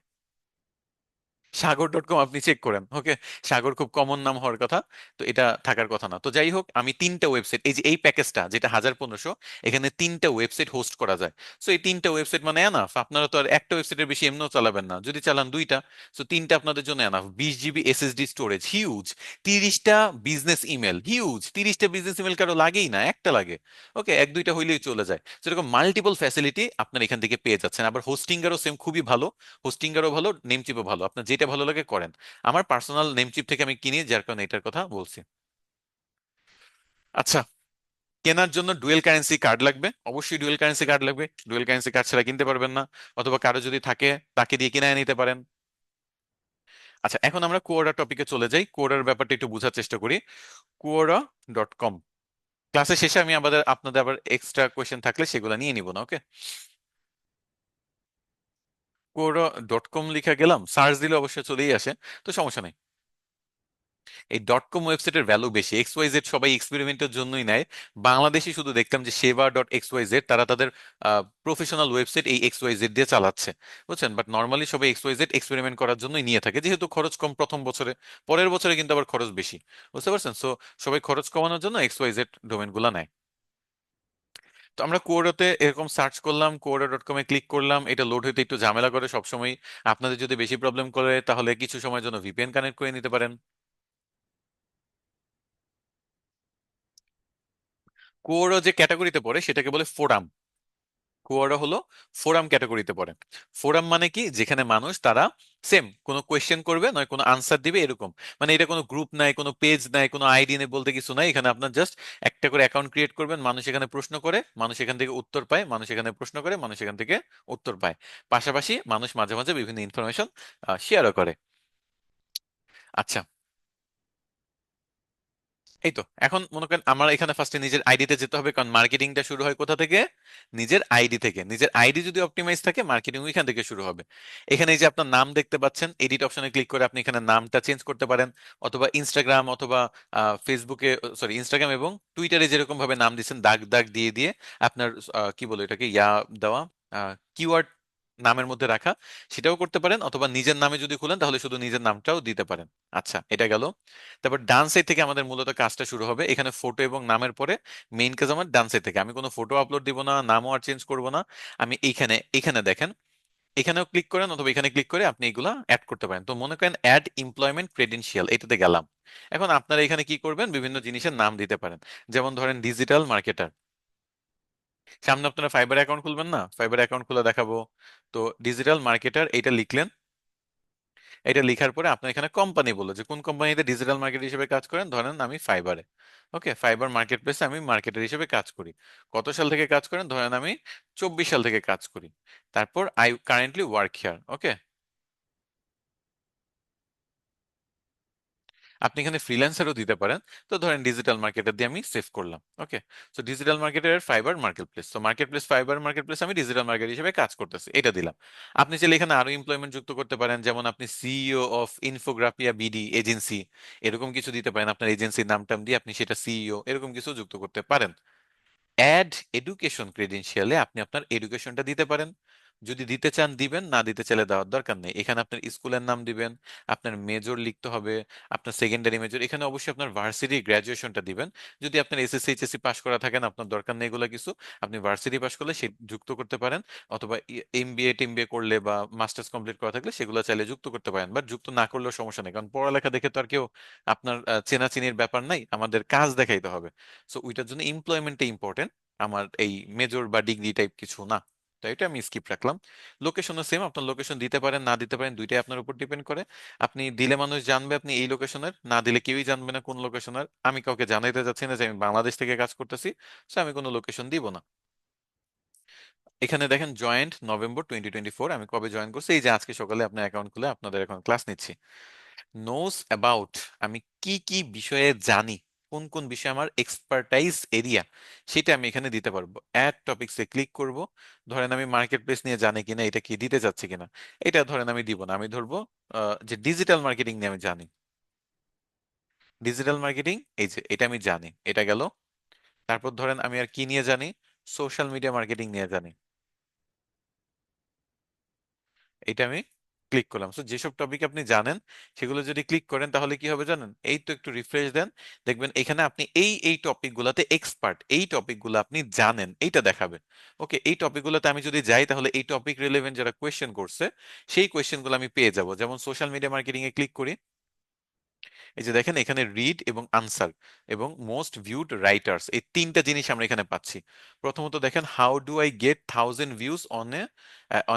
সাগর.com আপনি চেক করেন। ওকে, সাগর খুব কমন নাম হওয়ার কথা, তো এটা থাকার কথা না। তো যাই হোক, আমি 3টা ওয়েবসাইট, এই যে এই প্যাকেজটা যেটা 1,500, এখানে 3টা ওয়েবসাইট হোস্ট করা যায়। সো এই 3টা ওয়েবসাইট মানে এনাফ। আপনারা তো আর একটা ওয়েবসাইটের বেশি এমনিও চালাবেন না, যদি চালান 2টা। সো 3টা আপনাদের জন্য enough. 20 GB SSD storage, huge. 30টা বিজনেস ইমেল, হিউজ। 30টা বিজনেস ইমেল কারো লাগেই না, একটা লাগে। ওকে, 1-2টা হইলেই চলে যায়। সেরকম মাল্টিপল ফ্যাসিলিটি আপনার এখান থেকে পেয়ে যাচ্ছেন। আবার হোস্টিংয়েরও সেম খুবই ভালো। হোস্টিংয়েরও ভালো, নেমচিপও ভালো, আপনার যেটা ভালো লাগে করেন। আমার পার্সোনাল নেমচিপ থেকে আমি কিনি, যার কারণে এটার কথা বলছি। আচ্ছা, কেনার জন্য ডুয়েল কারেন্সি কার্ড লাগবে, অবশ্যই ডুয়েল কারেন্সি কার্ড লাগবে। ডুয়েল কারেন্সি কার্ড ছাড়া কিনতে পারবেন না। অথবা কারো যদি থাকে, তাকে দিয়ে কিনে নিতে পারেন। আচ্ছা, এখন আমরা কোয়োরা টপিকে চলে যাই, কোয়োরার ব্যাপারটা একটু বোঝার চেষ্টা করি। কোয়োরা.com, ক্লাসের শেষে আমি আপনাদের আবার এক্সট্রা কোয়েশ্চেন থাকলে সেগুলো নিয়ে নিব না। ওকে, কোয়োরা.com লিখা গেলাম, সার্চ দিলে অবশ্যই চলেই আসে, তো সমস্যা নেই। এই .com ওয়েবসাইটের ভ্যালু বেশি, XYZ সবাই এক্সপেরিমেন্টের জন্যই নেয়। বাংলাদেশে শুধু দেখতাম যে সেবা.xyz, তারা তাদের প্রফেশনাল ওয়েবসাইট এই XYZ দিয়ে চালাচ্ছে, বুঝছেন। বাট নর্মালি সবাই XYZ এক্সপেরিমেন্ট করার জন্যই নিয়ে থাকে, যেহেতু খরচ কম প্রথম বছরে, পরের বছরে কিন্তু আবার খরচ বেশি। বুঝতে পারছেন, সো সবাই খরচ কমানোর জন্য XYZ ডোমেন গুলা নেয়। তো আমরা কোডাতে এরকম সার্চ করলাম, কোডা.com-এ ক্লিক করলাম, এটা লোড হইতে একটু ঝামেলা করে সবসময়। আপনাদের যদি বেশি প্রবলেম করে তাহলে কিছু সময়ের জন্য VPN কানেক্ট করে নিতে পারেন। কোর যে ক্যাটাগরিতে পড়ে সেটাকে বলে ফোরাম। কোয়াডা হলো ফোরাম ক্যাটাগরিতে পড়ে। ফোরাম মানে কি, যেখানে মানুষ তারা সেম কোনো কোয়েশ্চেন করবে নয় কোনো আনসার দিবে এরকম। মানে এটা কোনো গ্রুপ নাই, কোনো পেজ নাই, কোনো আইডি নেই বলতে কিছু নাই। এখানে আপনার জাস্ট একটা করে অ্যাকাউন্ট ক্রিয়েট করবেন, মানুষ এখানে প্রশ্ন করে, মানুষ এখান থেকে উত্তর পায়, মানুষ এখানে প্রশ্ন করে, মানুষ এখান থেকে উত্তর পায়। পাশাপাশি মানুষ মাঝে মাঝে বিভিন্ন ইনফরমেশন শেয়ারও করে। আচ্ছা, এই তো এখন মনে করেন আমার এখানে ফার্স্টে নিজের আইডিতে যেতে হবে, কারণ মার্কেটিংটা শুরু হয় কোথা থেকে? নিজের আইডি থেকে। নিজের আইডি যদি অপটিমাইজ থাকে, মার্কেটিং এখান থেকে শুরু হবে। এখানে এই যে আপনার নাম দেখতে পাচ্ছেন, এডিট অপশনে ক্লিক করে আপনি এখানে নামটা চেঞ্জ করতে পারেন, অথবা ইনস্টাগ্রাম অথবা ফেসবুকে, সরি ইনস্টাগ্রাম এবং টুইটারে যেরকম ভাবে নাম দিচ্ছেন দাগ দাগ দিয়ে দিয়ে আপনার কি বলে এটাকে, দেওয়া, কিওয়ার্ড নামের মধ্যে রাখা, সেটাও করতে পারেন। অথবা নিজের নামে যদি খুলেন তাহলে শুধু নিজের নামটাও দিতে পারেন। আচ্ছা, এটা গেল। তারপর ডান সাইড থেকে আমাদের মূলত কাজটা শুরু হবে। এখানে ফটো এবং নামের পরে মেইন কাজ আমার ডান সাইড থেকে। আমি কোনো ফটো আপলোড দিব না, নামও আর চেঞ্জ করব না। আমি এইখানে এখানে দেখেন, এখানেও ক্লিক করেন অথবা এখানে ক্লিক করে আপনি এগুলা অ্যাড করতে পারেন। তো মনে করেন অ্যাড এমপ্লয়মেন্ট ক্রেডেনশিয়াল, এটাতে গেলাম। এখন আপনারা এখানে কি করবেন, বিভিন্ন জিনিসের নাম দিতে পারেন। যেমন ধরেন ডিজিটাল মার্কেটার। সামনে আপনারা ফাইবার অ্যাকাউন্ট খুলবেন না, ফাইবার অ্যাকাউন্ট খুলে দেখাবো। তো ডিজিটাল মার্কেটার এটা লিখলেন। এটা লেখার পরে আপনার এখানে কোম্পানি বললো যে কোন কোম্পানিতে ডিজিটাল মার্কেট হিসেবে কাজ করেন, ধরেন আমি ফাইবারে। ওকে, ফাইবার মার্কেট প্লেসে আমি মার্কেটার হিসেবে কাজ করি। কত সাল থেকে কাজ করেন, ধরেন আমি 24 সাল থেকে কাজ করি। তারপর আই কারেন্টলি ওয়ার্ক হিয়ার। ওকে, আপনি এখানে ফ্রিল্যান্সারও দিতে পারেন। তো ধরেন ডিজিটাল মার্কেটার দিয়ে আমি সেভ করলাম। ওকে, তো ডিজিটাল মার্কেটের ফাইবার মার্কেট প্লেস, তো market place fibre market place আমি ডিজিটাল মার্কেট হিসেবে কাজ করতেছি, এটা দিলাম। আপনি চাইলে এখানে আরো এমপ্লয়মেন্ট যুক্ত করতে পারেন, যেমন আপনি সিইও অফ ইনফোগ্রাফিয়া বিডি এজেন্সি, এরকম কিছু দিতে পারেন। আপনার এজেন্সির নাম টাম দিয়ে আপনি সেটা সিইও এরকম কিছু যুক্ত করতে পারেন। অ্যাড এডুকেশন ক্রেডেনশিয়ালে আপনি আপনার এডুকেশনটা দিতে পারেন। যদি দিতে চান দিবেন, না দিতে চাইলে দেওয়ার দরকার নেই। এখানে আপনার স্কুলের নাম দিবেন, আপনার মেজর লিখতে হবে, আপনার সেকেন্ডারি মেজর। এখানে অবশ্যই আপনার ভার্সিটি গ্র্যাজুয়েশনটা দিবেন। যদি আপনার এসএসসি এইচএসসি পাস করা থাকেন, আপনার দরকার নেই এগুলো কিছু। আপনি ভার্সিটি পাস করলে সে যুক্ত করতে পারেন, অথবা এমবিএ টিমবিএ করলে বা মাস্টার্স কমপ্লিট করা থাকলে সেগুলো চাইলে যুক্ত করতে পারেন। বাট যুক্ত না করলেও সমস্যা নেই, কারণ পড়ালেখা দেখে তো আর কেউ আপনার চেনাচিনির ব্যাপার নাই, আমাদের কাজ দেখাইতে হবে। সো ওইটার জন্য এমপ্লয়মেন্টটা ইম্পর্টেন্ট, আমার এই মেজর বা ডিগ্রি টাইপ কিছু না। তো এটা আমি স্কিপ রাখলাম। লোকেশনও সেম, আপনার লোকেশন দিতে পারেন না দিতে পারেন, দুইটাই আপনার উপর ডিপেন্ড করে। আপনি দিলে মানুষ জানবে আপনি এই লোকেশনের, না দিলে কেউই জানবে না কোন লোকেশনের। আমি কাউকে জানাইতে যাচ্ছি না যে আমি বাংলাদেশ থেকে কাজ করতেছি, সো আমি কোনো লোকেশন দিব না। এখানে দেখেন জয়েন্ট নভেম্বর 2024, আমি কবে জয়েন করছি, এই যে আজকে সকালে আপনার অ্যাকাউন্ট খুলে আপনাদের এখন ক্লাস নিচ্ছি। নোস অ্যাবাউট, আমি কি কি বিষয়ে জানি, কোন কোন বিষয়ে আমার এক্সপার্টাইজ এরিয়া, সেটা আমি এখানে দিতে পারবো। অ্যাড টপিকসে ক্লিক করব। ধরেন আমি মার্কেট প্লেস নিয়ে জানি কিনা, এটা কি দিতে চাচ্ছি কিনা। এটা ধরেন আমি দিব না, আমি ধরবো যে ডিজিটাল মার্কেটিং নিয়ে আমি জানি। ডিজিটাল মার্কেটিং, এই যে এটা আমি জানি, এটা গেল। তারপর ধরেন আমি আর কি নিয়ে জানি, সোশ্যাল মিডিয়া মার্কেটিং নিয়ে জানি, এটা আমি ক্লিক করলাম। তো যেসব টপিক আপনি জানেন সেগুলো যদি ক্লিক করেন তাহলে কি হবে জানেন, এই তো একটু রিফ্রেশ দেন, দেখবেন এখানে আপনি এই এই টপিকগুলোতে এক্সপার্ট, এই টপিকগুলো আপনি জানেন এইটা দেখাবে। ওকে, এই টপিকগুলোতে আমি যদি যাই তাহলে এই টপিক রিলেভেন্ট যারা কোয়েশ্চেন করছে সেই কোয়েশ্চেনগুলো আমি পেয়ে যাব। যেমন সোশ্যাল মিডিয়া মার্কেটিং এ ক্লিক করি, এই যে দেখেন এখানে রিড এবং আনসার এবং মোস্ট ভিউড রাইটার্স, এই তিনটা জিনিস আমরা এখানে পাচ্ছি। প্রথমত দেখেন, how do I get 1000 views on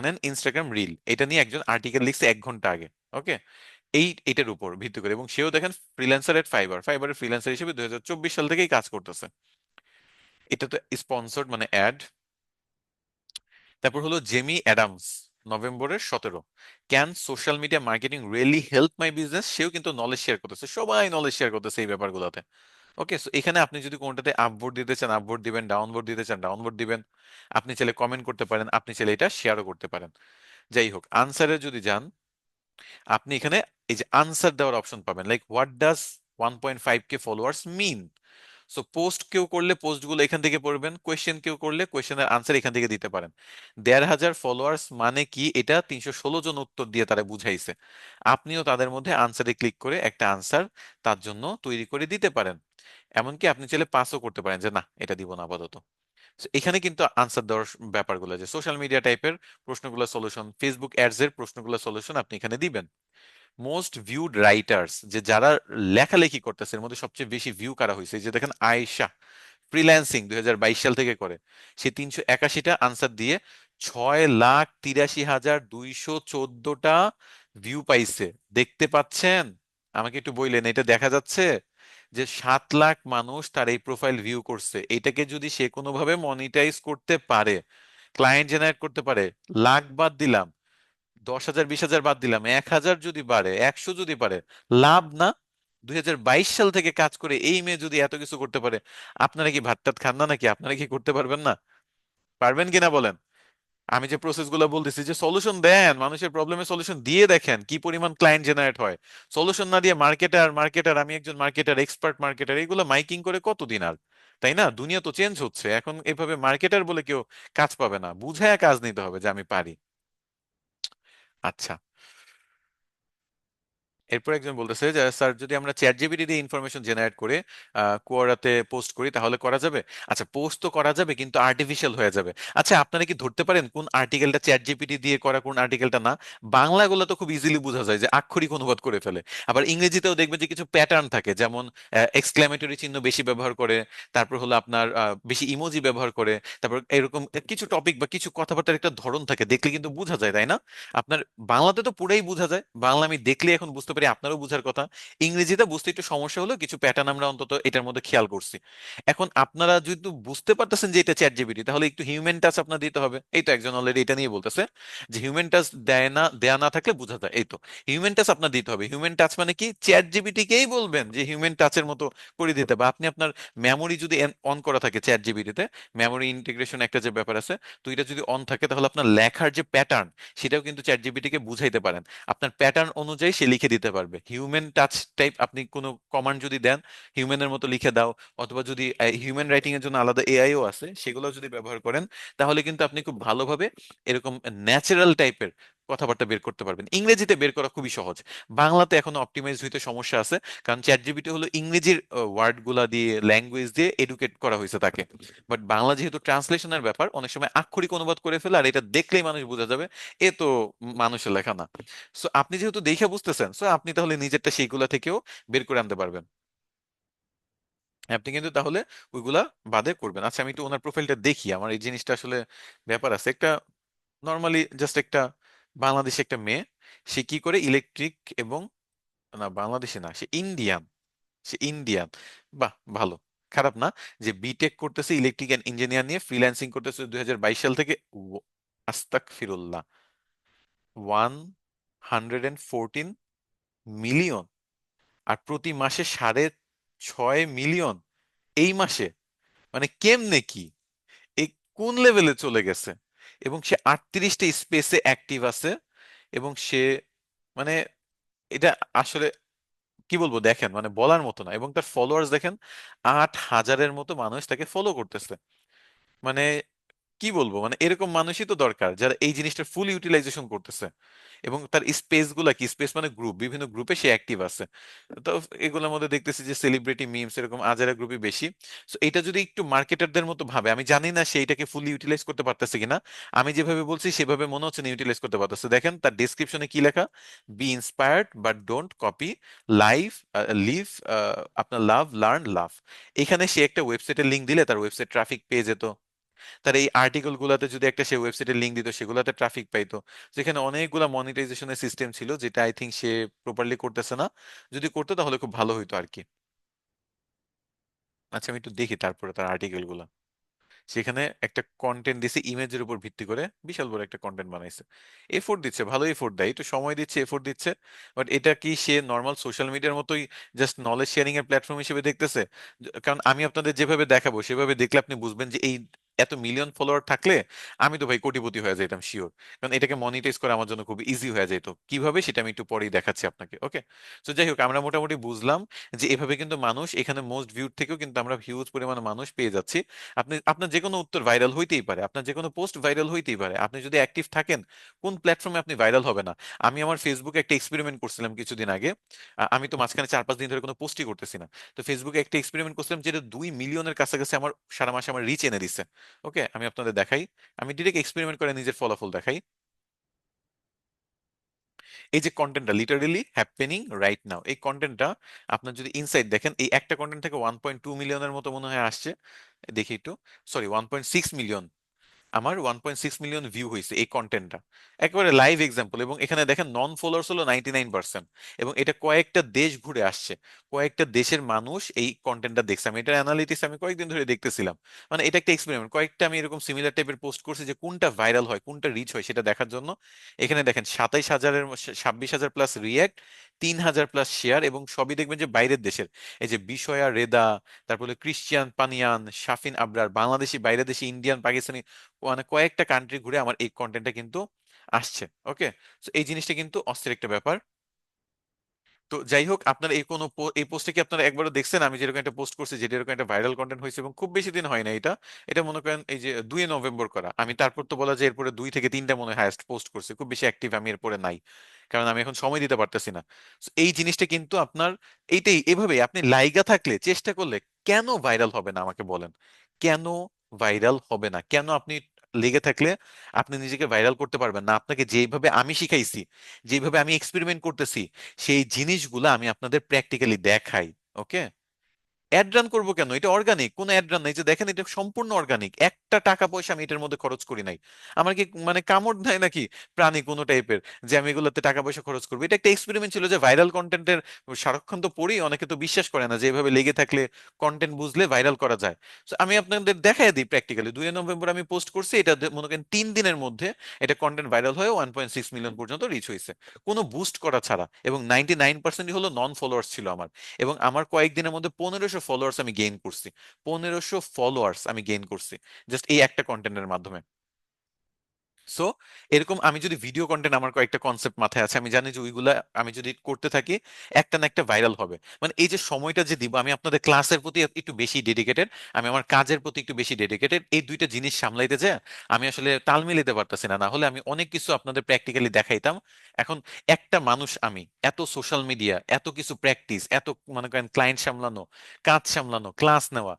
an Instagram reel, এটা নিয়ে একজন আর্টিকেল লিখছে 1 ঘন্টা আগে। ওকে, এটার উপর ভিত্তি করে, এবং সেও দেখেন ফ্রিল্যান্সার এট ফাইবার, ফাইবারের ফ্রিল্যান্সার হিসেবে 2024 সাল থেকেই কাজ করতেছে। এটা তো স্পন্সর্ড মানে অ্যাড। তারপর হলো জেমি অ্যাডামস, নভেম্বরের 17, can social media marketing really help my business, সেও কিন্তু নলেজ শেয়ার করতেছে, সবাই নলেজ শেয়ার করতেছে এই ব্যাপারগুলোতে। ওকে, সো এখানে আপনি যদি কোনটাতে আপভোট দিতে চান আপভোট দিবেন, ডাউনভোট দিতে চান ডাউনভোট দিবেন। আপনি চাইলে কমেন্ট করতে পারেন, আপনি চাইলে এটা শেয়ারও করতে পারেন। যাই হোক, আনসারে যদি যান, আপনি এখানে এই যে আনসার দেওয়ার অপশন পাবেন, like what does 1.5K followers mean. So post কেউ করলে পোস্ট গুলো এখান থেকে পড়বেন, কোয়েশ্চেন কেউ করলে কোয়েশ্চেনের আনসার এখান থেকে দিতে পারেন। 1,500 ফলোয়ার্স মানে কি, এটা 316 জন উত্তর দিয়ে তারা বুঝাইছে। আপনিও তাদের মধ্যে আনসারে ক্লিক করে একটা আনসার তার জন্য তৈরি করে দিতে পারেন। এমনকি আপনি চাইলে পাসও করতে পারেন যে না এটা দিব না আপাতত। So, এখানে কিন্তু আনসার দেওয়ার ব্যাপারগুলো, যে সোশ্যাল মিডিয়া টাইপের প্রশ্নগুলো সলিউশন, ফেসবুক অ্যাডস এর প্রশ্নগুলো সলিউশন আপনি এখানে দিবেন। মোস্ট ভিউড রাইটার্স, যে যারা লেখালেখি করতেছে এর মধ্যে সবচেয়ে বেশি ভিউ কারা হয়েছে, এই যে দেখেন আয়েশা ফ্রিল্যান্সিং 2022 সাল থেকে করে, সে 381টা আনসার দিয়ে 6,83,214টা ভিউ পাইছে। দেখতে পাচ্ছেন? আমাকে একটু বললেন, এটা দেখা যাচ্ছে যে 7 লাখ মানুষ তার এই প্রোফাইল ভিউ করছে। এটাকে যদি সে কোনোভাবে মনিটাইজ করতে পারে, ক্লায়েন্ট জেনারেট করতে পারে, লাখ বাদ দিলাম, 10,000 20,000 বাদ দিলাম, 1,000 যদি পারে, 100 যদি পারে, লাভ না? 2022 সাল থেকে কাজ করে এই মেয়ে যদি এত কিছু করতে পারে, আপনারা কি ভাত টাত খান না নাকি? আপনারা কি করতে পারবেন না? পারবেন কিনা বলেন? আমি যে প্রসেস গুলো বলতেছি, যে সলিউশন দেন, মানুষের প্রবলেমের সলিউশন দিয়ে দেখেন কি পরিমাণ ক্লায়েন্ট জেনারেট হয়। সলিউশন না দিয়ে মার্কেটার মার্কেটার, আমি একজন মার্কেটার, এক্সপার্ট মার্কেটার, এগুলো মাইকিং করে কতদিন আর? তাই না? দুনিয়া তো চেঞ্জ হচ্ছে এখন, এভাবে মার্কেটার বলে কেউ কাজ পাবে না, বুঝায় কাজ নিতে হবে যে আমি পারি। আচ্ছা, এরপর একজন বলতেছে যে স্যার, যদি আমরা চ্যাট জিপিটি দিয়ে ইনফরমেশন জেনারেট করে কোয়ারাতে পোস্ট করি তাহলে করা যাবে? আচ্ছা, পোস্ট তো করা যাবে কিন্তু আর্টিফিশিয়াল হয়ে যাবে। আচ্ছা, আপনারা কি ধরতে পারেন কোন আর্টিকেলটা চ্যাট জিপিটি দিয়ে করা, কোন আর্টিকেলটা না? বাংলাগুলো তো খুব ইজিলি বোঝা যায়, যে আক্ষরিক অনুবাদ করে ফেলে। আবার ইংরেজিতেও দেখবেন যে কিছু প্যাটার্ন থাকে, যেমন এক্সক্লেমেটরি চিহ্ন বেশি ব্যবহার করে, তারপর হলো আপনার বেশি ইমোজি ব্যবহার করে, তারপর এরকম কিছু টপিক বা কিছু কথাবার্তার একটা ধরন থাকে, দেখলে কিন্তু বোঝা যায়, তাই না? আপনার বাংলাতে তো পুরাই বোঝা যায়, বাংলা আমি দেখলে এখন বুঝতে পারি, আপনারও বোঝার কথা। ইংরেজিতে বুঝতে একটু সমস্যা হলো, কিছু প্যাটার্ন আমরা অন্তত এটার মধ্যে খেয়াল করছি। এখন আপনারা যদি বুঝতে পারতেছেন যে এটা চ্যাট জিপিটি, তাহলে একটু হিউম্যান টাচ আপনার দিতে হবে। এই তো একজন অলরেডি এটা নিয়ে বলতেছে যে হিউম্যান টাচ দেয় না, দেয়া না থাকলে বোঝা যায়। এই তো হিউম্যান টাচ আপনার দিতে হবে। হিউম্যান টাচ মানে কি? চ্যাট জিপিটিকেই বলবেন যে হিউম্যান টাচের মতো করে দিতে, বা আপনি আপনার মেমোরি যদি অন করা থাকে চ্যাট জিপিটিতে, মেমোরি ইন্টিগ্রেশন একটা যে ব্যাপার আছে, তো এটা যদি অন থাকে তাহলে আপনার লেখার যে প্যাটার্ন, সেটাও কিন্তু চ্যাট জিপিটি কে বুঝাইতে পারেন। আপনার প্যাটার্ন অনুযায়ী সে লিখে দিতে পারবে। হিউম্যান টাচ টাইপ আপনি কোনো কমান্ড যদি দেন, হিউম্যানের মতো লিখে দাও, অথবা যদি হিউম্যান রাইটিং এর জন্য আলাদা এআইও আছে, সেগুলো যদি ব্যবহার করেন, তাহলে কিন্তু আপনি খুব ভালোভাবে এরকম ন্যাচারাল টাইপের কথাবার্তা বের করতে পারবেন। ইংরেজিতে বের করা খুবই সহজ, বাংলাতে এখনো অপটিমাইজ হইতে সমস্যা আছে, কারণ চ্যাট জিপিটি হলো ইংরেজির ওয়ার্ড গুলা দিয়ে, ল্যাঙ্গুয়েজ দিয়ে এডুকেট করা হয়েছে তাকে। বাট বাংলা যেহেতু ট্রান্সলেশনের ব্যাপার, অনেক সময় আক্ষরিক অনুবাদ করে ফেলে, আর এটা দেখলেই মানুষ বোঝা যাবে এ তো মানুষের লেখা না। সো আপনি যেহেতু দেখে বুঝতেছেন, সো আপনি তাহলে নিজেরটা সেইগুলা থেকেও বের করে আনতে পারবেন। আপনি কিন্তু তাহলে ওইগুলা বাদে করবেন। আচ্ছা, আমি একটু ওনার প্রোফাইলটা দেখি, আমার এই জিনিসটা আসলে ব্যাপার আছে একটা। নর্মালি জাস্ট একটা বাংলাদেশি একটা মেয়ে, সে কি করে ইলেকট্রিক এবং, না বাংলাদেশি না, সে ইন্ডিয়ান, সে ইন্ডিয়ান। বাহ, ভালো, খারাপ না। যে বিটেক করতেছে ইলেকট্রিক অ্যান্ড ইঞ্জিনিয়ার নিয়ে, ফ্রিল্যান্সিং করতেছে 2022 সাল থেকে। আস্তাক ফিরুল্লাহ, 114 মিলিয়ন, আর প্রতি মাসে 6.5 মিলিয়ন এই মাসে, মানে কেমনে কি, এই কোন লেভেলে চলে গেছে? এবং সে 38টা স্পেসে অ্যাক্টিভ আছে, এবং সে মানে এটা আসলে কি বলবো, দেখেন মানে বলার মতো না। এবং তার ফলোয়ার্স দেখেন, 8,000-এর মতো মানুষ তাকে ফলো করতেছে। মানে কি বলবো, মানে এরকম মানুষই তো দরকার যারা এই জিনিসটা ফুল ইউটিলাইজেশন করতেছে। এবং তার স্পেস গুলা কি, স্পেস মানে গ্রুপ, বিভিন্ন গ্রুপে সে অ্যাক্টিভ আছে। তো এগুলোর মধ্যে দেখতেছি যে সেলিব্রিটি মিমস এরকম আজারা গ্রুপই বেশি। সো এটা যদি একটু মার্কেটারদের মতো ভাবে, আমি জানি না সে এটাকে ফুলি ইউটিলাইজ করতে পারতেছে কিনা। আমি যেভাবে বলছি সেভাবে মনে হচ্ছে না ইউটিলাইজ করতে পারতেছে। দেখেন তার ডেসক্রিপশনে কি লেখা: be inspired but don't copy, live live, আপনার লাভ লার্ন লাভ। এখানে সে একটা ওয়েবসাইটের লিঙ্ক দিলে তার ওয়েবসাইট ট্রাফিক পেয়ে যেত। তার এই আর্টিকেল গুলাতে যদি একটা সে ওয়েবসাইটের লিঙ্ক দিত, সেগুলাতে ট্রাফিক পাইতো। যেখানে অনেকগুলা মনিটাইজেশনের সিস্টেম ছিল, যেটা আই থিঙ্ক সে প্রপারলি করতেছে না। যদি করতো তাহলে খুব ভালো হইতো আর কি। আচ্ছা, আমি একটু দেখি তারপরে তার আর্টিকেল গুলা। সেখানে একটা কন্টেন্ট দিছে ইমেজের উপর ভিত্তি করে, বিশাল বড় একটা কন্টেন্ট বানাইছে। এফোর্ট দিচ্ছে, ভালো এফোর্ট দেয়, একটু সময় দিচ্ছে, এফোর্ট দিচ্ছে। বাট এটা কি সে নর্মাল সোশ্যাল মিডিয়ার মতোই জাস্ট নলেজ শেয়ারিং এর প্ল্যাটফর্ম হিসেবে দেখতেছে? কারণ আমি আপনাদের যেভাবে দেখাবো সেভাবে দেখলে আপনি বুঝবেন যে এই এত মিলিয়ন ফলোয়ার থাকলে আমি তো ভাই কোটিপতি হয়ে যাইতাম শিওর। কারণ এটাকে মনিটাইজ করা আমার জন্য খুব ইজি হয়ে যেত। কিভাবে সেটা আমি একটু পরেই দেখাচ্ছি আপনাকে, ওকে? তো যাই হোক, আমরা মোটামুটি বুঝলাম যে এভাবে কিন্তু মানুষ, এখানে মোস্ট ভিউড থেকেও কিন্তু আমরা হিউজ পরিমাণে মানুষ পেয়ে যাচ্ছি। আপনি, আপনার যে কোনো উত্তর ভাইরাল হইতেই পারে, আপনার যে কোনো পোস্ট ভাইরাল হইতেই পারে, আপনি যদি অ্যাক্টিভ থাকেন। কোন প্ল্যাটফর্মে আপনি ভাইরাল হবে না? আমি আমার ফেসবুকে একটা এক্সপেরিমেন্ট করছিলাম কিছুদিন আগে। আমি তো মাঝখানে 4-5 দিন ধরে কোনো পোস্টই করতেছি না। তো ফেসবুকে একটা এক্সপেরিমেন্ট করছিলাম, যেটা 2 মিলিয়নের কাছাকাছি আমার সারা মাসে আমার রিচ এনে দিচ্ছে। ওকে, আমি আপনাদের দেখাই। আমি ডিরেক্ট এক্সপেরিমেন্ট করে নিজের ফলাফল দেখাই। এই যে কন্টেন্টটা লিটারেলি হ্যাপেনিং রাইট নাও, এই কন্টেন্টটা আপনার যদি ইনসাইট দেখেন, এই একটা কন্টেন্ট থেকে 1.2 মিলিয়নের মতো মনে হয় আসছে, দেখি একটু, সরি 1.6 মিলিয়ন, আমার 1.6 মিলিয়ন ভিউ হয়েছে এই কন্টেন্টটা, একেবারে লাইভ এক্সাম্পল। এবং এখানে দেখেন নন ফলোয়ার্স হলো 99%, এবং এটা কয়েকটা দেশ ঘুরে আসছে, কয়েকটা দেশের মানুষ এই কন্টেন্টটা দেখছে। আমি এটার অ্যানালিটিক্স আমি কয়েকদিন ধরে দেখতেছিলাম, মানে এটা একটা এক্সপেরিমেন্ট, কয়েকটা আমি এরকম সিমিলার টাইপের পোস্ট করছি যে কোনটা ভাইরাল হয়, কোনটা রিচ হয় সেটা দেখার জন্য। এখানে দেখেন 27,000-এর 26,000 প্লাস রিয়াক্ট, 3,000 প্লাস শেয়ার, এবং সবই দেখবেন যে বাইরের দেশের। এই যে বিশয়া রেদা, তারপরে ক্রিশ্চিয়ান পানিয়ান, শাফিন আবরার, বাংলাদেশি, বাইরের দেশি, ইন্ডিয়ান, পাকিস্তানি, মানে কয়েকটা কান্ট্রি ঘুরে আমার এই কন্টেন্টটা কিন্তু আসছে। ওকে, তো এই জিনিসটা কিন্তু অস্থির একটা ব্যাপার। তো যাই হোক, আপনার এই কোনো এই পোস্টে কি আপনারা একবারও দেখছেন আমি যেরকম একটা পোস্ট করছি, যেটা এরকম একটা ভাইরাল কন্টেন্ট হয়েছে, এবং খুব বেশি দিন হয় না এটা, এটা মনে করেন এই যে 2 নভেম্বর করা, আমি তারপর তো বলা যায় এরপরে 2 থেকে 3টা মনে হয় হাইয়েস্ট পোস্ট করছি, খুব বেশি অ্যাক্টিভ আমি এরপরে নাই, কারণ আমি এখন সময় দিতে পারতেছি না। So, এই জিনিসটা কিন্তু আপনার এইটাই, এভাবে আপনি লাইগা থাকলে, চেষ্টা করলে কেন ভাইরাল হবে না আমাকে বলেন, কেন ভাইরাল হবে না, কেন আপনি লেগে থাকলে আপনি নিজেকে ভাইরাল করতে পারবেন না? আপনাকে যেভাবে আমি শিখাইছি, যেভাবে আমি এক্সপেরিমেন্ট করতেছি, সেই জিনিসগুলো আমি আপনাদের প্র্যাকটিক্যালি দেখাই। ওকে, অ্যাড রান করবো কেন? এটা অর্গানিক, কোনো অ্যাড রান নাই, যে দেখেন এটা সম্পূর্ণ অর্গানিক, একটা টাকা পয়সা আমি এটার মধ্যে খরচ করি নাই। আমার কি মানে কামড় নাই নাকি প্রাণী কোনো টাইপের, যে আমি এগুলোতে টাকা পয়সা খরচ করবো? এটা একটা এক্সপেরিমেন্ট ছিল, যে ভাইরাল কন্টেন্টের সারাক্ষণ তো পড়ি, অনেকে তো বিশ্বাস করে না যে এভাবে লেগে থাকলে কন্টেন্ট বুঝলে ভাইরাল করা যায়। তো আমি আপনাদের দেখাই দিই প্র্যাকটিক্যালি, 2 নভেম্বর আমি পোস্ট করছি, এটা মনে করেন 3 দিনের মধ্যে এটা কন্টেন্ট ভাইরাল হয়ে 1.6 মিলিয়ন পর্যন্ত রিচ হয়েছে, কোনো বুস্ট করা ছাড়া, এবং 99% হলো নন ফলোয়ার্স ছিল আমার। এবং আমার কয়েকদিনের মধ্যে 1500 ফলোয়ার্স আমি গেইন করছি, 1500 ফলোয়ার্স আমি গেইন করছি, জাস্ট এই একটা কন্টেন্টের মাধ্যমে। সো এরকম আমি যদি ভিডিও কন্টেন্ট, আমার কয়েকটা কনসেপ্ট মাথায় আছে, আমি জানি যে ওইগুলা আমি যদি করতে থাকি একটা না একটা ভাইরাল হবে। মানে এই যে সময়টা যে দিব, আমি আপনাদের ক্লাসের প্রতি একটু বেশি ডেডিকেটেড, আমি আমার কাজের প্রতি একটু বেশি ডেডিকেটেড, এই দুইটা জিনিস সামলাইতে যায় আমি আসলে তাল মিলাতে পারতেছি না, না হলে আমি অনেক কিছু আপনাদের প্র্যাকটিক্যালি দেখাইতাম। এখন একটা মানুষ আমি, এত সোশ্যাল মিডিয়া, এত কিছু প্র্যাকটিস, এত মনে করেন ক্লায়েন্ট সামলানো, কাজ সামলানো, ক্লাস নেওয়া,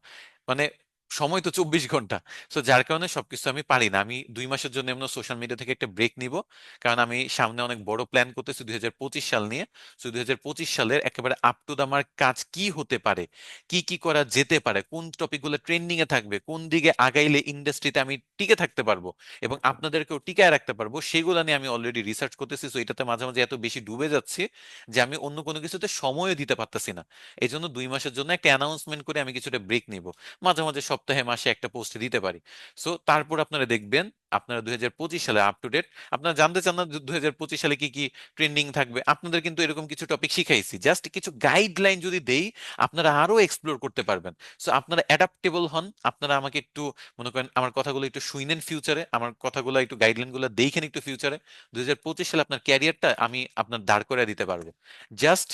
মানে সময় তো 24 ঘন্টা। সো যার কারণে সবকিছু আমি পারি না। আমি 2 মাসের জন্য এমন সোশ্যাল মিডিয়া থেকে একটা ব্রেক নিব, কারণ আমি সামনে অনেক বড় প্ল্যান করতেছি 2025 সাল নিয়ে। সো 2025 সালের একেবারে আপ টু দা মার্ক কাজ কি হতে পারে, কি কি করা যেতে পারে, কোন টপিকগুলো ট্রেন্ডিং এ থাকবে, কোন দিকে আগাইলে ইন্ডাস্ট্রিতে আমি টিকে থাকতে পারবো এবং আপনাদেরকেও টিকায় রাখতে পারবো, সেগুলো নিয়ে আমি অলরেডি রিসার্চ করতেছি। সো এটাতে মাঝে মাঝে এত বেশি ডুবে যাচ্ছি যে আমি অন্য কোনো কিছুতে সময়ও দিতে পারতেছি না। এই জন্য 2 মাসের জন্য একটা অ্যানাউন্সমেন্ট করে আমি কিছুটা ব্রেক নিব, মাঝে মাঝে সপ্তাহে মাসে একটা পোস্ট দিতে পারি। সো তারপর আপনারা দেখবেন, আপনারা 2025 সালে আপ টু ডেট, আপনারা জানতে চান না 2025 সালে কি কি ট্রেন্ডিং থাকবে, আপনাদের কিন্তু এরকম কিছু টপিক শিখাইছি, জাস্ট কিছু গাইডলাইন যদি দেই আপনারা আরো এক্সপ্লোর করতে পারবেন। সো আপনারা অ্যাডাপ্টেবল হন, আপনারা আমাকে একটু মনে করেন আমার কথাগুলো একটু শুনেন ফিউচারে, আমার কথাগুলো একটু গাইডলাইন গুলো দেখেন একটু ফিউচারে, 2025 সালে আপনার ক্যারিয়ারটা আমি আপনার দাঁড় করে দিতে পারবো। জাস্ট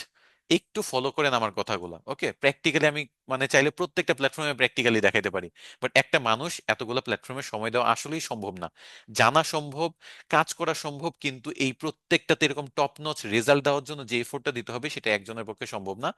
একটু ফলো করেন আমার কথাগুলো। ওকে, প্র্যাকটিক্যালি আমি মানে চাইলে প্রত্যেকটা প্ল্যাটফর্মে প্র্যাকটিক্যালি দেখাইতে পারি, বাট একটা মানুষ এতগুলো প্ল্যাটফর্মে সময় দেওয়া আসলেই সম্ভব না। জানা সম্ভব, কাজ করা সম্ভব, কিন্তু এই প্রত্যেকটাতে এরকম টপ নচ রেজাল্ট দেওয়ার জন্য যে এফোর্টটা দিতে হবে সেটা একজনের পক্ষে সম্ভব না।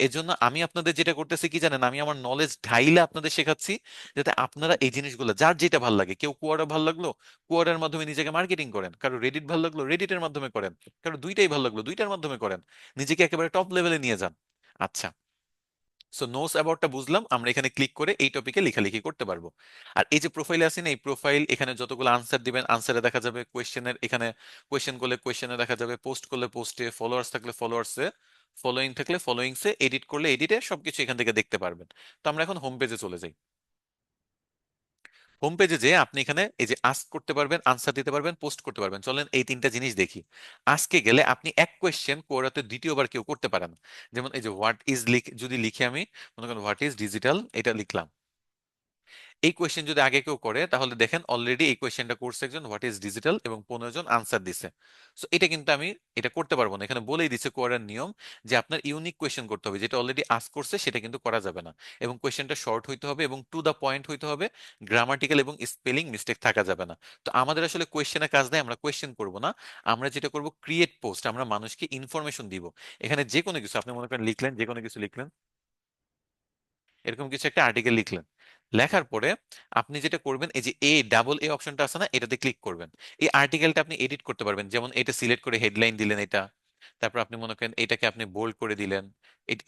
এজন্য আমি আপনাদের যেটা করতেছি কি জানেন, আমি আমার নলেজ ঢাইলে আপনাদের শেখাচ্ছি, যাতে আপনারা এই জিনিসগুলো যার যেটা ভালো লাগে, কেউ কোয়াডা ভালো লাগলো কোয়াডার মাধ্যমে নিজেকে মার্কেটিং করেন, কারো রেডিট ভালো লাগলো রেডিটের মাধ্যমে করেন, কারো দুইটাই ভালো লাগলো দুইটার মাধ্যমে করেন, নিজেকে একেবারে টপ লেভেলে নিয়ে যান। আচ্ছা, সো নোস অ্যাবাউটটা বুঝলাম, আমরা এখানে ক্লিক করে এই টপিকে লেখালেখি করতে পারবো। আর এই যে প্রোফাইলে আছেন, এই প্রোফাইল, এখানে যতগুলো আনসার দিবেন আনসারে দেখা যাবে, কোয়েশ্চেনের এখানে কোয়েশ্চেন করলে কোয়েশ্চেনে দেখা যাবে, পোস্ট করলে পোস্টে, ফলোয়ার্স থাকলে ফলোয়ার্সে, ফলোইং থাকলে ফলোইংসে, এডিট করলে এডিটে, সবকিছু এখান থেকে দেখতে পারবেন। তো আমরা এখন হোম পেজে চলে যাই। হোম পেজে যে আপনি এখানে এই যে আস্ক করতে পারবেন, আনসার দিতে পারবেন, পোস্ট করতে পারবেন, চলেন এই তিনটা জিনিস দেখি। আজকে গেলে আপনি এক কোয়েশ্চেন কোরাতে দ্বিতীয়বার কেউ করতে পারেন। যেমন এই যে হোয়াট ইজ যদি লিখে আমি, মনে করেন হোয়াট ইজ ডিজিটাল, এটা লিখলাম, এই কোয়েশ্চেন যদি আগে কেউ করে তাহলে দেখেন অলরেডি এই কোয়েশ্চেনটা করছে একজন, হোয়াট ইজ ডিজিটাল, এবং 15 জন আনসার দিছে। সো এটা কিন্তু আমি এটা করতে পারবো না, এখানে বলেই দিছে কোয়ারের নিয়ম, যে আপনার ইউনিক কোয়েশ্চেন করতে হবে, যেটা অলরেডি আস্ক করছে সেটা কিন্তু করা যাবে না, এবং কোয়েশ্চেনটা শর্ট হইতে হবে এবং টু দা পয়েন্ট হইতে হবে, গ্রামাটিক্যাল এবং স্পেলিং মিস্টেক থাকা যাবে না। তো আমাদের আসলে কোয়েশ্চেনের কাজ নেই, আমরা কোয়েশ্চেন করবো না, আমরা যেটা করবো ক্রিয়েট পোস্ট, আমরা মানুষকে ইনফরমেশন দিব। এখানে যে কোনো কিছু আপনি মনে করেন লিখলেন, যে কোনো কিছু লিখলেন, এরকম কিছু একটা আর্টিকেল লিখলেন, লেখার পরে আপনি যেটা করবেন, এই যে A অপশনটা আছে না, এটাতে ক্লিক করবেন। এই আর্টিকেলটা আপনি এডিট করতে পারবেন, যেমন এটা সিলেক্ট করে হেডলাইন দিলেন এটা, তারপর আপনি মনে করেন এটাকে আপনি বোল্ড করে দিলেন,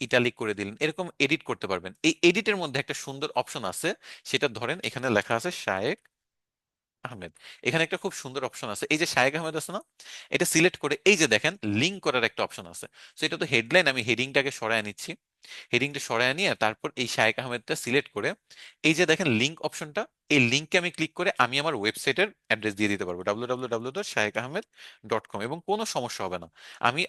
ইটালিক করে দিলেন, এরকম এডিট করতে পারবেন। এই এডিটের মধ্যে একটা সুন্দর অপশন আছে, সেটা ধরেন এখানে লেখা আছে শায়েক আহমেদ। এখানে একটা খুব সুন্দর অপশন আছে, এই যে শায়েক আহমেদ আছে না, এটা সিলেক্ট করে এই যে দেখেন লিঙ্ক করার একটা অপশন আছে। তো এটা তো হেডলাইন, আমি হেডিংটাকে সরায় নিচ্ছি। হেডিংটা সরায় নিয়ে তারপর এই শায়েক আহমেদটা সিলেক্ট করে এই যে দেখেন লিঙ্ক অপশনটা, এই লিঙ্কে আমি ক্লিক করে আমি আমার ওয়েবসাইটের অ্যাড্রেস দিয়ে দিতে পারবো, www.shaikahmed.com, এবং কোনো সমস্যা হবে না।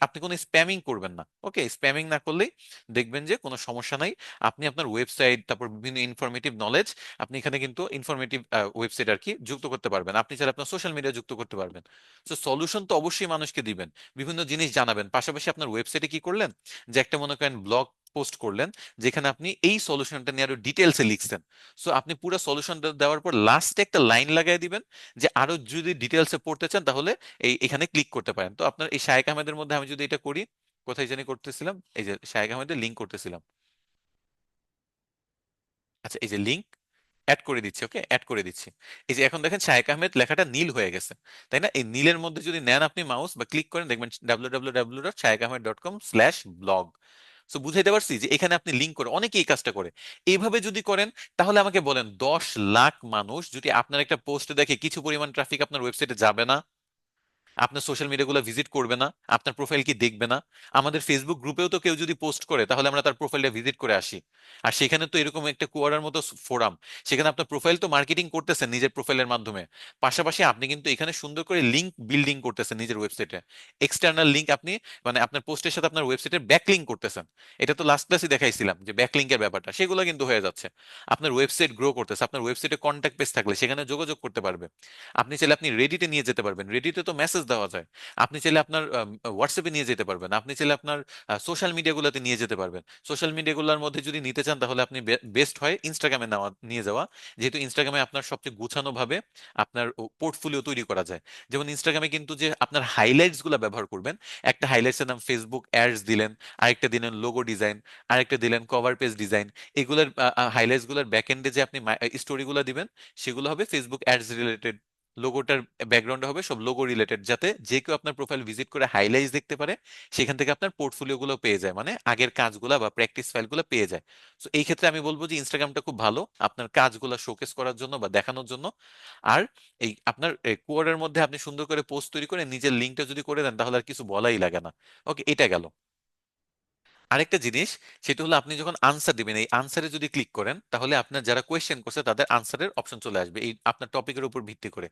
আপনি কোনো স্প্যামিং করবেন না, ওকে? স্প্যামিং না করলেই দেখবেন যে কোনো সমস্যা নাই। আপনি আপনার ওয়েবসাইট, তারপর বিভিন্ন ইনফরমেটিভ নলেজ, আপনি এখানে কিন্তু ইনফরমেটিভ ওয়েবসাইট আর কি যুক্ত করতে পারবেন। আপনি চাইলে আপনার সোশ্যাল মিডিয়া যুক্ত করতে পারবেন। তো সলিউশন তো অবশ্যই মানুষকে দিবেন, বিভিন্ন জিনিস জানাবেন, পাশাপাশি আপনার ওয়েবসাইটে কি করলেন, যে একটা মনে করেন ব্লগ পোস্ট করলেন, যেখানে আপনি এই সলিউশনটা নিয়ে আরো ডিটেলসে লিখছেন। সো আপনি পুরো সলিউশনটা দেওয়ার পর লাস্টে একটা লাইন লাগাই দিবেন, যে আরো যদি ডিটেলসে পড়তে চান তাহলে এখানে ক্লিক করতে পারেন। তো আপনার এই শায়েক আহমেদের মধ্যে আমি যদি এটা করি, কোথায় জানি করতেছিলাম, এই যে শায়েক আহমেদের লিঙ্ক করতেছিলাম। আচ্ছা, এই যে লিঙ্ক অ্যাড করে দিচ্ছি, ওকে, অ্যাড করে দিচ্ছি। এই যে এখন দেখেন শায়েক আহমেদ লেখাটা নীল হয়ে গেছে, তাই না? এই নীলের মধ্যে যদি নেন আপনি মাউস বা ক্লিক করেন, দেখবেন www.shaikahmed.com/blog। সো বুঝাইতে পারছি যে এখানে আপনি লিঙ্ক করে অনেকে এই কাজটা করে। এইভাবে যদি করেন, তাহলে আমাকে বলেন 10 লাখ মানুষ যদি আপনার একটা পোস্ট দেখে, কিছু পরিমাণ ট্রাফিক আপনার ওয়েবসাইটে যাবে না? আপনার সোশ্যাল মিডিয়াগুলো ভিজিট করবে না? আপনার প্রোফাইল কি দেখবে না? আমাদের ফেসবুক গ্রুপেও তো কেউ যদি পোস্ট করে, তাহলে আমরা তার প্রোফাইলটা ভিজিট করে আসি। আর সেখানে তো এরকম একটা কুয়ারার মতো ফোরাম, সেখানে আপনার প্রোফাইল তো মার্কেটিং করতেছেন নিজের প্রোফাইলের মাধ্যমে। পাশাপাশি আপনি কিন্তু এখানে সুন্দর করে লিঙ্ক বিল্ডিং করতেছেন নিজের ওয়েবসাইটে। এক্সটার্নাল লিঙ্ক আপনি, মানে আপনার পোস্টের সাথে আপনার ওয়েবসাইটের ব্যাকলিঙ্ক করতেছেন। এটা তো লাস্ট ক্লাসে দেখাইছিলাম যে ব্যাকলিঙ্কের ব্যাপারটা, সেগুলো কিন্তু হয়ে যাচ্ছে। আপনার ওয়েবসাইট গ্রো করতেছে, আপনার ওয়েবসাইটে কন্ট্যাক্ট পেজ থাকলে সেখানে যোগাযোগ করতে পারবে। আপনি চাইলে আপনি রেডিটে নিয়ে যেতে পারবেন, রেডিটে তো মেসেজ দেওয়া যায়। আপনি চাইলে আপনার হোয়াটসঅ্যাপে নিয়ে যেতে পারবেন, আপনি চাইলে আপনার সোশ্যাল মিডিয়াগুলোতে নিয়ে যেতে পারবেন। সোশ্যাল মিডিয়াগুলোর মধ্যে যদি নিতে চান, তাহলে আপনি বেস্ট হয় ইনস্টাগ্রামে নিয়ে যাওয়া, যেহেতু ইনস্টাগ্রামে আপনার সবচেয়ে গুছানো ভাবে আপনার পোর্টফোলিও তৈরি করা যায়। যেমন ইনস্টাগ্রামে কিন্তু যে আপনার হাইলাইটস গুলো ব্যবহার করবেন, একটা হাইলাইটস এর নাম ফেসবুক অ্যাডস দিলেন, আরেকটা দিলেন লোগো ডিজাইন, আরেকটা দিলেন কভার পেজ ডিজাইন। এগুলোর হাইলাইটস গুলোর ব্যাকএন্ডে যে আপনি স্টোরিগুলো দিবেন, সেগুলো হবে ফেসবুক অ্যাডস রিলেটেড। লোগোটার ব্যাকগ্রাউন্ডে হবে সব লোগো রিলেটেড, যাতে যে কেউ আপনার প্রোফাইল ভিজিট করে হাইলাইটস দেখতে পারে, সেখান থেকে আপনার পোর্টফোলিও গুলো পেয়ে যায়, মানে আগের কাজগুলো বা প্র্যাকটিস ফাইলগুলো পেয়ে যায়। তো এই ক্ষেত্রে আমি বলবো যে ইনস্টাগ্রামটা খুব ভালো আপনার কাজগুলো শোকেস করার জন্য বা দেখানোর জন্য। আর এই আপনার কোয়ার্ডের মধ্যে আপনি সুন্দর করে পোস্ট তৈরি করে নিজের লিঙ্কটা যদি করে দেন, তাহলে আর কিছু বলাই লাগে না। ওকে, এটা গেল। আরেকটা জিনিস, সেটা হলো আপনি যখন আনসার দিবেন, এই আনসারে যদি ক্লিক করেন, তাহলে আপনার যারা কোয়েশ্চেন করছে তাদের আনসারের অপশন চলে আসবে এই আপনার টপিকের উপর ভিত্তি করে।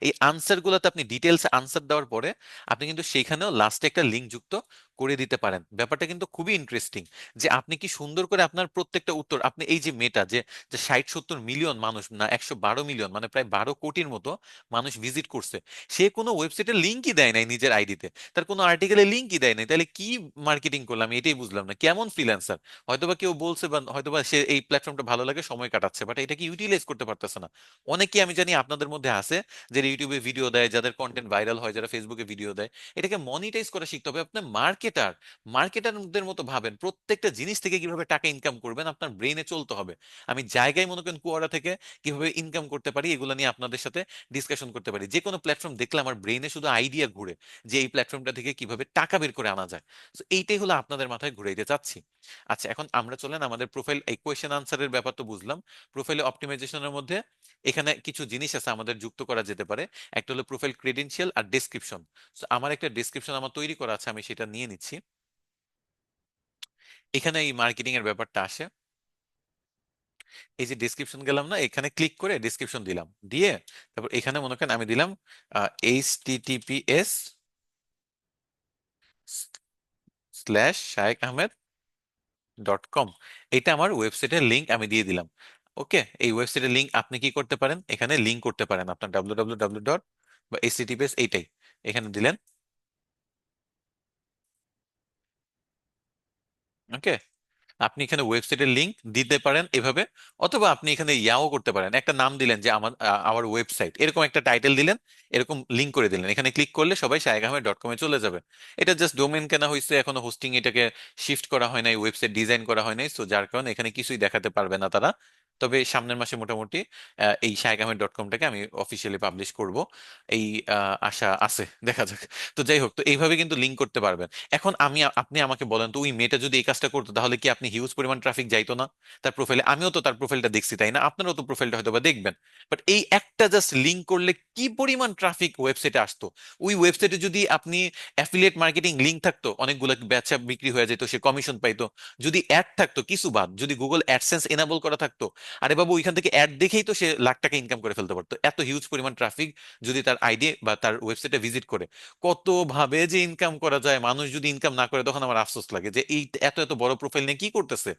এই আনসার গুলোতে আপনি ডিটেলস আনসার দেওয়ার পরে আপনি কিন্তু সেইখানেও লাস্টে একটা লিঙ্ক যুক্ত করে দিতে পারেন। ব্যাপারটা কিন্তু খুবই ইন্টারেস্টিং, যে আপনি কি সুন্দর করে আপনার প্রত্যেকটা উত্তর, আপনি এই যে মেটা যে যে 60-70 মিলিয়ন মানুষ না, 112 মিলিয়ন, মানে প্রায় 12 কোটির মতো মানুষ ভিজিট করছে, সে কোনো ওয়েবসাইটের লিঙ্কই দেয় নাই নিজের আইডিতে, তার কোনো আর্টিকেলের লিঙ্কই দেয় নাই, তাহলে কি মার্কেটিং করলাম? এটাই বুঝলাম না, কেমন ফ্রিল্যান্সার? হয়তোবা কেউ বলছে, বা হয়তোবা সে এই প্ল্যাটফর্মটা ভালো লাগে সময় কাটাচ্ছে, বাট এটা কি ইউটিলাইজ করতে পারতেছে না। অনেকেই আমি জানি আপনাদের মধ্যে আছে, যারা ইউটিউবে ভিডিও দেয়, যাদের কন্টেন্ট ভাইরাল হয়, যারা ফেসবুকে ভিডিও দেয়। এটাকে মনিটাইজ করা শিখতে হবে। আপনার মার্কেটারদের মতো ভাবেন, প্রত্যেকটা জিনিস থেকে কিভাবে টাকা ইনকাম করবেন আপনার ব্রেনে চলতে হবে। আমি জায়গায় মনে করেন কুয়ারা থেকে কিভাবে ইনকাম করতে পারি, এগুলো নিয়ে আপনাদের সাথে ডিসকাশন করতে পারি। যে কোনো প্ল্যাটফর্ম দেখলে আমার ব্রেনে শুধু আইডিয়া ঘুরে, যে এই প্ল্যাটফর্মটা থেকে কিভাবে টাকা বের করে আনা যায়। তো এইটাই হলো আপনাদের মাথায় ঘুরাইতে চাচ্ছি। আচ্ছা, এখন আমরা চলেন আমাদের প্রোফাইল, এই কোয়েশ্চেন আনসারের ব্যাপার তো বুঝলাম। প্রোফাইলে অপটিমাইজেশনের মধ্যে এখানে কিছু জিনিস আছে আমাদের যুক্ত করা যেতে পারে। একটা হলো প্রোফাইল ক্রেডেনশিয়াল আর ডেসক্রিপশন। আমার একটা ডেসক্রিপশন আমার তৈরি করা আছে, আমি সেটা নিয়ে নিচ্ছি। এখানে এই মার্কেটিং এর ব্যাপারটা আসে। এই যে ডেসক্রিপশন গেলাম না, এখানে ক্লিক করে ডেসক্রিপশন দিলাম, দিয়ে তারপর এখানে মনে করেন আমি দিলাম https://shaikahmed.com। এটা আমার ওয়েবসাইটের লিংক আমি দিয়ে দিলাম। ওকে, এই ওয়েবসাইটের লিংক আপনি কি করতে পারেন, এখানে লিংক করতে পারেন আপনার www ডট বা https এইটাই এখানে দিলেন। ওকে, আপনি এখানে ওয়েবসাইটের লিংক দিতে পারেন এভাবে, অথবা আপনি এখানে ইয়াও করতে পারেন, একটা নাম দিলেন যে আমার ওয়েবসাইট, এরকম একটা টাইটেল দিলেন, এরকম লিংক করে দিলেন, এখানে ক্লিক করলে সবাই shaikahmed.com-এ চলে যাবে। এটা জাস্ট ডোমেন কেনা হয়েছে, এখনো হোস্টিং এটাকে শিফট করা হয় নাই, ওয়েবসাইট ডিজাইন করা হয় নাই, তো যার কারণে এখানে কিছুই দেখাতে পারবে না তারা। তবে সামনের মাসে মোটামুটি এই শায়খ আহমেদ.কমটাকে আমি অফিসিয়ালি পাবলিশ করব, এই আশা আছে, দেখা যাক। তো যাই হোক, তো এইভাবে কিন্তু লিঙ্ক করতে পারবেন। এখন আপনি আমাকে বলেন তো, ওই মেয়েটা যদি এই কাজটা করতো তাহলে কি আপনি হিউজ পরিমাণ ট্রাফিক যাইতো না তার প্রোফাইলে? আমিও তো তার প্রোফাইলটা দেখছি, তাই না? আপনারাও তো প্রোফাইলটা হয়তো বা দেখবেন। বাট এই একটা জাস্ট লিঙ্ক করলে কি পরিমাণ ট্রাফিক ওয়েবসাইটে আসতো! ওই ওয়েবসাইটে যদি আপনি অ্যাফিলিয়েট মার্কেটিং লিঙ্ক থাকতো, অনেকগুলো বেচা বিক্রি হয়ে যেত, সে কমিশন পাইতো। যদি অ্যাড থাকতো, কিছু বাদ, যদি গুগল অ্যাডসেন্স এনাবল করা থাকতো, আরে বাবু ওইখান থেকে অ্যাড দেখেই তো সে লাখ টাকা ইনকাম করে ফেলতে পারতো। এত হিউজ পরিমাণ ট্রাফিক যদি তার আইডি বা তার ওয়েবসাইটে ভিজিট করে, কত ভাবে যে ইনকাম করা যায়! মানুষ যদি ইনকাম না করে, তখন আমার আফসোস লাগে যে এই এত এত বড় প্রোফাইল নিয়ে কি করতেছে।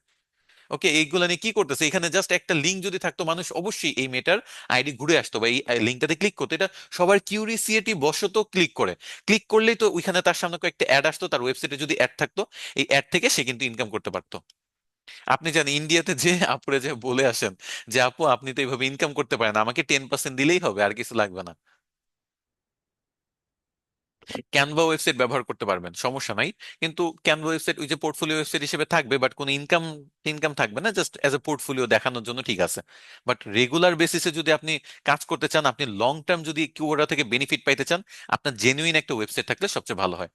ওকে, এইগুলা নিয়ে কি করতেছে? এখানে জাস্ট একটা লিঙ্ক যদি থাকতো, মানুষ অবশ্যই এই মেটার আইডি ঘুরে আসতো বা এই লিঙ্কটাতে ক্লিক করতো। এটা সবার কিউরিসিটি বশত ক্লিক করে, ক্লিক করলেই তো ওইখানে তার সামনে কয়েকটা অ্যাড আসতো। তার ওয়েবসাইটে যদি অ্যাড থাকতো, এই অ্যাড থেকে সে কিন্তু ইনকাম করতে পারতো। আপনি জানেন, ইন্ডিয়াতে যে আপুরে যে বলে আসেন যে আপু আপনি তো এইভাবে ইনকাম করতে পারেন, আমাকে 10% দিলেই হবে, আর কিছু লাগবে না। ক্যানভা ওয়েবসাইট ব্যবহার করতে পারবেন, সমস্যা নাই। কিন্তু ক্যানভা ওয়েবসাইট ওই যে পোর্টফোলিও ওয়েবসাইট হিসেবে থাকবে, বাট কোনো ইনকাম ইনকাম থাকবে না, জাস্ট এজ এ পোর্টফোলিও দেখানোর জন্য ঠিক আছে। বাট রেগুলার বেসিসে যদি আপনি কাজ করতে চান, আপনি লং টার্ম যদি কেউ ওরা থেকে বেনিফিট পাইতে চান, আপনার জেনুইন একটা ওয়েবসাইট থাকলে সবচেয়ে ভালো হয়।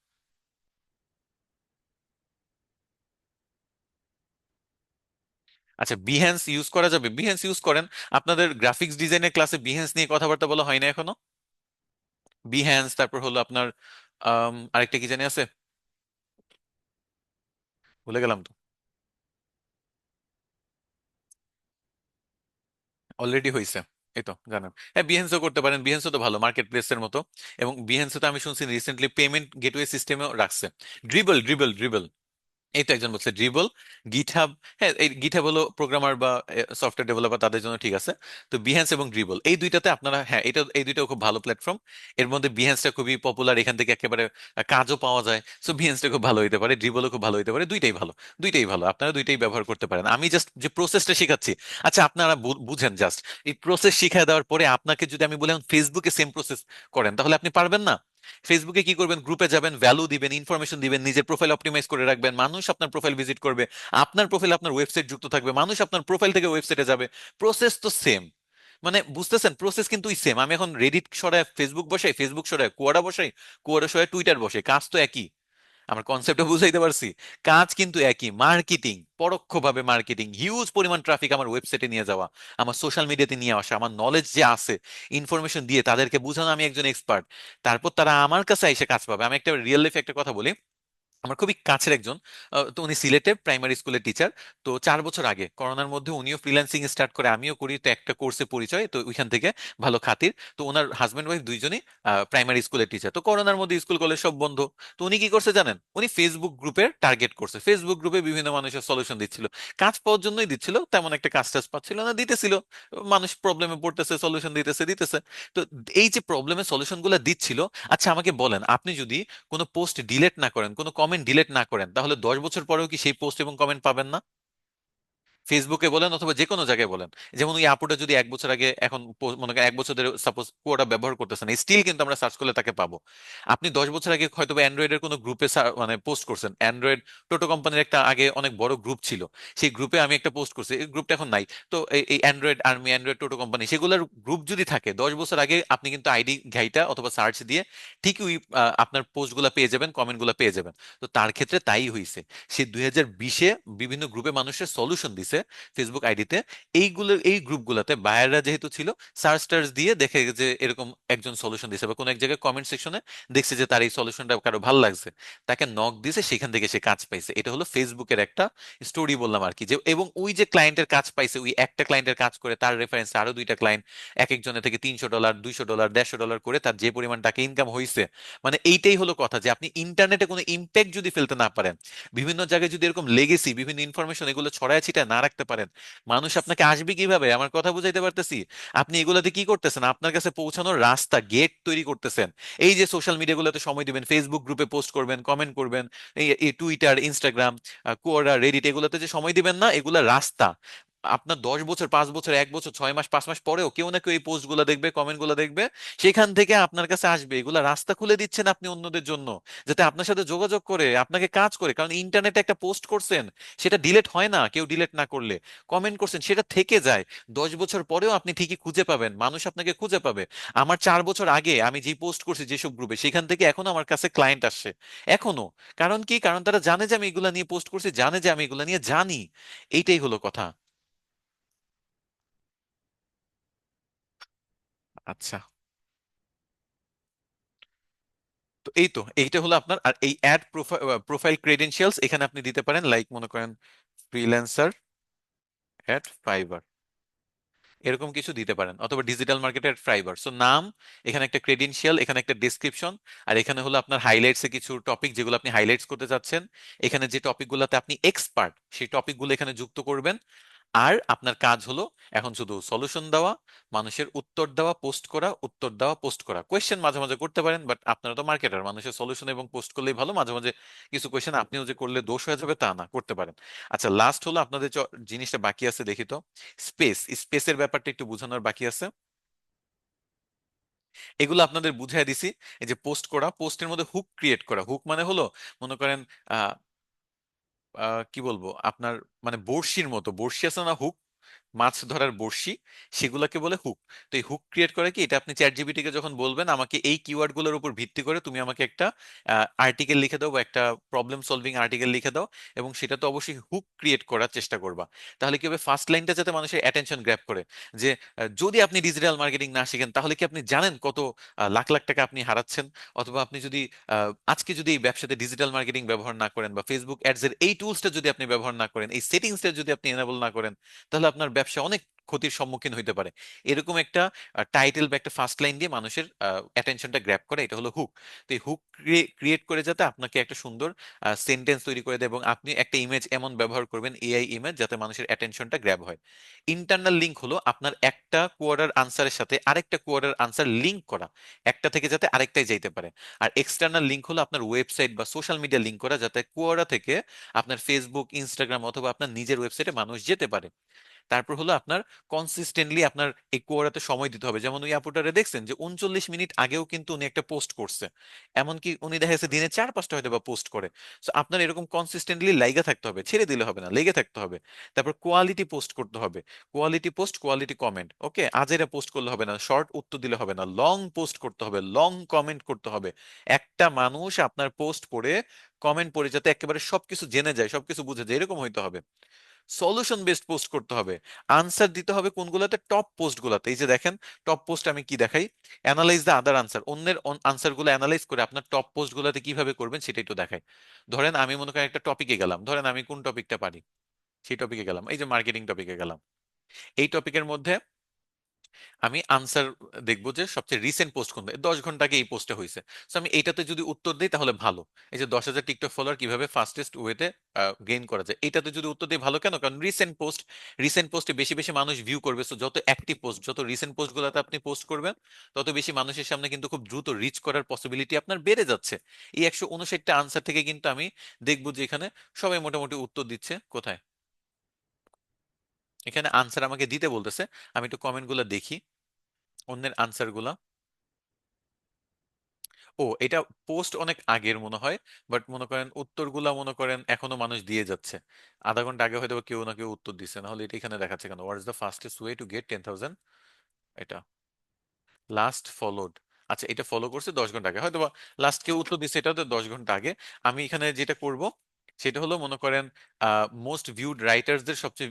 আচ্ছা, বিহ্যান্স ইউজ করা যাবে, বিহ্যান্স ইউজ করেন। আপনাদের গ্রাফিক্স ডিজাইনের ক্লাসে বিহ্যান্স নিয়ে কথাবার্তা বলা হয় না এখনো? বিহ্যান্স, তারপর হলো আপনার আরেকটা কি জানি আছে, ভুলে গেলাম তো। অলরেডি হয়েছে, এই তো জানেন। হ্যাঁ, বিহেন্সও করতে পারেন, বিহেন্সও তো ভালো মার্কেট প্লেসের মতো। এবং বিহেন্সে তো আমি শুনছি রিসেন্টলি পেমেন্ট গেটওয়ে সিস্টেমেও রাখছে। ড্রিবল ড্রিবল ড্রিবল, এই তো একজন বলছে ড্রিবল। গিটহাব, হ্যাঁ এই গিটহাব হলো প্রোগ্রামার বা সফটওয়্যার ডেভেলপার, তাদের জন্য ঠিক আছে। তো বিহেন্স এবং ড্রিবল এই দুইটাতে আপনারা, হ্যাঁ এটা এই দুইটাও খুব ভালো প্ল্যাটফর্ম। এর মধ্যে বিহেন্সটা খুবই পপুলার, এখান থেকে একেবারে কাজও পাওয়া যায়। সো বিহেন্সটা খুব ভালো হইতে পারে, ড্রিবলও খুব ভালো হইতে পারে, দুইটাই ভালো। দুইটাই ভালো, আপনারা দুইটাই ব্যবহার করতে পারেন। আমি জাস্ট যে প্রসেসটা শেখাচ্ছি, আচ্ছা আপনারা বুঝেন জাস্ট। এই প্রসেস শিখিয়ে দেওয়ার পরে আপনাকে যদি আমি বলি এখন ফেসবুকে সেম প্রসেস করেন, তাহলে আপনি পারবেন না। ফেসবুকে কি করবেন? গ্রুপে যাবেন, ভ্যালু দিবেন, ইনফরমেশন দিবেন, নিজের প্রোফাইল অপটিমাইজ করে রাখবেন, মানুষ আপনার প্রোফাইল ভিজিট করবে, আপনার প্রোফাইল আপনার ওয়েবসাইট যুক্ত থাকবে, মানুষ আপনার প্রোফাইল থেকে ওয়েবসাইটে যাবে। প্রসেস তো সেম। মানে বুঝতেছেন, প্রসেস কিন্তু সেম। আমি এখন রেডিট সরায় ফেসবুক বসাই, ফেসবুক সরায় কোয়াডা বসাই, কোয়াডা সরায় টুইটার বসাই, কাজ তো একই। আমার কনসেপ্টটা বুঝাইতে পারছি? কাজ কিন্তু একই, মার্কেটিং, পরোক্ষভাবে মার্কেটিং, হিউজ পরিমাণ ট্রাফিক আমার ওয়েবসাইটে নিয়ে যাওয়া, আমার সোশ্যাল মিডিয়াতে নিয়ে আসা, আমার নলেজ যে আছে, ইনফরমেশন দিয়ে তাদেরকে বোঝানো আমি একজন এক্সপার্ট, তারপর তারা আমার কাছে এসে কাজ পাবে। আমি একটা রিয়েল লাইফে একটা কথা বলি। আমার খুবই কাছের একজন, তো উনি সিলেটে প্রাইমারি স্কুলের টিচার। তো 4 বছর আগে করোনার মধ্যে উনিও ফ্রিল্যান্সিং স্টার্ট করে, আমিও করি, তো একটা কোর্সে পরিচয়, তো ওইখান থেকে ভালো খাতির। তো ওনার হাজব্যান্ড ওয়াইফ দুইজনই প্রাইমারি স্কুলের টিচার। তো করোনার মধ্যে স্কুল কলেজ সব বন্ধ। তো উনি কি করছে জানেন? উনি ফেসবুক গ্রুপের টার্গেট করছে, ফেসবুক গ্রুপে বিভিন্ন মানুষের সলিউশন দিচ্ছিল। কাজ পাওয়ার জন্যই দিচ্ছিল, তেমন একটা কাজ টাজ পাচ্ছিল না, দিতেছিল। মানুষ প্রবলেমে পড়তেছে, সলিউশন দিতেছে দিতেছে। তো এই যে প্রবলেমের সলিউশন গুলো দিচ্ছিল, আচ্ছা আমাকে বলেন, আপনি যদি কোনো পোস্ট ডিলেট না করেন, কোনো কমেন্ট ডিলেট না করেন, তাহলে 10 বছর পরেও কি সেই পোস্ট এবং কমেন্ট পাবেন না? ফেসবুকে বলেন অথবা যে কোনো জায়গায় বলেন। যেমন ওই আপুটা যদি 1 বছর আগে, এখন মনে করেন 1 বছর ধরে সাপোজ কোডা ব্যবহার করতেছেন, স্টিল কিন্তু আমরা সার্চ করলে তাকে পাবো। আপনি 10 বছর আগে হয়তো অ্যান্ড্রয়েডের কোনো গ্রুপে মানে পোস্ট করছেন, অ্যান্ড্রয়েড টোটো কোম্পানির একটা আগে অনেক বড় গ্রুপ ছিল, সেই গ্রুপে আমি একটা পোস্ট করছি, এই গ্রুপটা এখন নাই। তো এই অ্যান্ড্রয়েড আর্মি, অ্যান্ড্রয়েড টোটো কোম্পানি, সেগুলোর গ্রুপ যদি থাকে 10 বছর আগে, আপনি কিন্তু আইডি ঘাইটা অথবা সার্চ দিয়ে ঠিকই ওই আপনার পোস্টগুলো পেয়ে যাবেন, কমেন্টগুলো পেয়ে যাবেন। তো তার ক্ষেত্রে তাই হয়েছে। সে 2020-এ বিভিন্ন গ্রুপে মানুষের সলিউশন দিছে ফেসবুক আইডিতে। এইগুলো এই গ্রুপগুলোতে বায়াররা যেহেতু ছিল, সার্চ টার্চ দিয়ে দেখে যে এরকম একজন সলিউশন দিছে, বা কোনো এক জায়গায় কমেন্ট সেকশনে দেখছে যে তার এই সলিউশনটা কারো ভালো লাগছে, তাকে নক দিছে, সেখান থেকে সে কাজ পাইছে। এটা হলো ফেসবুকের একটা স্টোরি বললাম আর কি। যে এবং ওই যে ক্লায়েন্টের কাজ পাইছে, ওই একটা ক্লায়েন্টের কাজ করে তার রেফারেন্সে আরো দুইটা ক্লায়েন্ট, এক একজনের থেকে $300, $200, $150 করে তার যে পরিমাণ টাকা ইনকাম হয়েছে। মানে এইটাই হলো কথা, যে আপনি ইন্টারনেটে কোনো ইম্প্যাক্ট যদি ফেলতে না পারেন, বিভিন্ন জায়গায় যদি এরকম লেগেসি বিভিন্ন ইনফরমেশন এগুলো ছড়ায় ছিটায় না রাখতে পারেন, মানুষ আপনাকে আসবে কিভাবে? আমার কথা বুঝাইতে পারতেছি? আপনি এগুলাতে কি করতেছেন? আপনার কাছে পৌঁছানোর রাস্তা, গেট তৈরি করতেছেন। এই যে সোশ্যাল মিডিয়াগুলোতে সময় দিবেন, ফেসবুক গ্রুপে পোস্ট করবেন, কমেন্ট করবেন, এই এই টুইটার, ইনস্টাগ্রাম, কোয়ারা, রেডিট, এগুলোতে যে সময় দিবেন না, এগুলা রাস্তা। আপনার 10 বছর, 5 বছর, 1 বছর, 6 মাস, 5 মাস পরেও কেউ না কেউ এই পোস্ট গুলা দেখবে, কমেন্ট গুলা দেখবে, সেখান থেকে আপনার কাছে আসবে। এগুলা রাস্তা খুলে দিচ্ছেন আপনি অন্যদের জন্য, যাতে আপনার সাথে যোগাযোগ করে, আপনাকে কাজ করে। কারণ ইন্টারনেটে একটা পোস্ট করছেন, সেটা ডিলেট হয় না কেউ ডিলেট না করলে। কমেন্ট করছেন, সেটা থেকে যায়। 10 বছর পরেও আপনি ঠিকই খুঁজে পাবেন, মানুষ আপনাকে খুঁজে পাবে। আমার 4 বছর আগে আমি যে পোস্ট করছি যেসব গ্রুপে, সেখান থেকে এখনো আমার কাছে ক্লায়েন্ট আসছে, এখনো। কারণ কি? কারণ তারা জানে যে আমি এগুলা নিয়ে পোস্ট করছি, জানে যে আমি এগুলা নিয়ে জানি। এইটাই হলো কথা। আচ্ছা, তো এই তো এইটা হলো আপনার। আর এই অ্যাড প্রোফাইল ক্রেডেনশিয়ালস এখানে আপনি দিতে পারেন, লাইক মনে করেন ফ্রিল্যান্সার অ্যাট ফাইবার, এরকম কিছু দিতে পারেন, অথবা digital marketer at fibre. So নাম, এখানে একটা ক্রেডেনশিয়াল, এখানে একটা ডেসক্রিপশন, আর এখানে হলো আপনার হাইলাইটস এ কিছু টপিক যেগুলো আপনি হাইলাইটস করতে চাচ্ছেন। এখানে যে টপিকগুলোতে আপনি এক্সপার্ট, সেই টপিকগুলো এখানে যুক্ত করবেন। আর আপনার কাজ হলো এখন শুধু সলিউশন দেওয়া, মানুষের উত্তর দেওয়া, পোস্ট করা, উত্তর দেওয়া, পোস্ট করা। কোয়েশ্চেন মাঝে মাঝে করতে পারেন, বাট আপনারা তো মার্কেটার, মানুষের সলিউশন এবং পোস্ট করলেই ভালো। মাঝে মাঝে কিছু কোয়েশ্চেন আপনিও যে করলে দোষ হয়ে যাবে তা না, করতে পারেন। আচ্ছা, লাস্ট হলো আপনাদের জিনিসটা বাকি আছে, দেখি তো। স্পেসের ব্যাপারটা একটু বোঝানোর বাকি আছে। এগুলো আপনাদের বুঝাই দিছি। এই যে পোস্ট করা, পোস্টের মধ্যে হুক ক্রিয়েট করা। হুক মানে হলো মনে করেন কি বলবো আপনার, মানে বড়শির মতো, বড়শি আছে না, হুক, মাছ ধরার বড়শি, সেগুলোকে বলে হুক। তো এই হুক ক্রিয়েট করে কি, এটা আপনি চ্যাট জিপিটি কে যখন বলবেন আমাকে এই কিওয়ার্ড গুলোর উপর ভিত্তি করে তুমি আমাকে একটা আর্টিকেল লিখে দাও, বা একটা প্রবলেম সলভিং আর্টিকেল লিখে দাও, এবং সেটা তো অবশ্যই হুক ক্রিয়েট করার চেষ্টা করবা। তাহলে কি হবে, ফার্স্ট লাইনটা যাতে মানুষের অ্যাটেনশন গ্র্যাব করে। যে যদি আপনি ডিজিটাল মার্কেটিং না শিখেন, তাহলে কি আপনি জানেন কত লাখ লাখ টাকা আপনি হারাচ্ছেন? অথবা আপনি যদি আজকে যদি এই ব্যবসাতে ডিজিটাল মার্কেটিং ব্যবহার না করেন, বা ফেসবুক অ্যাডস এর এই টুলসটা যদি আপনি ব্যবহার না করেন, এই সেটিংসটা যদি আপনি এনেবল না করেন, তাহলে আপনার ব্যবসা অনেক ক্ষতির সম্মুখীন হইতে পারে। এরকম একটা টাইটেল বা একটা ফার্স্ট লাইন দিয়ে মানুষের অ্যাটেনশনটা গ্র্যাব করে, এটা হলো হুক। তো এই হুক ক্রিয়েট করে যাতে আপনাকে একটা সুন্দর সেন্টেন্স তৈরি করে দেয়, এবং আপনি একটা ইমেজ এমন ব্যবহার করবেন, এআই ইমেজ, যাতে মানুষের অ্যাটেনশনটা গ্র্যাব হয়। ইন্টারনাল লিঙ্ক হলো আপনার একটা কোয়ার্টার আনসারের সাথে আরেকটা কোয়ার্টার আনসার লিঙ্ক করা, একটা থেকে যাতে আরেকটাই যাইতে পারে। আর এক্সটার্নাল লিঙ্ক হলো আপনার ওয়েবসাইট বা সোশ্যাল মিডিয়া লিঙ্ক করা, যাতে কোয়ারা থেকে আপনার ফেসবুক, ইনস্টাগ্রাম, অথবা আপনার নিজের ওয়েবসাইটে মানুষ যেতে পারে। তারপর হলো আপনার কনসিস্টেন্টলি আপনার এই কোয়ারাতে সময় দিতে হবে। যেমন ওই আপুটারে দেখছেন যে 39 মিনিট আগেও কিন্তু উনি একটা পোস্ট করছে, এমনকি উনি দেখা যাচ্ছে দিনে 4-5টা হয়তো বা পোস্ট করে। তো আপনার এরকম কনসিস্টেন্টলি লাইগা থাকতে হবে, ছেড়ে দিলে হবে না, লেগে থাকতে হবে। তারপর কোয়ালিটি পোস্ট করতে হবে, কোয়ালিটি পোস্ট, কোয়ালিটি কমেন্ট। ওকে, আজেরা পোস্ট করলে হবে না, শর্ট উত্তর দিলে হবে না, লং পোস্ট করতে হবে, লং কমেন্ট করতে হবে। একটা মানুষ আপনার পোস্ট পড়ে, কমেন্ট পড়ে যাতে একেবারে সবকিছু জেনে যায়, সবকিছু বুঝে যায়, এরকম হইতে হবে। সলিউশন বেসড পোস্ট করতে হবে, আনসার দিতে হবে কোনগুলোতে, টপ পোস্ট গুলাতে। এই যে দেখেন, টপ পোস্ট আমি কি দেখাই, অ্যানালাইজ দ্য আদার আনসার, অন্যের আনসার গুলো অ্যানালাইজ করে আপনার টপ পোস্ট গুলাতে কিভাবে করবেন সেটা একটু দেখাই। ধরেন আমি মনে করেন একটা টপিকে গেলাম, ধরেন আমি কোন টপিকটা পারি, সেই টপিকে গেলাম, এই যে মার্কেটিং টপিকে গেলাম। এই টপিকের মধ্যে আমি আনসার দেখবো যে সবচেয়ে রিসেন্ট পোস্ট কোনটা, 10 ঘন্টা আগে এই পোস্টটা হয়েছে। তো আমি এইটাতে যদি উত্তর দিই তাহলে ভালো। এই যে 10,000 টিকটক ফলোয়ার কিভাবে ফাস্টেস্ট ওয়েতে গেইন করা যায়, এটাতে যদি উত্তর দিই ভালো। কেন? কারণ রিসেন্ট পোস্ট, রিসেন্ট পোস্টে বেশি বেশি মানুষ ভিউ করবে। সো যত অ্যাক্টিভ পোস্ট, যত রিসেন্ট পোস্ট গুলোতে আপনি পোস্ট করবেন, তত বেশি মানুষের সামনে কিন্তু খুব দ্রুত রিচ করার পসিবিলিটি আপনার বেড়ে যাচ্ছে। এই 159টা আনসার থেকে কিন্তু আমি দেখবো যে এখানে সবাই মোটামুটি উত্তর দিচ্ছে। কোথায়? এখানে আনসার আমাকে দিতে বলতেছে, আমি একটু কমেন্ট গুলো দেখি, অন্যের আনসার গুলা। ও, এটা পোস্ট অনেক আগের মনে হয়, বাট মনে করেন উত্তরগুলা মনে করেন এখনো মানুষ দিয়ে যাচ্ছে। আধা ঘন্টা আগে হয়তো বা কেউ না কেউ উত্তর দিচ্ছে, না হলে এটা এখানে দেখাচ্ছে কেন, what is the fastest way to get 10,000, এটা লাস্ট ফলোড। আচ্ছা, এটা ফলো করছে 10 ঘন্টা আগে, হয়তো বা লাস্ট কেউ উত্তর দিচ্ছে এটা তো 10 ঘন্টা আগে। আমি এখানে যেটা করব সেটা হলো মনে করেন মোস্ট ভিউড রাইটার্সদের সবচেয়ে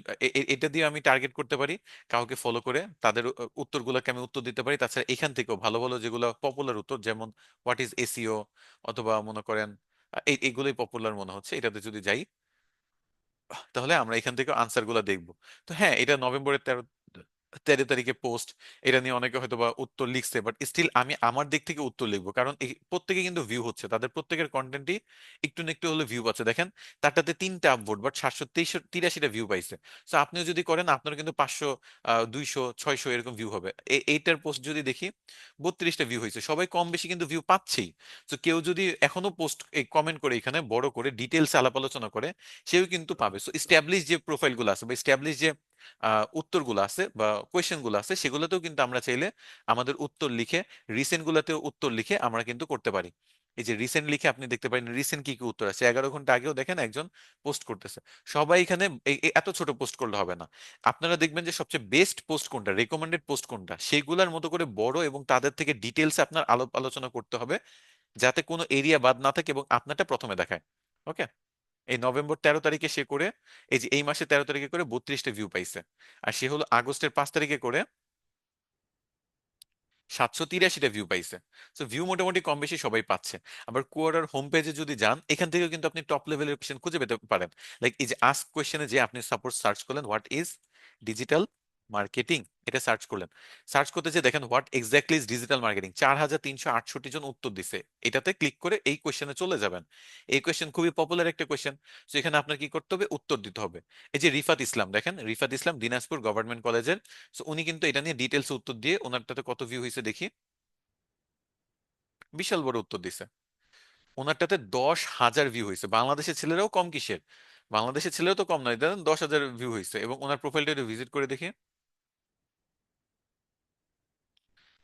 এটা দিয়ে আমি টার্গেট করতে পারি, কাউকে ফলো করে তাদের উত্তরগুলোকে আমি উত্তর দিতে পারি। তাছাড়া এখান থেকেও ভালো ভালো যেগুলো পপুলার উত্তর, যেমন হোয়াট ইজ এসইও, অথবা মনে করেন এইগুলোই পপুলার মনে হচ্ছে, এটাতে যদি যাই তাহলে আমরা এখান থেকে আনসার গুলা দেখবো। তো হ্যাঁ, এটা নভেম্বরের 13 তারিখে পোস্ট, এটা নিয়ে অনেকে হয়তো বা উত্তর লিখছে, বাট স্টিল আমি আমার দিক থেকে উত্তর লিখবো, কারণ প্রত্যেকে কিন্তু ভিউ হচ্ছে, তাদের প্রত্যেকের কন্টেন্টই একটু না একটু হলে ভিউ পাচ্ছে। দেখেন, তারটাতে 3টা আপভোট, বাট 783টা ভিউ পাইছে। তো আপনিও যদি করেন, আপনার কিন্তু 500, 200, 600 এরকম ভিউ হবে। এইটার পোস্ট যদি দেখি 32টা ভিউ হয়েছে, সবাই কম বেশি কিন্তু ভিউ পাচ্ছেই। তো কেউ যদি এখনো পোস্ট কমেন্ট করে, এখানে বড় করে ডিটেলস আলাপ আলোচনা করে, সেও কিন্তু পাবে। সো স্ট্যাবলিশ যে প্রোফাইল গুলো আছে, বা স্ট্যাবলিশ যে উত্তরগুলো আছে বা কোয়েশ্চেন গুলো আছে, সেগুলোতেও কিন্তু আমরা চাইলে আমাদের উত্তর লিখে, রিসেন্ট গুলাতেও উত্তর লিখে আমরা কিন্তু করতে পারি। এই যে রিসেন্ট লিখে আপনি দেখতে পারেন রিসেন্ট কি কি উত্তর আছে, 11 ঘন্টা আগেও দেখেন একজন পোস্ট করতেছে। সবাই এখানে এত ছোট পোস্ট করলে হবে না। আপনারা দেখবেন যে সবচেয়ে বেস্ট পোস্ট কোনটা, রেকমেন্ডেড পোস্ট কোনটা, সেইগুলোর মতো করে বড় এবং তাদের থেকে ডিটেলস আপনার আলোচনা করতে হবে, যাতে কোনো এরিয়া বাদ না থাকে এবং আপনারটা প্রথমে দেখায়। ওকে। এই নভেম্বর 13 তারিখে সে করে, এই যে এই মাসে 13 তারিখে করে 32টা ভিউ পাইছে। আর সে হলো আগস্টের 5 তারিখে করে 783টা ভিউ পাইছে। তো ভিউ মোটামুটি কম বেশি সবাই পাচ্ছে। আবার কোয়ারার হোম পেজে যদি যান, এখান থেকেও কিন্তু আপনি টপ লেভেলের কোশ্চেন খুঁজে পেতে পারেন। লাইক এই যে আস্ক কোশ্চেনে যে আপনি সাপোজ সার্চ করলেন হোয়াট ইজ ডিজিটাল মার্কেটিং, এটা সার্চ করলেন, সার্চ করতে যে দেখেন what exactly is digital marketing, 4368 জন উত্তর দিছে। এটাতে ক্লিক করে এই কোশ্চেনে চলে যাবেন। এই কোশ্চেন খুবই পপুলার একটা কোশ্চেন। তো এখানে আপনার কি করতে হবে, উত্তর দিতে হবে। এই যে রিফাত ইসলাম, দেখেন রিফাত ইসলাম দিনাজপুর গভর্নমেন্ট কলেজের। তো উনি কিন্তু এটা নিয়ে ডিটেলস উত্তর দিয়ে, ওনারটাতে কত ভিউ হয়েছে দেখি, বিশাল বড় উত্তর দিছে। ওনারটাতে 10,000 ভিউ হয়েছে। বাংলাদেশের ছেলেরাও কম কিসের, বাংলাদেশের ছেলেরাও তো কম নয়, দেখেন 10,000 ভিউ হয়েছে। এবং ওনার প্রোফাইলটা একটু ভিজিট করে দেখি,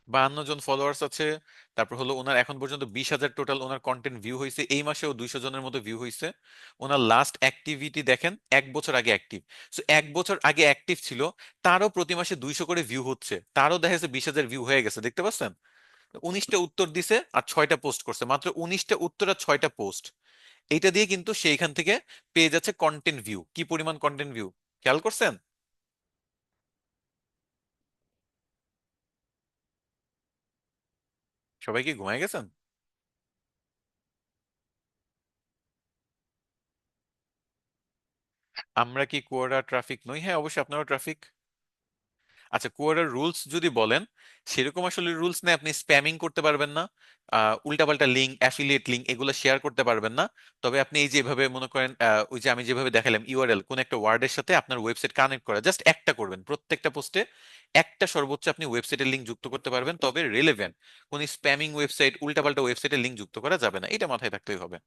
52 জন ফলোয়ার্স আছে। তারপর হলো ওনার এখন পর্যন্ত 20,000 টোটাল ওনার কন্টেন্ট ভিউ হয়েছে। এই মাসেও 200 জনের মতো ভিউ হয়েছে। ওনার লাস্ট অ্যাক্টিভিটি দেখেন 1 বছর আগে অ্যাক্টিভ। সো 1 বছর আগে অ্যাক্টিভ ছিল, তারও প্রতি মাসে 200 করে ভিউ হচ্ছে, তারও দেখা যাচ্ছে 20,000 ভিউ হয়ে গেছে, দেখতে পাচ্ছেন। 19টা উত্তর দিছে আর 6টা পোস্ট করছে, মাত্র 19টা উত্তর আর 6টা পোস্ট। এইটা দিয়ে কিন্তু সেইখান থেকে পেয়ে যাচ্ছে কন্টেন্ট ভিউ, কি পরিমাণ কন্টেন্ট ভিউ, খেয়াল করছেন? সবাই কি ঘুমায় গেছেন? আমরা কি কুয়ারা ট্রাফিক নই? হ্যাঁ, অবশ্যই আপনারা ট্রাফিক। আচ্ছা, কোয়ারার রুলস যদি বলেন, সেরকম আসলে রুলস নেই। আপনি স্প্যামিং করতে পারবেন না, উল্টাপাল্টা লিঙ্ক, অ্যাফিলিয়েট লিঙ্ক এগুলো শেয়ার করতে পারবেন না। তবে আপনি এই যেভাবে মনে করেন, ওই যে আমি যেভাবে দেখালাম ইউআরএল কোন একটা ওয়ার্ডের সাথে আপনার ওয়েবসাইট কানেক্ট করা, জাস্ট একটা করবেন প্রত্যেকটা পোস্টে, একটা সর্বোচ্চ আপনি ওয়েবসাইটের লিঙ্ক যুক্ত করতে পারবেন, তবে রিলেভেন্ট কোন স্প্যামিং ওয়েবসাইট, উল্টাপাল্টা ওয়েবসাইটের লিঙ্ক যুক্ত করা যাবে না, এটা মাথায় রাখতেই হবে।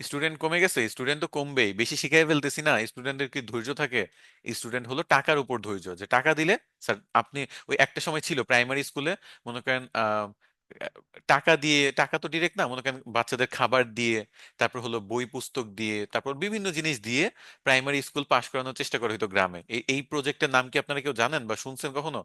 স্টুডেন্ট কমে গেছে? স্টুডেন্ট তো কমবেই, বেশি শিখাই ফেলতেছি না। স্টুডেন্টের কি ধৈর্য থাকে? স্টুডেন্ট হলো টাকার উপর ধৈর্য, যে টাকা দিলে স্যার আপনি, ওই একটা সময় ছিল প্রাইমারি স্কুলে, মনে করেন টাকা দিয়ে, টাকা তো ডিরেক্ট না, মনে করেন বাচ্চাদের খাবার দিয়ে, তারপর হলো বই পুস্তক দিয়ে, তারপর বিভিন্ন জিনিস দিয়ে প্রাইমারি স্কুল পাশ করানোর চেষ্টা করা হতো গ্রামে। এই প্রজেক্টের নাম কি আপনারা কেউ জানেন বা শুনছেন কখনো?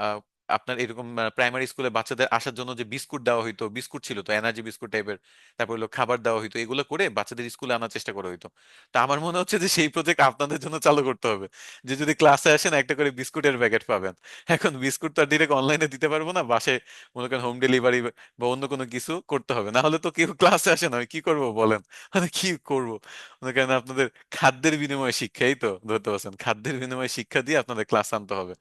আহ, আপনার এরকম প্রাইমারি স্কুলে বাচ্চাদের আসার জন্য যে বিস্কুট দেওয়া হইতো, বিস্কুট ছিল তো এনার্জি বিস্কুট টাইপের, তারপর হলো খাবার দেওয়া হইতো, এগুলো করে বাচ্চাদের স্কুলে আনার চেষ্টা করা হইতো। তা আমার মনে হচ্ছে যে সেই প্রজেক্ট আপনাদের জন্য চালু করতে হবে, যে যদি ক্লাসে আসেন একটা করে বিস্কুটের প্যাকেট পাবেন। এখন বিস্কুট তো আর ডিরেক্ট অনলাইনে দিতে পারবো না, বাসায় মনে করেন হোম ডেলিভারি বা অন্য কোনো কিছু করতে হবে, না হলে তো কেউ ক্লাসে আসে না, আমি কি করবো বলেন? মানে কি করব? মনে করেন আপনাদের খাদ্যের বিনিময়ে শিক্ষাই তো ধরতে পারছেন, খাদ্যের বিনিময়ে শিক্ষা দিয়ে আপনাদের ক্লাস আনতে হবে।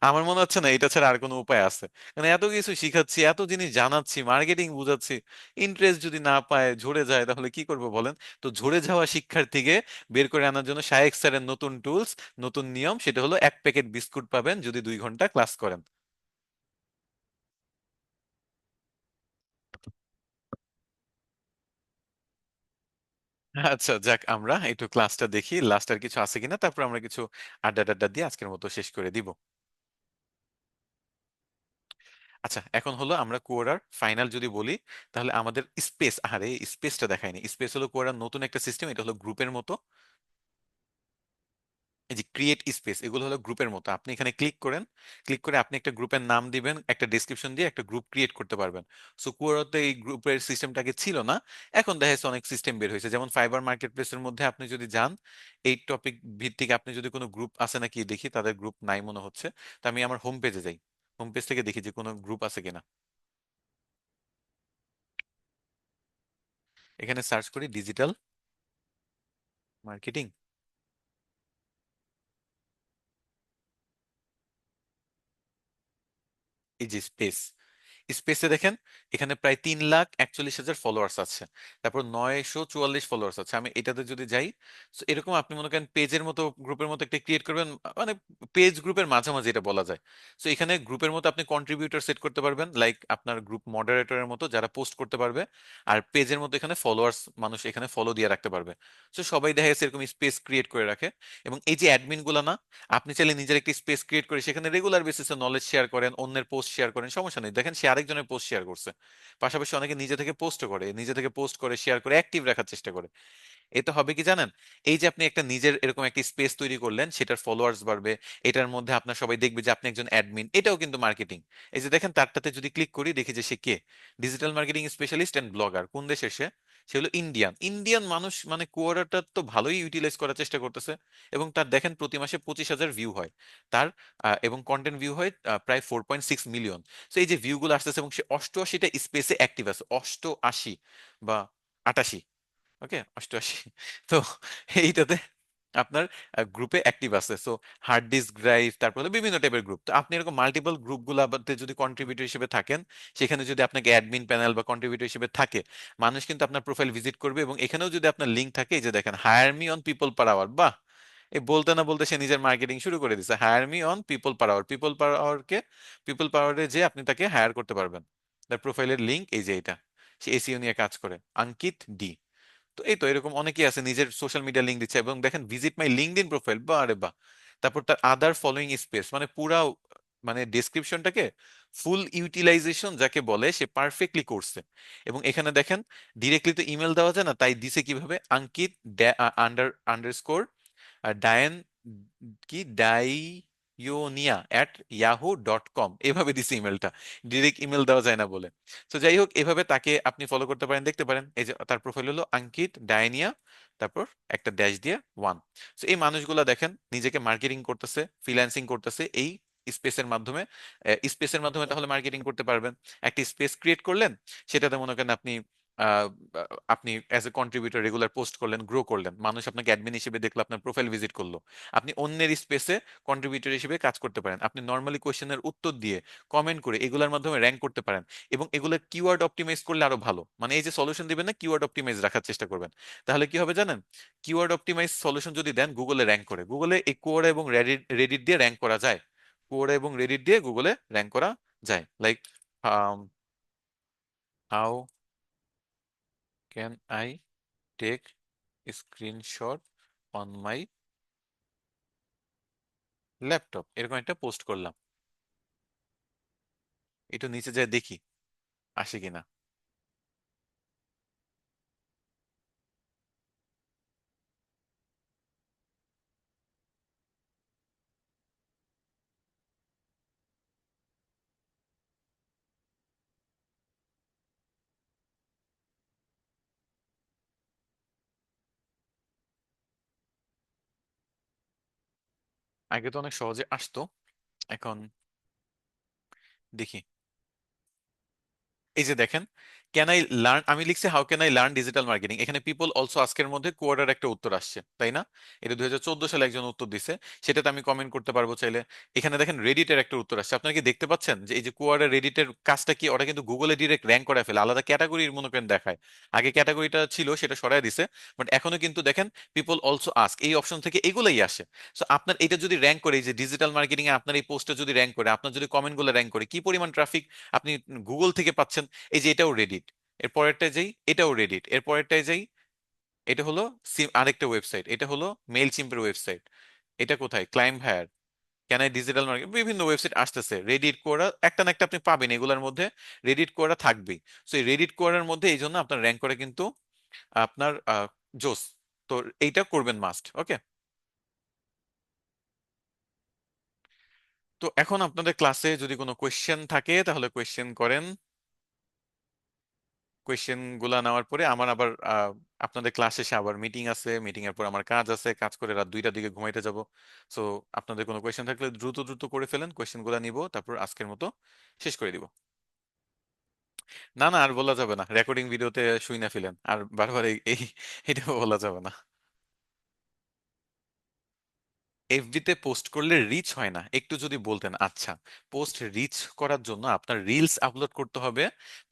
আমার মনে হচ্ছে না এটা ছাড়া আর কোনো উপায় আছে। মানে এত কিছু শিখাচ্ছি, এত জিনিস জানাচ্ছি, মার্কেটিং বুঝাচ্ছি, ইন্টারেস্ট যদি না পায়, ঝরে যায়, তাহলে কি করবো বলেন? তো ঝরে যাওয়া শিক্ষার্থীকে বের করে আনার জন্য শায়েখ স্যারের নতুন টুলস, নতুন নিয়ম, সেটা হলো 1 প্যাকেট বিস্কুট পাবেন যদি 2 ঘন্টা ক্লাস করেন। আচ্ছা যাক, আমরা একটু ক্লাসটা দেখি লাস্ট আর কিছু আছে কিনা, তারপর আমরা কিছু আড্ডা টাড্ডা দিয়ে আজকের মতো শেষ করে দিব। আচ্ছা, এখন হলো আমরা কোরার ফাইনাল যদি বলি, তাহলে আমাদের স্পেস, আরে স্পেসটা দেখায়নি। স্পেস হলো কোরার নতুন একটা সিস্টেম, এটা হলো গ্রুপের মতো। এই যে ক্রিয়েট স্পেস, এগুলো হলো গ্রুপের মতো। আপনি এখানে ক্লিক করেন, ক্লিক করে আপনি একটা গ্রুপের নাম দিবেন, একটা ডেসক্রিপশন দিয়ে একটা গ্রুপ ক্রিয়েট করতে পারবেন। সো কুয়ারতে এই গ্রুপের সিস্টেমটাকে ছিল না, এখন দেখা যাচ্ছে অনেক সিস্টেম বের হয়েছে। যেমন ফাইবার মার্কেট প্লেসের মধ্যে আপনি যদি যান, এই টপিক ভিত্তিক আপনি যদি কোনো গ্রুপ আছে নাকি দেখি, তাদের গ্রুপ নাই মনে হচ্ছে। তো আমি আমার হোম পেজে যাই, হোম পেজ থেকে দেখি যে কোনো গ্রুপ আছে কিনা। এখানে সার্চ করি ডিজিটাল মার্কেটিং, এই যে স্পেস, স্পেসে দেখেন এখানে প্রায় 3,41,000 ফলোয়ার্স আছে, তারপর 944 ফলোয়ার্স আছে। আমি এটাতে যদি যাই, so এরকম আপনি মনে করেন পেজের মতো গ্রুপের মতো একটা ক্রিয়েট করবেন, মানে পেজ গ্রুপের মাঝামাঝি এটা বলা যায়। সো এখানে গ্রুপের মতো আপনি কন্ট্রিবিউটর সেট করতে পারবেন, লাইক আপনার গ্রুপ মডারেটরের মতো যারা পোস্ট করতে পারবে, আর পেজের মতো এখানে ফলোয়ার্স মানুষ এখানে ফলো দিয়ে রাখতে পারবে। সো সবাই দেখা যাচ্ছে এরকম স্পেস ক্রিয়েট করে রাখে। এবং এই যে অ্যাডমিন গুলা না, আপনি চাইলে নিজের একটি স্পেস ক্রিয়েট করে সেখানে রেগুলার বেসিসে নলেজ শেয়ার করেন, অন্যের পোস্ট শেয়ার করেন, সমস্যা নেই। দেখেন সে আরেকজনের পোস্ট শেয়ার করছে, পাশাপাশি অনেকে নিজে থেকে পোস্ট করে, নিজে থেকে পোস্ট করে শেয়ার করে অ্যাক্টিভ রাখার চেষ্টা করে। এতে হবে কি জানেন, এই যে আপনি একটা নিজের এরকম একটা স্পেস তৈরি করলেন, সেটার ফলোয়ার্স বাড়বে, এটার মধ্যে আপনার সবাই দেখবে যে আপনি একজন অ্যাডমিন, এটাও কিন্তু মার্কেটিং। এই যে দেখেন তারটাতে যদি ক্লিক করি, দেখি যে সে কে, digital marketing specialist and blogger. কোন দেশে সে? সে হলো ইন্ডিয়ান। ইন্ডিয়ান মানুষ মানে কোয়ারাটা তো ভালোই ইউটিলাইজ করার চেষ্টা করতেছে। এবং তার দেখেন প্রতি মাসে 25,000 ভিউ হয় তার, এবং কন্টেন্ট ভিউ হয় প্রায় 4.6 মিলিয়ন। তো এই যে ভিউগুলো আসতেছে, এবং সে 88টা স্পেসে অ্যাক্টিভ আছে, 88 বা 88, ওকে 88। তো এইটাতে আপনার গ্রুপে অ্যাক্টিভ আছে। সো হার্ড ডিস্ক ড্রাইভ, তারপরে বিভিন্ন টাইপের গ্রুপ। তো আপনি এরকম মাল্টিপল গ্রুপগুলোতে যদি কন্ট্রিবিউটর হিসেবে থাকেন, সেখানে যদি আপনাকে অ্যাডমিন প্যানেল বা কন্ট্রিবিউটর হিসেবে থাকে, মানুষ কিন্তু আপনার প্রোফাইল ভিজিট করবে। এবং এখানেও যদি আপনার লিঙ্ক থাকে, এই যে দেখেন hire me on people per hour, বাহ! এই বলতে না বলতে সে নিজের মার্কেটিং শুরু করে দিচ্ছে। Hire me on people per hour, people per আওয়ারকে, পিপল পাওয়ারে যে আপনি তাকে হায়ার করতে পারবেন। তার প্রোফাইলের লিঙ্ক এই যে এটা, সে এসইও নিয়ে কাজ করে, অঙ্কিত ডি। তো এই তো এরকম অনেকেই আছে নিজের সোশ্যাল মিডিয়া লিঙ্ক দিচ্ছে। এবং দেখেন ভিজিট মাই লিঙ্কডইন প্রোফাইল, বা আরে বা! তারপর তার আদার ফলোইং স্পেস, মানে পুরা মানে ডেসক্রিপশনটাকে ফুল ইউটিলাইজেশন যাকে বলে সে পারফেক্টলি করছে। এবং এখানে দেখেন ডিরেক্টলি তো ইমেল দেওয়া যায় না, তাই দিছে কিভাবে, অঙ্কিত আন্ডারস্কোর ডায়ান, কি ডাইওনিয়া@yahoo.com, এভাবে দিছে ইমেলটা, ডিরেক্ট ইমেল দেওয়া যায় না বলে। তো যাই হোক, এভাবে তাকে আপনি ফলো করতে পারেন, দেখতে পারেন। এই যে তার প্রোফাইল হলো অঙ্কিত ডায়নিয়া, তারপর একটা ড্যাশ দিয়ে ওয়ান। তো এই মানুষগুলা দেখেন নিজেকে মার্কেটিং করতেছে, ফ্রিল্যান্সিং করতেছে এই স্পেসের মাধ্যমে। স্পেসের মাধ্যমে তাহলে মার্কেটিং করতে পারবেন। একটা স্পেস ক্রিয়েট করলেন, সেটাতে মনে করেন আপনি আহ, আপনি as a contributor regular post করলেন, গ্রো করলেন, মানুষ আপনাকে অ্যাডমিন হিসেবে দেখলো, আপনার প্রোফাইল ভিজিট করলো। আপনি অন্যের স্পেসে কন্ট্রিবিউটর হিসেবে কাজ করতে পারেন, আপনি নর্মালি কোয়েশ্চেনের উত্তর দিয়ে, কমেন্ট করে, এগুলোর মাধ্যমে র্যাঙ্ক করতে পারেন। এবং এগুলো কিওয়ার্ড অপটিমাইজ করলে আরো ভালো, মানে এই যে সলিউশন দিবেন না, কিওয়ার্ড অপটিমাইজ রাখার চেষ্টা করবেন। তাহলে কি হবে জানেন, কিওয়ার্ড অপটিমাইজ সলিউশন যদি দেন, গুগলে র্যাঙ্ক করে, গুগলে এই কোরা এবং রেডিট রেডিট দিয়ে র্যাঙ্ক করা যায়। কোরা এবং রেডিট দিয়ে গুগলে র্যাঙ্ক করা যায়। Like how can I take screenshot on my laptop, এরকম একটা পোস্ট করলাম, একটু নিচে যায় দেখি আসে কিনা। আগে তো অনেক সহজে আসতো, এখন দেখি। এই যে দেখেন, ক্যান আই লার্ন, আমি লিখছি how can I learn digital marketing, এখানে পিপল অলসো আস্কের মধ্যে কোয়ার্টার একটা উত্তর আসছে, তাই না? এটা 2014 সালে একজন উত্তর দিছে, সেটাতে আমি কমেন্ট করতে পারবো চাইলে। এখানে দেখেন রেডিটের একটা উত্তর আসছে। আপনারা কি দেখতে পাচ্ছেন যে এই যে কোয়ার্টার রেডিটের কাজটা কি, ওটা কিন্তু গুগলে ডিরেক্ট র্যাঙ্ক করে ফেলে, আলাদা ক্যাটাগরির মনে করেন দেখায়। আগে ক্যাটাগরিটা ছিল, সেটা সরায় দিছে, বাট এখনো কিন্তু দেখেন পিপল অলসো আস্ক এই অপশন থেকে এগুলাই আসে। সো আপনার এটা যদি র্যাঙ্ক করে, এই যে ডিজিটাল মার্কেটিং এ আপনার এই পোস্টটা যদি র্যাঙ্ক করে, আপনার যদি কমেন্ট গুলো র্যাঙ্ক করে, কি পরিমাণ ট্রাফিক আপনি গুগল থেকে পাচ্ছেন। এই যে এটাও রেডিট, এর পরেরটায় যাই, এটাও রেডিট, এর পরেরটায় যাই, এটা হলো আরেকটা ওয়েবসাইট, এটা হলো মেইল চিম্পের ওয়েবসাইট, এটা কোথায়, ক্লাইম হায়ার, কেন ডিজিটাল মার্কেট, বিভিন্ন ওয়েবসাইট আসতেছে। রেডিট কোরা একটা না একটা আপনি পাবেন এগুলোর মধ্যে, রেডিট কোরা থাকবেই। সো এই রেডিট কোরার মধ্যে এই জন্য আপনার র্যাঙ্ক করে কিন্তু আপনার জোস। তো এইটা করবেন মাস্ট, ওকে। তো এখন আপনাদের ক্লাসে যদি কোনো কোয়েশ্চেন থাকে তাহলে কোয়েশ্চেন করেন। কোয়েশ্চেন গুলা নেওয়ার পরে আমার আবার আপনাদের ক্লাস শেষে আবার মিটিং আছে, মিটিং এর পর আমার কাজ আছে, কাজ করে রাত 2টার দিকে ঘুমাইতে যাব। সো আপনাদের কোনো কোয়েশ্চেন থাকলে দ্রুত দ্রুত করে ফেলেন, কোয়েশ্চেন গুলা নিব, তারপর আজকের মতো শেষ করে দিব। না না, আর বলা যাবে না, রেকর্ডিং ভিডিওতে শুই না ফেলেন, আর বারবার এই এটা বলা যাবে না। এফবিতে পোস্ট করলে রিচ হয় না, একটু যদি বলতেন। আচ্ছা, পোস্ট রিচ করার জন্য আপনার রিলস আপলোড করতে হবে।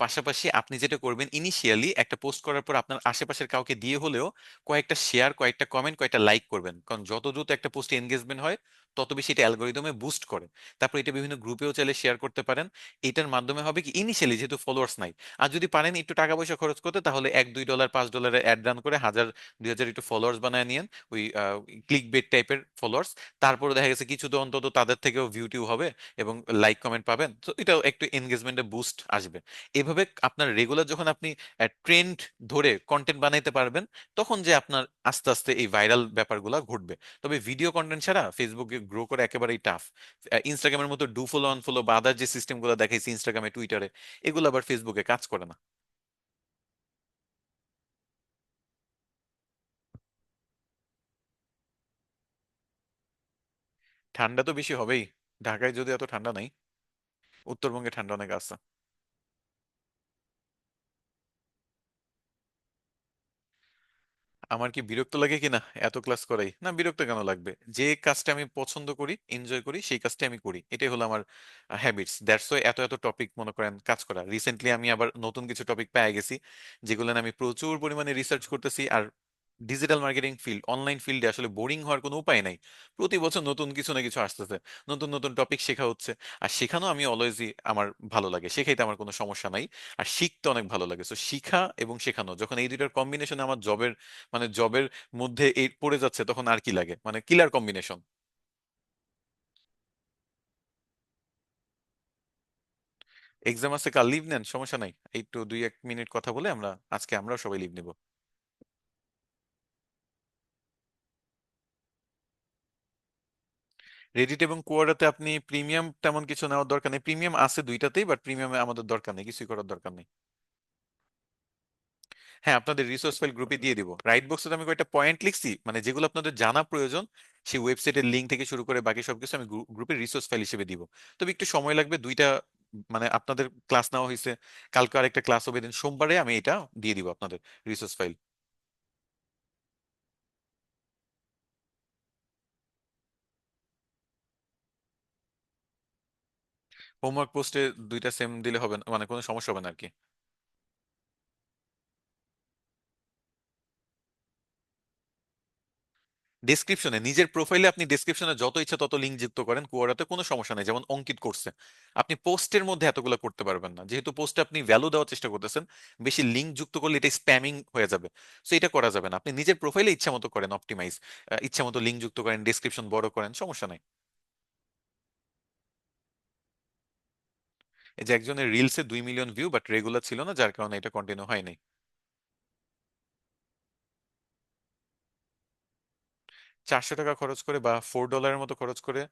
পাশাপাশি আপনি যেটা করবেন, ইনিশিয়ালি একটা পোস্ট করার পর আপনার আশেপাশের কাউকে দিয়ে হলেও কয়েকটা শেয়ার, কয়েকটা কমেন্ট, কয়েকটা লাইক করবেন, কারণ যত দ্রুত একটা পোস্টে এনগেজমেন্ট হয় তত বেশি এটা অ্যালগোরিদমে বুস্ট করে। তারপর এটা বিভিন্ন গ্রুপেও চাইলে শেয়ার করতে পারেন। এটার মাধ্যমে হবে কি, ইনিশিয়ালি যেহেতু ফলোয়ার্স নাই, আর যদি পারেন একটু টাকা পয়সা খরচ করতে, তাহলে 1-2 ডলার, $5 অ্যাড রান করে 1000-2000 একটু ফলোয়ার্স বানায় নিয়েন, ওই ক্লিক বেট টাইপের ফলোয়ার্স। তারপরে দেখা গেছে কিছু তো অন্তত তাদের থেকেও ভিউ টিউ হবে এবং লাইক কমেন্ট পাবেন, তো এটাও একটু এনগেজমেন্টে বুস্ট আসবে। এভাবে আপনার রেগুলার যখন আপনি ট্রেন্ড ধরে কন্টেন্ট বানাইতে পারবেন, তখন যে আপনার আস্তে আস্তে এই ভাইরাল ব্যাপারগুলো ঘটবে। তবে ভিডিও কন্টেন্ট ছাড়া ফেসবুকে গ্রো করে একেবারেই টাফ। ইনস্টাগ্রামের মতো ডু ফলো আনফলো বা আদার যে সিস্টেমগুলো দেখাইছি ইনস্টাগ্রামে, টুইটারে, এগুলো আবার ফেসবুকে কাজ করে না। ঠান্ডা তো বেশি হবেই, ঢাকায় যদি এত ঠান্ডা নাই, উত্তরবঙ্গে ঠান্ডা অনেক আছে। আমার কি বিরক্ত লাগে কিনা এত ক্লাস করাই? না, বিরক্ত কেন লাগবে? যে কাজটা আমি পছন্দ করি, এনজয় করি, সেই কাজটা আমি করি, এটাই হলো আমার হ্যাবিটস। দ্যাটস ওয়াই এত এত টপিক মনে করেন কাজ করা। রিসেন্টলি আমি আবার নতুন কিছু টপিক পেয়ে গেছি, যেগুলো নিয়ে আমি প্রচুর পরিমাণে রিসার্চ করতেছি। আর ডিজিটাল মার্কেটিং ফিল্ড, অনলাইন ফিল্ডে আসলে বোরিং হওয়ার কোনো উপায় নাই। প্রতি বছর নতুন কিছু না কিছু আসতেছে, নতুন নতুন টপিক শেখা হচ্ছে। আর শেখানো আমি অলওয়েজই, আমার ভালো লাগে, শেখাইতে আমার কোনো সমস্যা নাই। আর শিখতে অনেক ভালো লাগে। তো শিখা এবং শেখানো যখন এই দুইটার কম্বিনেশনে আমার জবের, মানে জবের মধ্যে এই পড়ে যাচ্ছে, তখন আর কি লাগে, মানে কিলার কম্বিনেশন। এক্সাম আছে কাল, লিভ নেন, সমস্যা নাই। একটু 2-1 মিনিট কথা বলে আমরা আজকে আমরাও সবাই লিভ নিব। রেডিট এবং কোয়াডাতে আপনি প্রিমিয়াম তেমন কিছু নেওয়ার দরকার নেই। প্রিমিয়াম আছে দুইটাতেই, বাট প্রিমিয়ামে আমাদের দরকার নেই, কিছুই করার দরকার নেই। হ্যাঁ, আপনাদের রিসোর্স ফাইল গ্রুপে দিয়ে দিব। রাইট বক্সে আমি কয়েকটা পয়েন্ট লিখছি, মানে যেগুলো আপনাদের জানা প্রয়োজন, সেই ওয়েবসাইটের লিঙ্ক থেকে শুরু করে বাকি সবকিছু আমি গ্রুপের রিসোর্স ফাইল হিসেবে দিব। তবে একটু সময় লাগবে, দুইটা মানে আপনাদের ক্লাস নেওয়া হয়েছে, কালকে আরেকটা ক্লাস হবে, দিন সোমবারে আমি এটা দিয়ে দিব আপনাদের রিসোর্স ফাইল। হোমওয়ার্ক পোস্টে দুইটা সেম দিলে হবে না? মানে কোনো সমস্যা হবে না আর কি? ডেসক্রিপশনে, নিজের প্রোফাইলে আপনি ডেসক্রিপশনে যত ইচ্ছা তত লিঙ্ক যুক্ত করেন, কোয়ারাতে কোনো সমস্যা নেই। যেমন অঙ্কিত করছে, আপনি পোস্টের মধ্যে এতগুলো করতে পারবেন না, যেহেতু পোস্টে আপনি ভ্যালু দেওয়ার চেষ্টা করতেছেন। বেশি লিঙ্ক যুক্ত করলে এটা স্প্যামিং হয়ে যাবে। সো এটা করা যাবে না। আপনি নিজের প্রোফাইলে ইচ্ছা মতো করেন অপটিমাইজ, ইচ্ছা মতো লিঙ্ক যুক্ত করেন, ডেসক্রিপশন বড় করেন, সমস্যা নাই। এই যে একজনের রিলসে 2 মিলিয়ন ভিউ, বাট রেগুলার ছিল না, যার কারণে এটা কন্টিনিউ হয়নি। 400 টাকা খরচ করে বা $4 মতো খরচ করে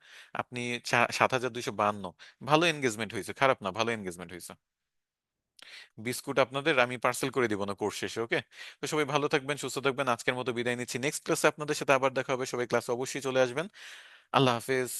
আপনি 7252, ভালো এনগেজমেন্ট হয়েছে, খারাপ না, ভালো এনগেজমেন্ট হয়েছে। বিস্কুট আপনাদের আমি পার্সেল করে দিব না কোর্স শেষে, ওকে? তো সবাই ভালো থাকবেন, সুস্থ থাকবেন, আজকের মতো বিদায় নিচ্ছি। নেক্সট ক্লাসে আপনাদের সাথে আবার দেখা হবে, সবাই ক্লাসে অবশ্যই চলে আসবেন। আল্লাহ হাফেজ।